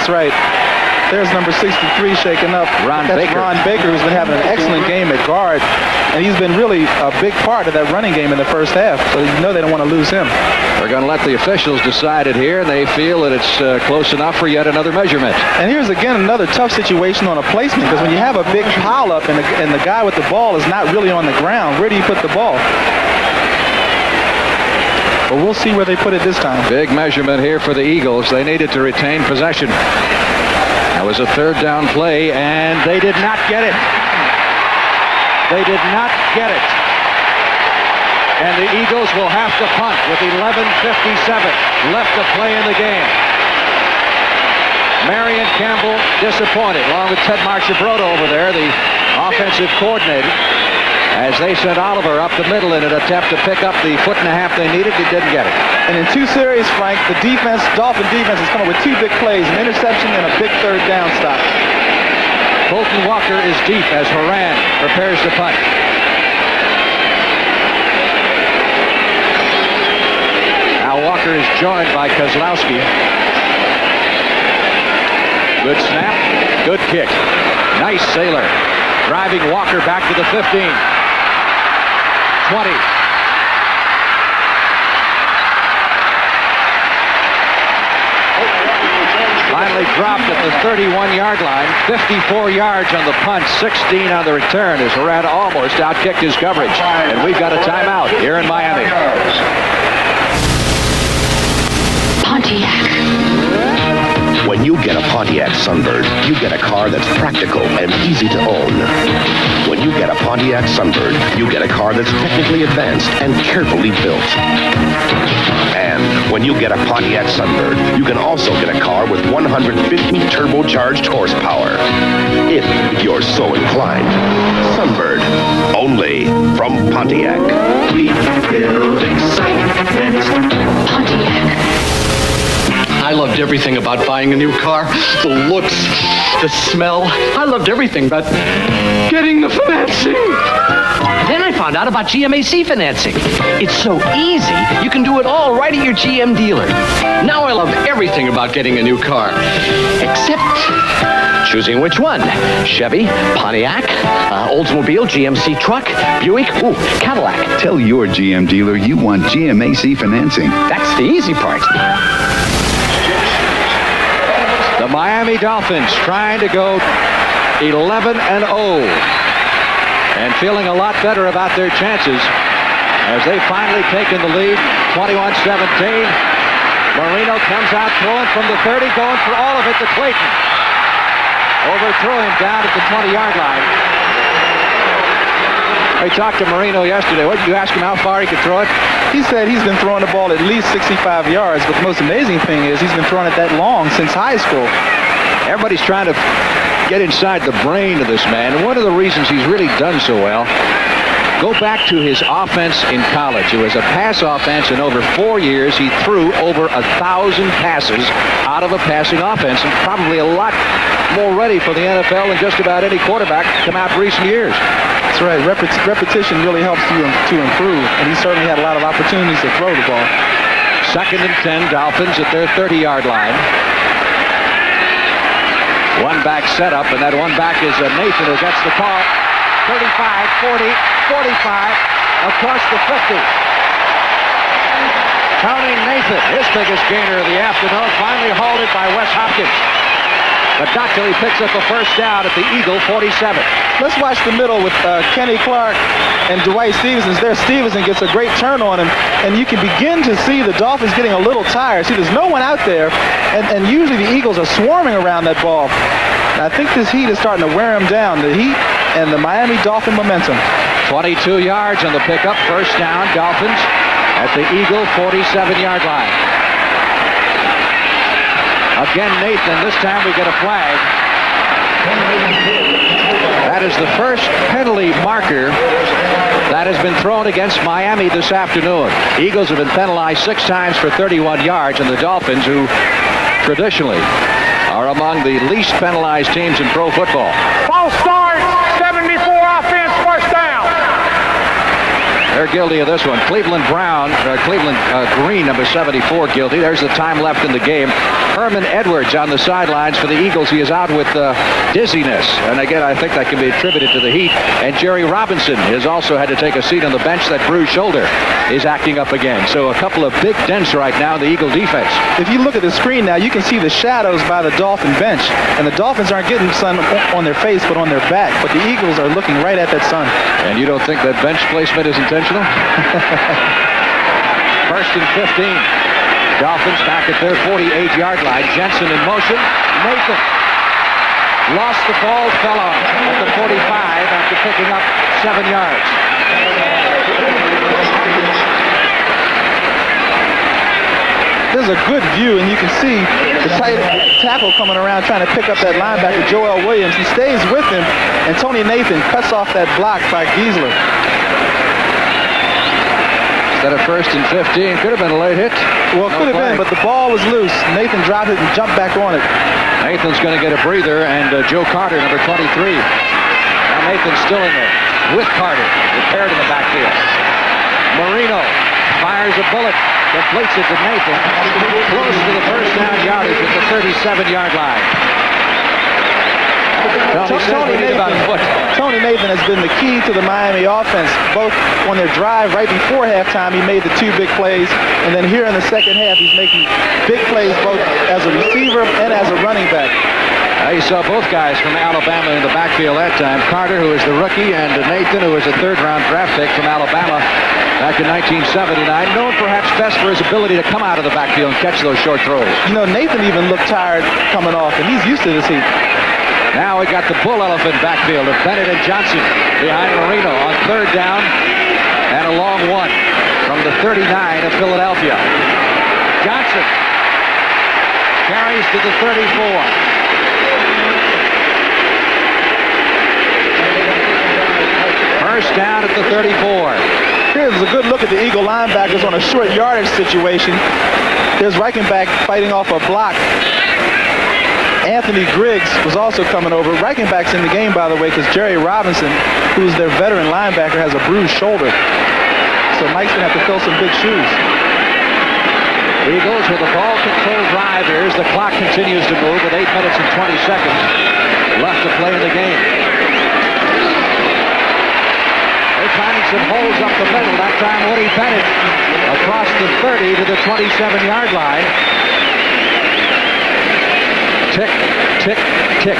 right. There's number 63 shaken up. Ron Baker. Ron Baker, who's been having an excellent game at guard. And he's been really a big part of that running game in the first half. So you know they don't want to lose him. They're going to let the officials decide it here, and they feel that it's close enough for yet another measurement. And here's, again, another tough situation on a placement, because when you have a big pile-up and the guy with the ball is not really on the ground, where do you put the ball? But we'll see where they put it this time. Big measurement here for the Eagles. They needed to retain possession. That was a third down play, and they did not get it. They did not get it. And the Eagles will have to punt with 11:57 left to play in the game. Marion Campbell disappointed, along with Ted Marchibroda over there, the offensive coordinator, as they sent Oliver up the middle in an attempt to pick up the 1.5 feet they needed. He didn't get it. And in 2 series, Frank, the Dolphin defense has come up with 2 big plays, an interception and a big third down stop. Colton Walker is deep as Horan prepares to punt. Now Walker is joined by Kozlowski. Good snap, good kick. Nice sailor. Driving Walker back to the 15. 20. Finally dropped at the 31-yard line. 54 yards on the punt, 16 on the return as Horan almost outkicked his coverage. And we've got a timeout here in Miami. Pontiac. When you get a Pontiac Sunbird, you get a car that's practical and easy to own. When you get a Pontiac Sunbird, you get a car that's technically advanced and carefully built. And when you get a Pontiac Sunbird, you can also get a car with 150 turbocharged horsepower. If you're so inclined. Sunbird, only from Pontiac. We build excitement. Pontiac. I loved everything about buying a new car. The looks, the smell. I loved everything but getting the financing. Then I found out about GMAC financing. It's so easy, you can do it all right at your GM dealer. Now I love everything about getting a new car. Except choosing which one. Chevy, Pontiac, Oldsmobile, GMC truck, Buick, ooh, Cadillac. Tell your GM dealer you want GMAC financing. That's the easy part. The Miami Dolphins trying to go 11-0 and feeling a lot better about their chances as they finally taken the lead, 21-17. Marino comes out throwing from the 30, going for all of it to Clayton. Overthrew him down at the 20-yard line. I talked to Marino yesterday. What did you ask him how far he could throw it? He said he's been throwing the ball at least 65 yards, but the most amazing thing is he's been throwing it that long since high school. Everybody's trying to get inside the brain of this man, and one of the reasons he's really done so well, go back to his offense in college. It was a pass offense. In over 4 years, he threw over 1,000 passes out of a passing offense, and probably a lot more ready for the NFL than just about any quarterback come out in recent years. That's right. Repetition really helps you to improve, and he certainly had a lot of opportunities to throw the ball. 2nd and 10, Dolphins at their 30-yard line. One back setup, and that one back is Nathan, who gets the call. 35, 40, 45, across the 50. Tony Nathan, his biggest gainer of the afternoon, finally halted by Wes Hopkins. But not till he picks up a first down at the Eagle 47. Let's watch the middle with Kenny Clark and Dwight Stevenson. There, Stevenson gets a great turn on him, and you can begin to see the Dolphins getting a little tired. See, there's no one out there, and usually the Eagles are swarming around that ball. And I think this heat is starting to wear him down. The heat and the Miami Dolphin momentum. 22 yards on the pickup. First down, Dolphins at the Eagle 47-yard line. Again, Nathan. This time we get a flag. That is the first penalty marker that has been thrown against Miami this afternoon. Eagles have been penalized 6 times for 31 yards, and the Dolphins, who traditionally are among the least penalized teams in pro football. False start, 74 offense, first down. They're guilty of this one. Cleveland Green, number 74, guilty. There's the time left in the game. Herman Edwards on the sidelines for the Eagles. He is out with dizziness. And again, I think that can be attributed to the heat. And Jerry Robinson has also had to take a seat on the bench. That bruised shoulder is acting up again. So a couple of big dents right now in the Eagle defense. If you look at the screen now, you can see the shadows by the Dolphin bench. And the Dolphins aren't getting sun on their face, but on their back. But the Eagles are looking right at that sun. And you don't think that bench placement is intentional? First and 15. Dolphins back at their 48-yard line. Jensen in motion. Nathan lost the ball, fell on it at the 45 after picking up 7 yards. There's a good view, and you can see the tight tackle coming around trying to pick up that linebacker, Joel Williams. He stays with him, and Tony Nathan cuts off that block by Giesler. Instead of first and 15, could have been a late hit. Well, it could have been, but the ball was loose. Nathan dropped it and jumped back on it. Nathan's going to get a breather, and Joe Carter, number 23. Now Nathan's still in there with Carter, repaired in the backfield. Marino fires a bullet, completes it to Nathan, close to the first down yardage at the 37-yard line. Tony Nathan has been the key to the Miami offense, both on their drive right before halftime. He made the 2 big plays, and then here in the second half, he's making big plays both as a receiver and as a running back. You saw both guys from Alabama in the backfield that time. Carter, who is the rookie, and Nathan, who is a 3rd-round draft pick from Alabama back in 1979, known perhaps best for his ability to come out of the backfield and catch those short throws. You know, Nathan even looked tired coming off, and he's used to this heat. Now we got the bull elephant backfield of Bennett and Johnson behind Marino on 3rd down, and a long one from the 39 of Philadelphia. Johnson carries to the 34. First down at the 34. Here's a good look at the Eagle linebackers on a short yardage situation. There's Reichenbach fighting off a block. Anthony Griggs was also coming over. Reichenbach's in the game, by the way, because Jerry Robinson, who's their veteran linebacker, has a bruised shoulder. So Mike's going to have to fill some big shoes. Eagles with a ball control drive. Here's the clock continues to move with 8 minutes and 20 seconds left to play in the game. They're finding some holes up the middle. That time Woody Bennett across the 30 to the 27-yard line. Tick, tick, tick.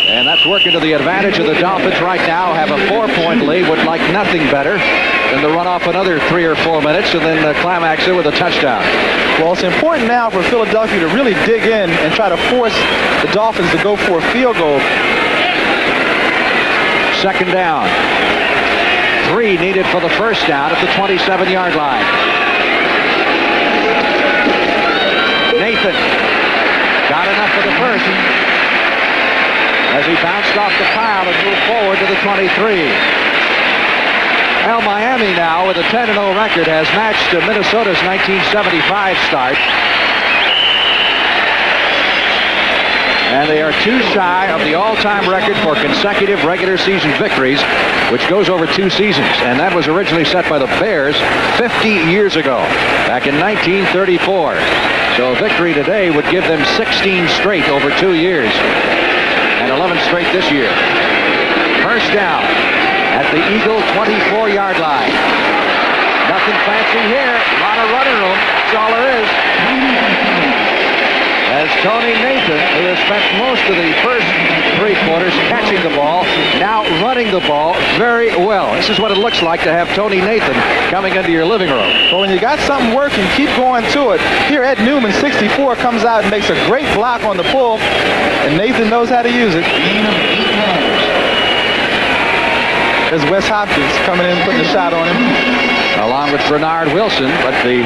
And that's working to the advantage of the Dolphins right now. Have a 4-point lead. Would like nothing better than to run off another 3 or 4 minutes and then climax it with a touchdown. Well, it's important now for Philadelphia to really dig in and try to force the Dolphins to go for a field goal. 2nd down. 3 needed for the first down at the 27-yard line. Nathan got enough for the first as he bounced off the pile and moved forward to the 23. Well, Miami now with a 10-0 record has matched Minnesota's 1975 start. And they are 2 shy of the all-time record for consecutive regular season victories, which goes over 2 seasons. And that was originally set by the Bears 50 years ago, back in 1934. So a victory today would give them 16 straight over 2 years, and 11 straight this year. First down at the Eagle 24-yard line. Nothing fancy here. A lot of running room. That's all there is. As Tony Nathan, who has spent most of the first 3 quarters catching the ball, now running the ball very well. This is what it looks like to have Tony Nathan coming into your living room. Well, when you got something working, keep going to it. Here, Ed Newman, 64, comes out and makes a great block on the pull, and Nathan knows how to use it. There's Wes Hopkins coming in and putting a shot on him. Along with Bernard Wilson, but the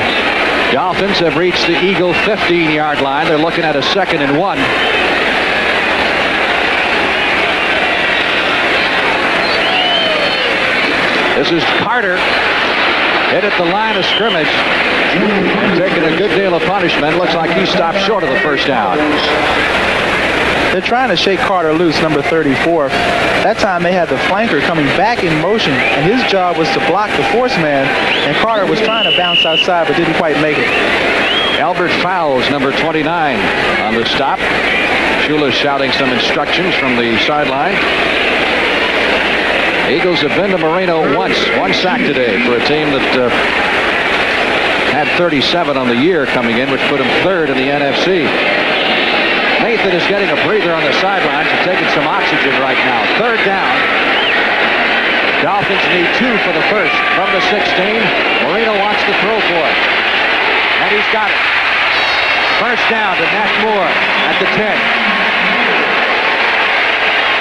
Dolphins have reached the Eagle 15-yard line. They're looking at a 2nd and 1. This is Carter, hit at the line of scrimmage, taking a good deal of punishment. Looks like he stopped short of the first down. They're trying to shake Carter loose, number 34. That time they had the flanker coming back in motion, and his job was to block the force man, and Carter was trying to bounce outside but didn't quite make it. Albert Fowles, number 29, on the stop. Shula's shouting some instructions from the sideline. Eagles have been to Marino once. 1 sack today for a team that had 37 on the year coming in, which put him 3rd in the NFC. Nathan is getting a breather on the sidelines and taking some oxygen right now. 3rd down. Dolphins need 2 for the first from the 16. Marino wants to throw for it. And he's got it. First down to Nat Moore at the 10.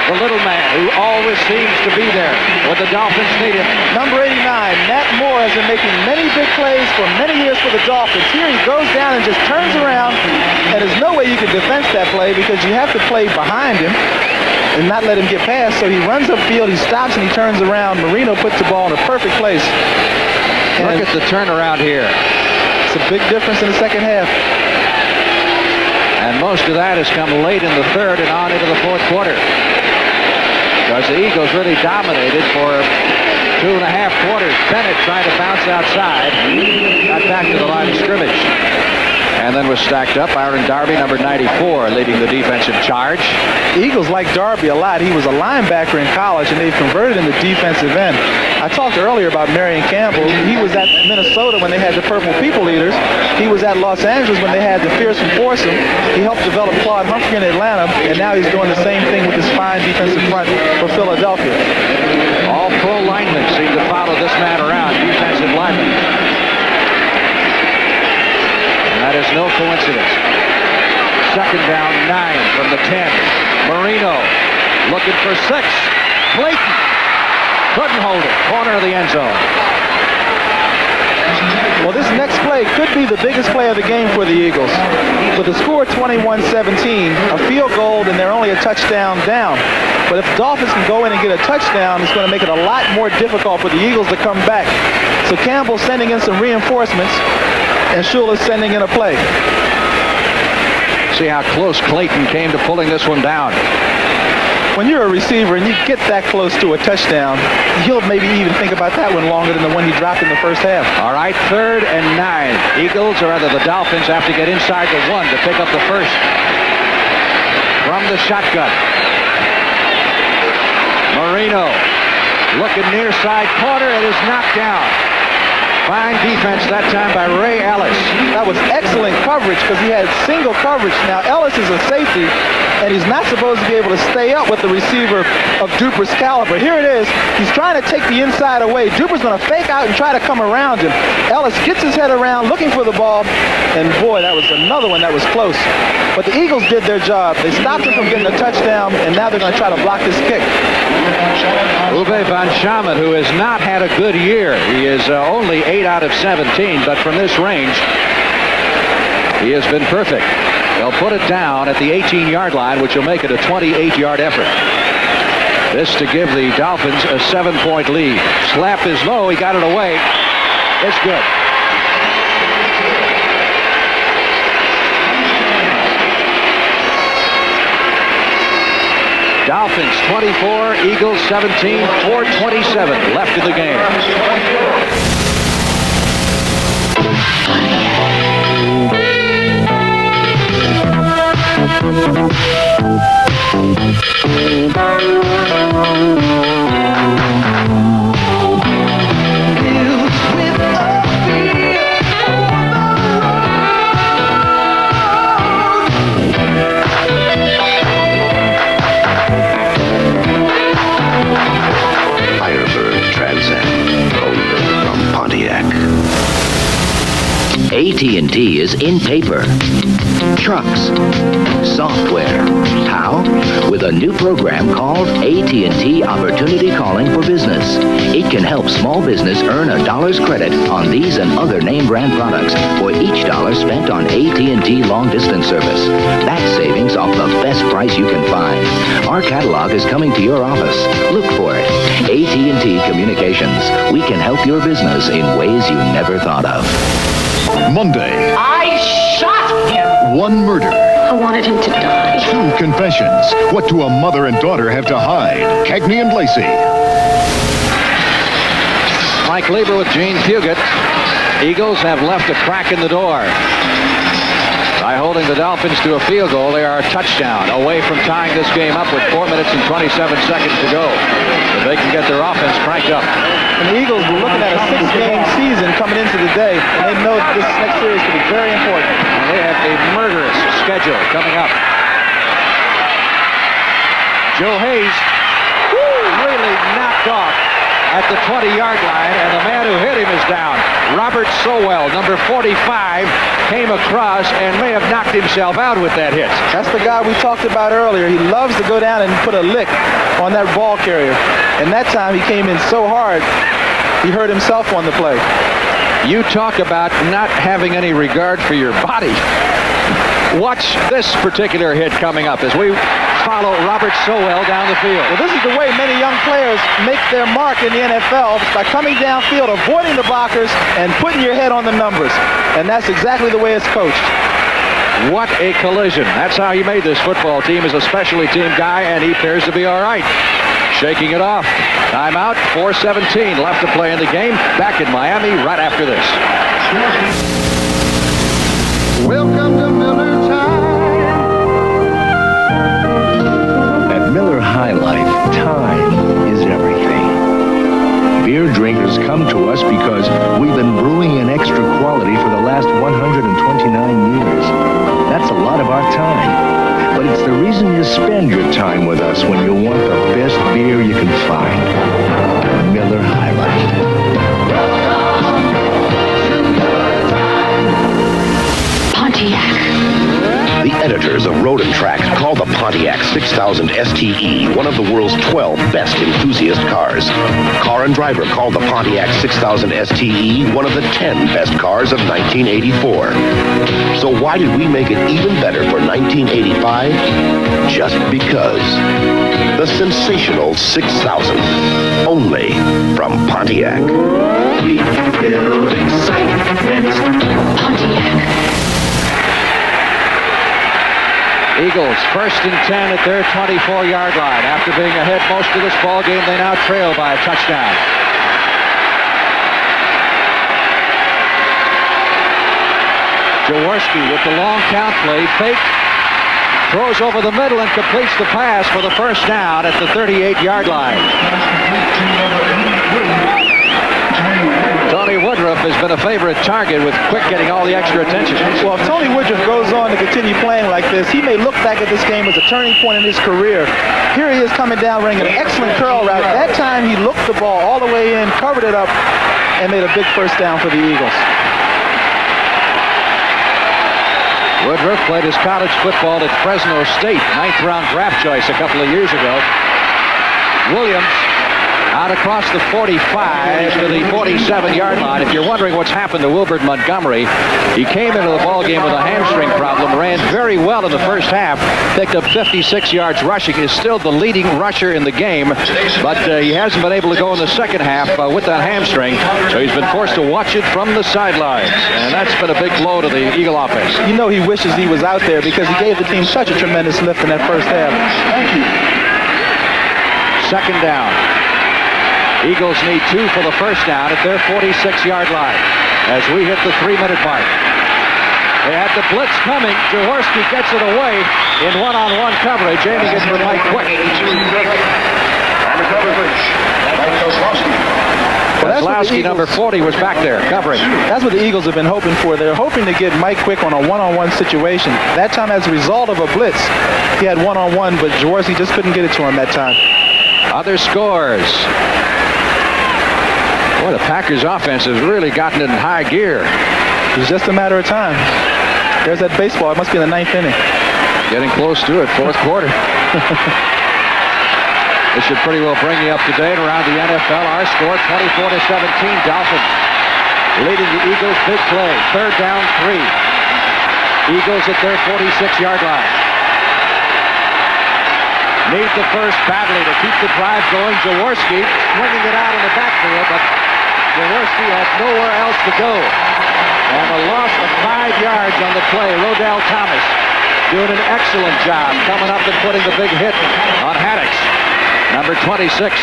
The little man who always seems to be there when the Dolphins need him. Number 89, Nat Moore, has been making many big plays for many years for the Dolphins. Here he goes down and just turns around, and there's no way you can defend that play because you have to play behind him and not let him get past. So he runs upfield, he stops, and he turns around. Marino puts the ball in a perfect place. Look at the turnaround here. It's a big difference in the second half. And most of that has come late in the 3rd and on into the 4th quarter. Because the Eagles really dominated for 2.5 quarters. Bennett trying to bounce outside. Got back to the line of scrimmage. And then was stacked up. Aaron Darby, number 94, leading the defensive charge. The Eagles like Darby a lot. He was a linebacker in college, and they've converted him to defensive end. I talked earlier about Marion Campbell. He was at Minnesota when they had the Purple People Eaters. He was at Los Angeles when they had the Fearsome Foursome. He helped develop Claude Humphrey in Atlanta, and now he's doing the same thing with his fine defensive front for Philadelphia. All pro linemen seem to follow this man around, defensive lineman. That is no coincidence. 2nd down, 9 from the 10. Marino looking for 6. Clayton couldn't hold it. Corner of the end zone. Well, this next play could be the biggest play of the game for the Eagles. With the score 21-17, a field goal, and they're only a touchdown down. But if the Dolphins can go in and get a touchdown, it's going to make it a lot more difficult for the Eagles to come back. So Campbell's sending in some reinforcements, and Shula's sending in a play. See how close Clayton came to pulling this one down. When you're a receiver and you get that close to a touchdown, you'll maybe even think about that one longer than the one he dropped in the first half. All right, 3rd and 9. Eagles, or rather the Dolphins, have to get inside the 1 to pick up the first from the shotgun. Marino looking near side corner. It is knocked down. Fine defense that time by Ray Ellis. That was excellent coverage because he had single coverage. Now, Ellis is a safety, and he's not supposed to be able to stay up with the receiver of Duper's caliber. Here it is. He's trying to take the inside away. Duper's going to fake out and try to come around him. Ellis gets his head around looking for the ball, and boy, that was another one that was close. But the Eagles did their job. They stopped him from getting a touchdown, and now they're going to try to block this kick. Uwe van Schamen, who has not had a good year. He is only 8 out of 17, but from this range, he has been perfect. They'll put it down at the 18-yard line, which will make it a 28-yard effort. This to give the Dolphins a 7-point lead. Slap is low. He got it away. It's good. Dolphins 24, Eagles 17, 4:27 left in the game. AT&T is in paper, trucks, software. How? With a new program called AT&T Opportunity Calling for Business. It can help small business earn $1 credit on these and other name brand products for each $1 spent on AT&T long distance service. That's savings off the best price you can find. Our catalog is coming to your office. Look for it. AT&T Communications. We can help your business in ways you never thought of. Monday. I shot him. One murder. I wanted him to die. Two confessions. What do a mother and daughter have to hide? Cagney and Lacey. Mike Lieber with Gene Puget. Eagles have left a crack in the door. By holding the Dolphins to a field goal, they are a touchdown away from tying this game up with 4 minutes and 27 seconds to go. If they can get their offense cranked up. And the Eagles were looking at a 6-game season coming into the day, and they know this next series could be very important. And they have a murderous schedule coming up. Joe Hayes really knocked off at the 20-yard line, and the man who hit him is down. Robert Sowell, number 45, came across and may have knocked himself out with that hit. That's the guy we talked about earlier. He loves to go down and put a lick on that ball carrier. And that time he came in so hard, he hurt himself on the play. You talk about not having any regard for your body. Watch this particular hit coming up as we follow Robert Sowell down the field. Well, this is the way many young players make their mark in the NFL, by coming downfield, avoiding the blockers, and putting your head on the numbers. And that's exactly the way it's coached. What a collision. That's how he made this football team as a specialty team guy, and he appears to be all right. Shaking it off. Timeout, 4:17 left to play in the game. Back in Miami right after this. Welcome to Miller Time. At Miller High Life, time is everything. Beer drinkers come to us because we've been brewing in extra quality for the last 129 years. That's a lot of our time. But it's the reason you spend your time with us when you want the best beer you can find. Miller High Life. The editors of Road and Track call the Pontiac 6000 STE one of the world's 12 best enthusiast cars. Car and Driver called the Pontiac 6000 STE one of the 10 best cars of 1984. So why did we make it even better for 1985? Just because. The sensational 6000. Only from Pontiac. We build excitement. Pontiac. Eagles first and 10 at their 24-yard line. After being ahead most of this ball game, they now trail by a touchdown. Jaworski with the long count play, fake, throws over the middle and completes the pass for the first down at the 38-yard line. Tony Woodruff has been a favorite target with Quick getting all the extra attention. Well, if Tony Woodruff goes on to continue playing like this, he may look back at this game as a turning point in his career. Here he is coming down, running an excellent curl route. That time he looked the ball all the way in, covered it up, and made a big first down for the Eagles. Woodruff played his college football at Fresno State, 9th-round draft choice a couple of years ago. Williams out across the 45 to the 47-yard line. If you're wondering what's happened to Wilbert Montgomery, he came into the ballgame with a hamstring problem, ran very well in the first half, picked up 56 yards rushing, is still the leading rusher in the game, but he hasn't been able to go in the second half with that hamstring, so he's been forced to watch it from the sidelines, and that's been a big blow to the Eagle offense. You know he wishes he was out there because he gave the team such a tremendous lift in that first half. Second down. Eagles need 2 for the first down at their 46-yard line as we hit the 3-minute mark. They had the blitz coming. Jaworski gets it away in one-on-one coverage, aiming it for Mike Quick. Kozlowski, number 40, was back there covering. That's what the Eagles have been hoping for. They're hoping to get Mike Quick on a one-on-one situation. That time, as a result of a blitz, he had one-on-one, but Jaworski just couldn't get it to him that time. Other scores. Boy, the Packers offense has really gotten it in high gear. It's just a matter of time. There's that baseball. It must be in the 9th inning. Getting close to it, 4th quarter. This should pretty well bring you up to date around the NFL. Our score, 24-17, Dolphins leading the Eagles. Big play, 3rd down, 3. Eagles at their 46-yard line. Need the first badly to keep the drive going. Jaworski swinging it out in the backfield, but Jaworski has nowhere else to go. And a loss of 5 yards on the play. Rodell Thomas doing an excellent job coming up and putting the big hit on Haddix, number 26.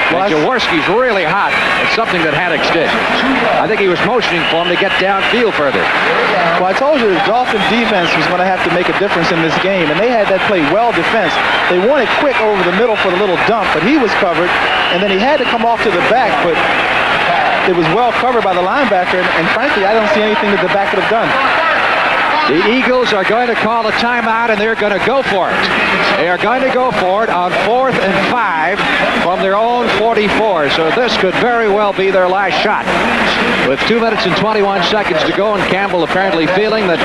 And Jaworski's really hot. It's something that Haddix did. I think he was motioning for him to get downfield further. Well, I told you the Dolphin defense was going to have to make a difference in this game, and they had that play well defense. They wanted Quick over the middle for the little dump, but he was covered, and then he had to come off to the back, but it was well covered by the linebacker, and frankly, I don't see anything that the back could have done. The Eagles are going to call a timeout, and they're going to go for it. They are going to go for it on 4th and 5 from their own 44. So this could very well be their last shot. With 2 minutes and 21 seconds to go, and Campbell apparently feeling that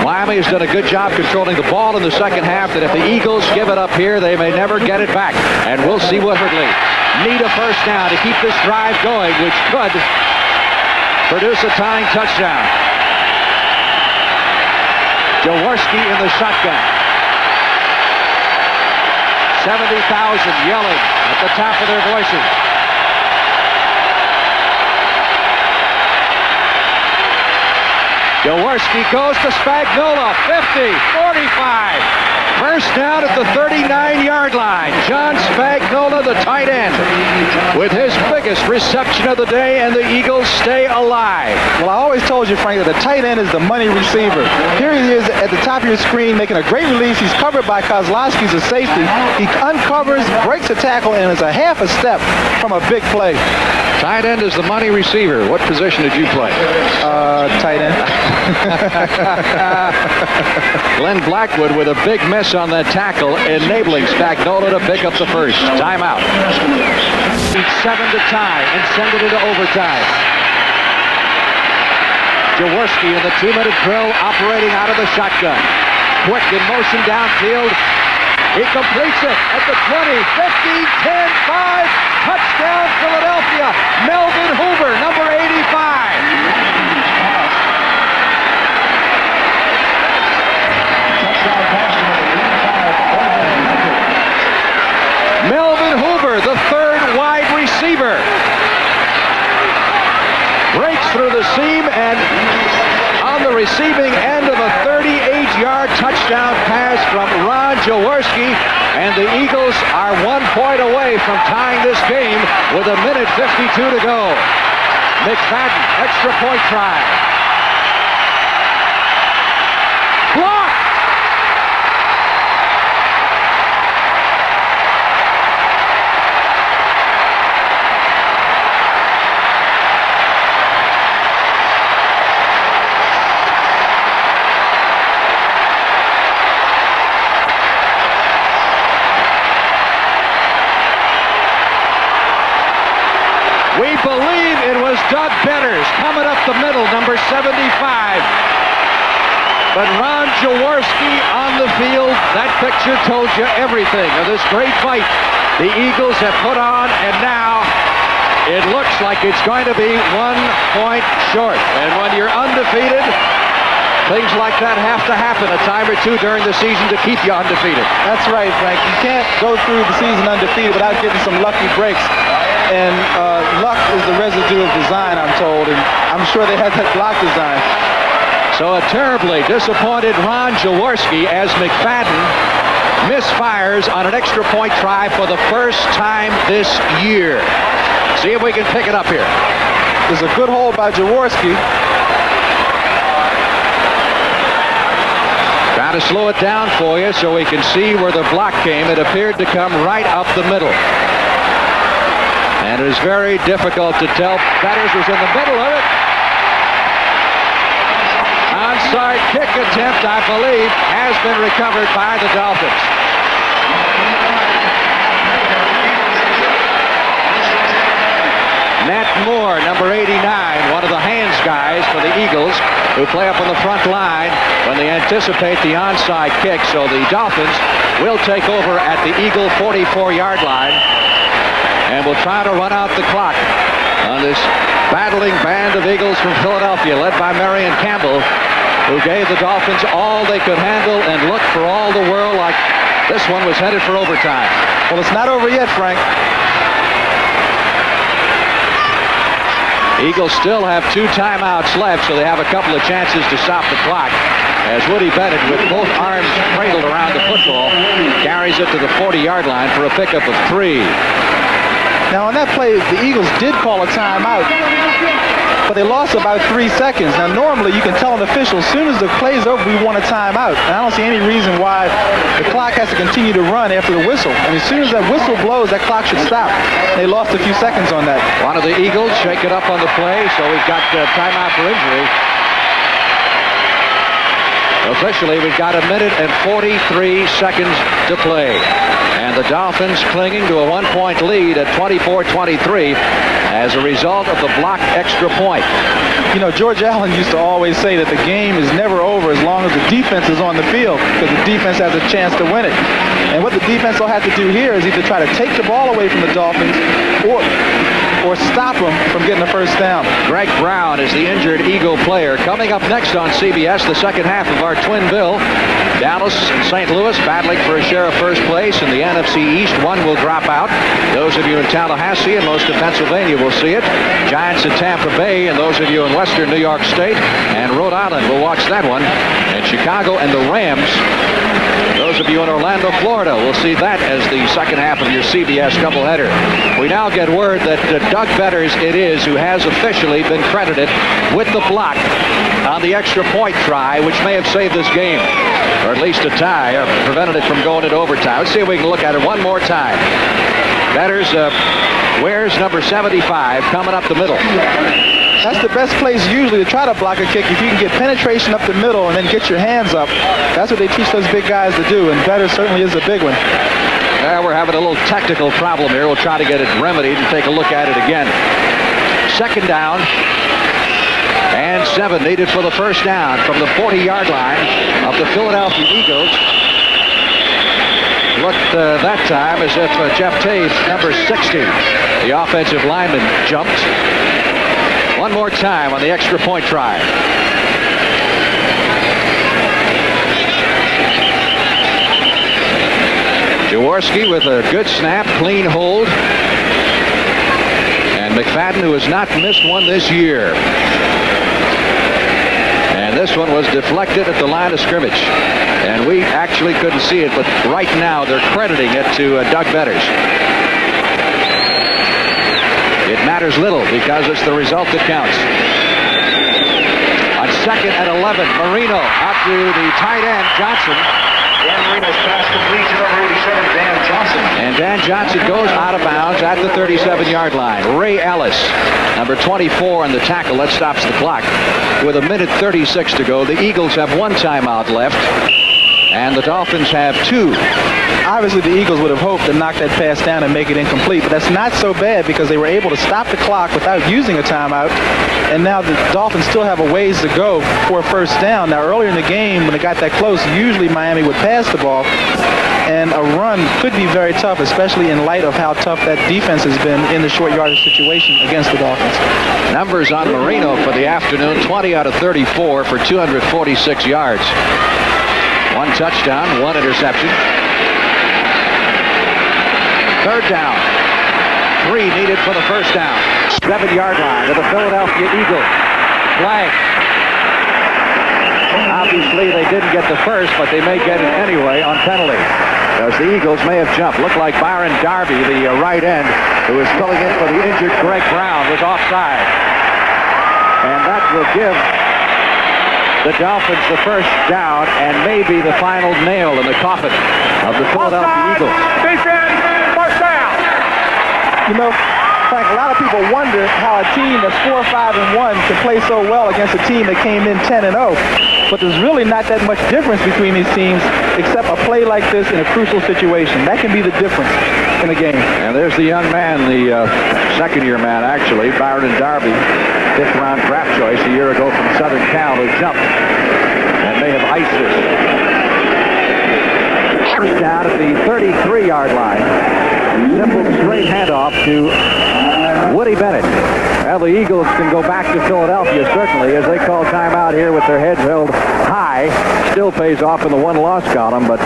Miami has done a good job controlling the ball in the second half, that if the Eagles give it up here, they may never get it back. And we'll see Woodwardly need a first down to keep this drive going, which could produce a tying touchdown. Jaworski in the shotgun. 70,000 yelling at the top of their voices. Jaworski goes to Spagnuolo. 50, 45. First down at the 39-yard line. John Spagnuolo, the tight end, with his biggest reception of the day, and the Eagles stay alive. Well, I always told you, Frank, that the tight end is the money receiver. Here he is at the top of your screen making a great release. He's covered by Kozlowski's a safety. He uncovers, breaks a tackle, and is a half a step from a big play. Tight end is the money receiver. What position did you play? Tight end. Glenn Blackwood with a big miss on that tackle, enabling Spagnuolo to pick up the first. Timeout. Need 7 to tie and send it into overtime. Jaworski in the 2-minute drill operating out of the shotgun. Quick in motion downfield. He completes it at the 20, 50, 10, 5. Touchdown, Philadelphia. Melvin Hoover, number 85. Melvin Hoover, the 3rd wide receiver, breaks through the seam and on the receiving end of a 38-yard touchdown pass from Ron Jaworski, and the Eagles are 1 point away from tying this game with 1:52 to go. McFadden, extra point try. Blocked! believe it was Doug Betters coming up the middle, number 75. But Ron Jaworski on the field, that picture told you everything of this great fight the Eagles have put on, and now it looks like it's going to be 1 point short. And when you're undefeated, things like that have to happen a time or two during the season to keep you undefeated. That's right, Frank. You can't go through the season undefeated without getting some lucky breaks. And luck is the residue of design, I'm told, and I'm sure they had that block design. So a terribly disappointed Ron Jaworski as McFadden misfires on an extra point try for the first time this year. See if we can pick it up here. There's a good hold by Jaworski. Trying to slow it down for you so we can see where the block came. It appeared to come right up the middle. And it is very difficult to tell. Betters was in the middle of it. Onside kick attempt, I believe, has been recovered by the Dolphins. Nat Moore, number 89, one of the hands guys for the Eagles, who play up on the front line when they anticipate the onside kick. So the Dolphins will take over at the Eagle 44-yard line and will try to run out the clock on this battling band of Eagles from Philadelphia, led by Marion Campbell, who gave the Dolphins all they could handle and looked for all the world like this one was headed for overtime. Well, it's not over yet, Frank. Eagles still have 2 timeouts left, so they have a couple of chances to stop the clock. As Woody Bennett, with both arms cradled around the football, carries it to the 40-yard line for a pickup of 3. Now, on that play, the Eagles did call a timeout, but they lost about 3 seconds. Now, normally, you can tell an official, as soon as the play's over, we want a timeout. And I don't see any reason why the clock has to continue to run after the whistle. And as soon as that whistle blows, that clock should stop. They lost a few seconds on that. One of the Eagles shake it up on the play, so we've got timeout for injury. Officially, we've got 1 minute and 43 seconds to play. And the Dolphins clinging to a 1-point lead at 24-23 as a result of the blocked extra point. You know, George Allen used to always say that the game is never over as long as the defense is on the field, because the defense has a chance to win it. And what the defense will have to do here is either try to take the ball away from the Dolphins or stop them from getting the first down. Greg Brown is the injured Eagle player. Coming up next on CBS, the second half of our twin bill. Dallas and St. Louis battling for a share of first place in the NFC East. One will drop out. Those of you in Tallahassee and most of Pennsylvania will see it. Giants in Tampa Bay, and those of you in western New York State and Rhode Island will watch that one. And Chicago and the Rams, those of you in Orlando, Florida, will see that as the second half of your CBS doubleheader. We now get word that Doug Betters it is who has officially been credited with the block on the extra point try, which may have saved this game, or at least a tie, or prevented it from going into overtime. Let's see if we can look at it one more time. Betters wears number 75 coming up the middle. That's the best place usually to try to block a kick. If you can get penetration up the middle and then get your hands up, that's what they teach those big guys to do, and Betters certainly is a big one. We're having a little technical problem here. We'll try to get it remedied and take a look at it again. Second down and 7 needed for the first down from the 40-yard line of the Philadelphia Eagles. Looked that time as if Jeff Taves, number 60, the offensive lineman, jumped. One more time on the extra point try. Jaworski with a good snap, clean hold. And McFadden, who has not missed one this year. And this one was deflected at the line of scrimmage. And we actually couldn't see it, but right now they're crediting it to Doug Betters. It matters little because it's the result that counts. On second and 11, Marino out to the tight end, Johnson. Dan Marino's pass complete to number 87, Dan Johnson. And Dan Johnson goes out of bounds at the 37-yard line. Ray Ellis, number 24 on the tackle. That stops the clock. With 1 minute 36 to go, the Eagles have 1 timeout left. and the Dolphins have 2. Obviously, the Eagles would have hoped to knock that pass down and make it incomplete, but that's not so bad because they were able to stop the clock without using a timeout, and now the Dolphins still have a ways to go for a first down. Now, earlier in the game, when it got that close, usually Miami would pass the ball, and a run could be very tough, especially in light of how tough that defense has been in the short yardage situation against the Dolphins. Numbers on Marino for the afternoon, 20 out of 34 for 246 yards. 1 touchdown, 1 interception. 3rd down. 3 needed for the first down. 7-yard line to the Philadelphia Eagles. Flag. Obviously, they didn't get the first, but they may get it anyway on penalty. Because the Eagles may have jumped. Looked like Byron Darby, the right end, who was filling in for the injured Greg Brown, was offside. And that will give the Dolphins the first down and maybe the final nail in the coffin of the Philadelphia Eagles. Defense, first down. You know, Frank, a lot of people wonder how a team that's 4-5-1 can play so well against a team that came in 10-0. But there's really not that much difference between these teams except a play like this in a crucial situation. That can be the difference in the game. And there's the young man, the second-year man, actually, Byron Darby, 5th-round draft choice a year ago from Southern Cal, who jumped and may have iced this. First down at the 33-yard line. Simple straight handoff to Woody Bennett. Well, the Eagles can go back to Philadelphia, certainly, as they call timeout here with their heads held high. Still pays off in the one-loss column, but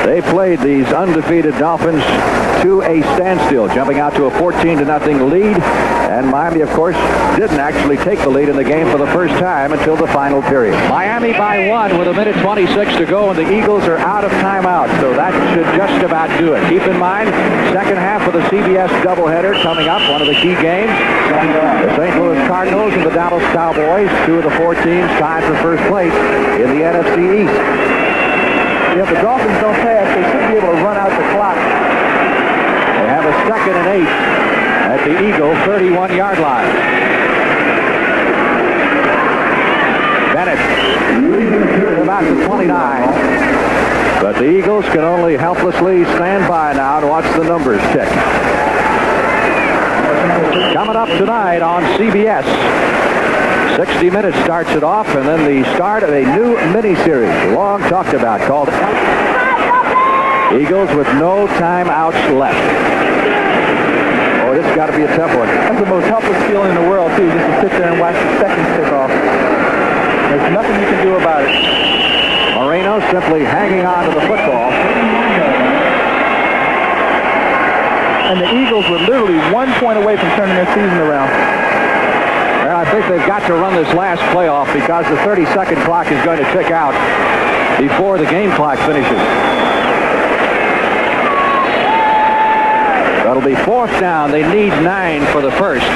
they played these undefeated Dolphins to a standstill, jumping out to a 14-0 lead. And Miami, of course, didn't actually take the lead in the game for the first time until the final period. Miami by 1 with 1:26 to go, and the Eagles are out of timeout, so that should just about do it. Keep in mind, second half of the CBS doubleheader coming up, one of the key games. The St. Louis Cardinals and the Dallas Cowboys, 2 of the 4 teams tied for first place in the NFC East. If the Dolphins don't pass, they should be able to run out the clock. They have a 2nd and 8 at the Eagle 31-yard line. Bennett about the 29. But the Eagles can only helplessly stand by now to watch the numbers tick. Coming up tonight on CBS. 60 Minutes starts it off, and then the start of a new miniseries, long talked about, called Eagles with no timeouts left. Oh, this has got to be a tough one. That's the most helpless feeling in the world, too, just to sit there and watch the seconds tick off. There's nothing you can do about it. Moreno simply hanging on to the football. And the Eagles were literally 1 point away from turning their season around. Well, I think they've got to run this last playoff because the 30-second clock is going to tick out before the game clock finishes. That'll be 4th down. They need 9 for the first.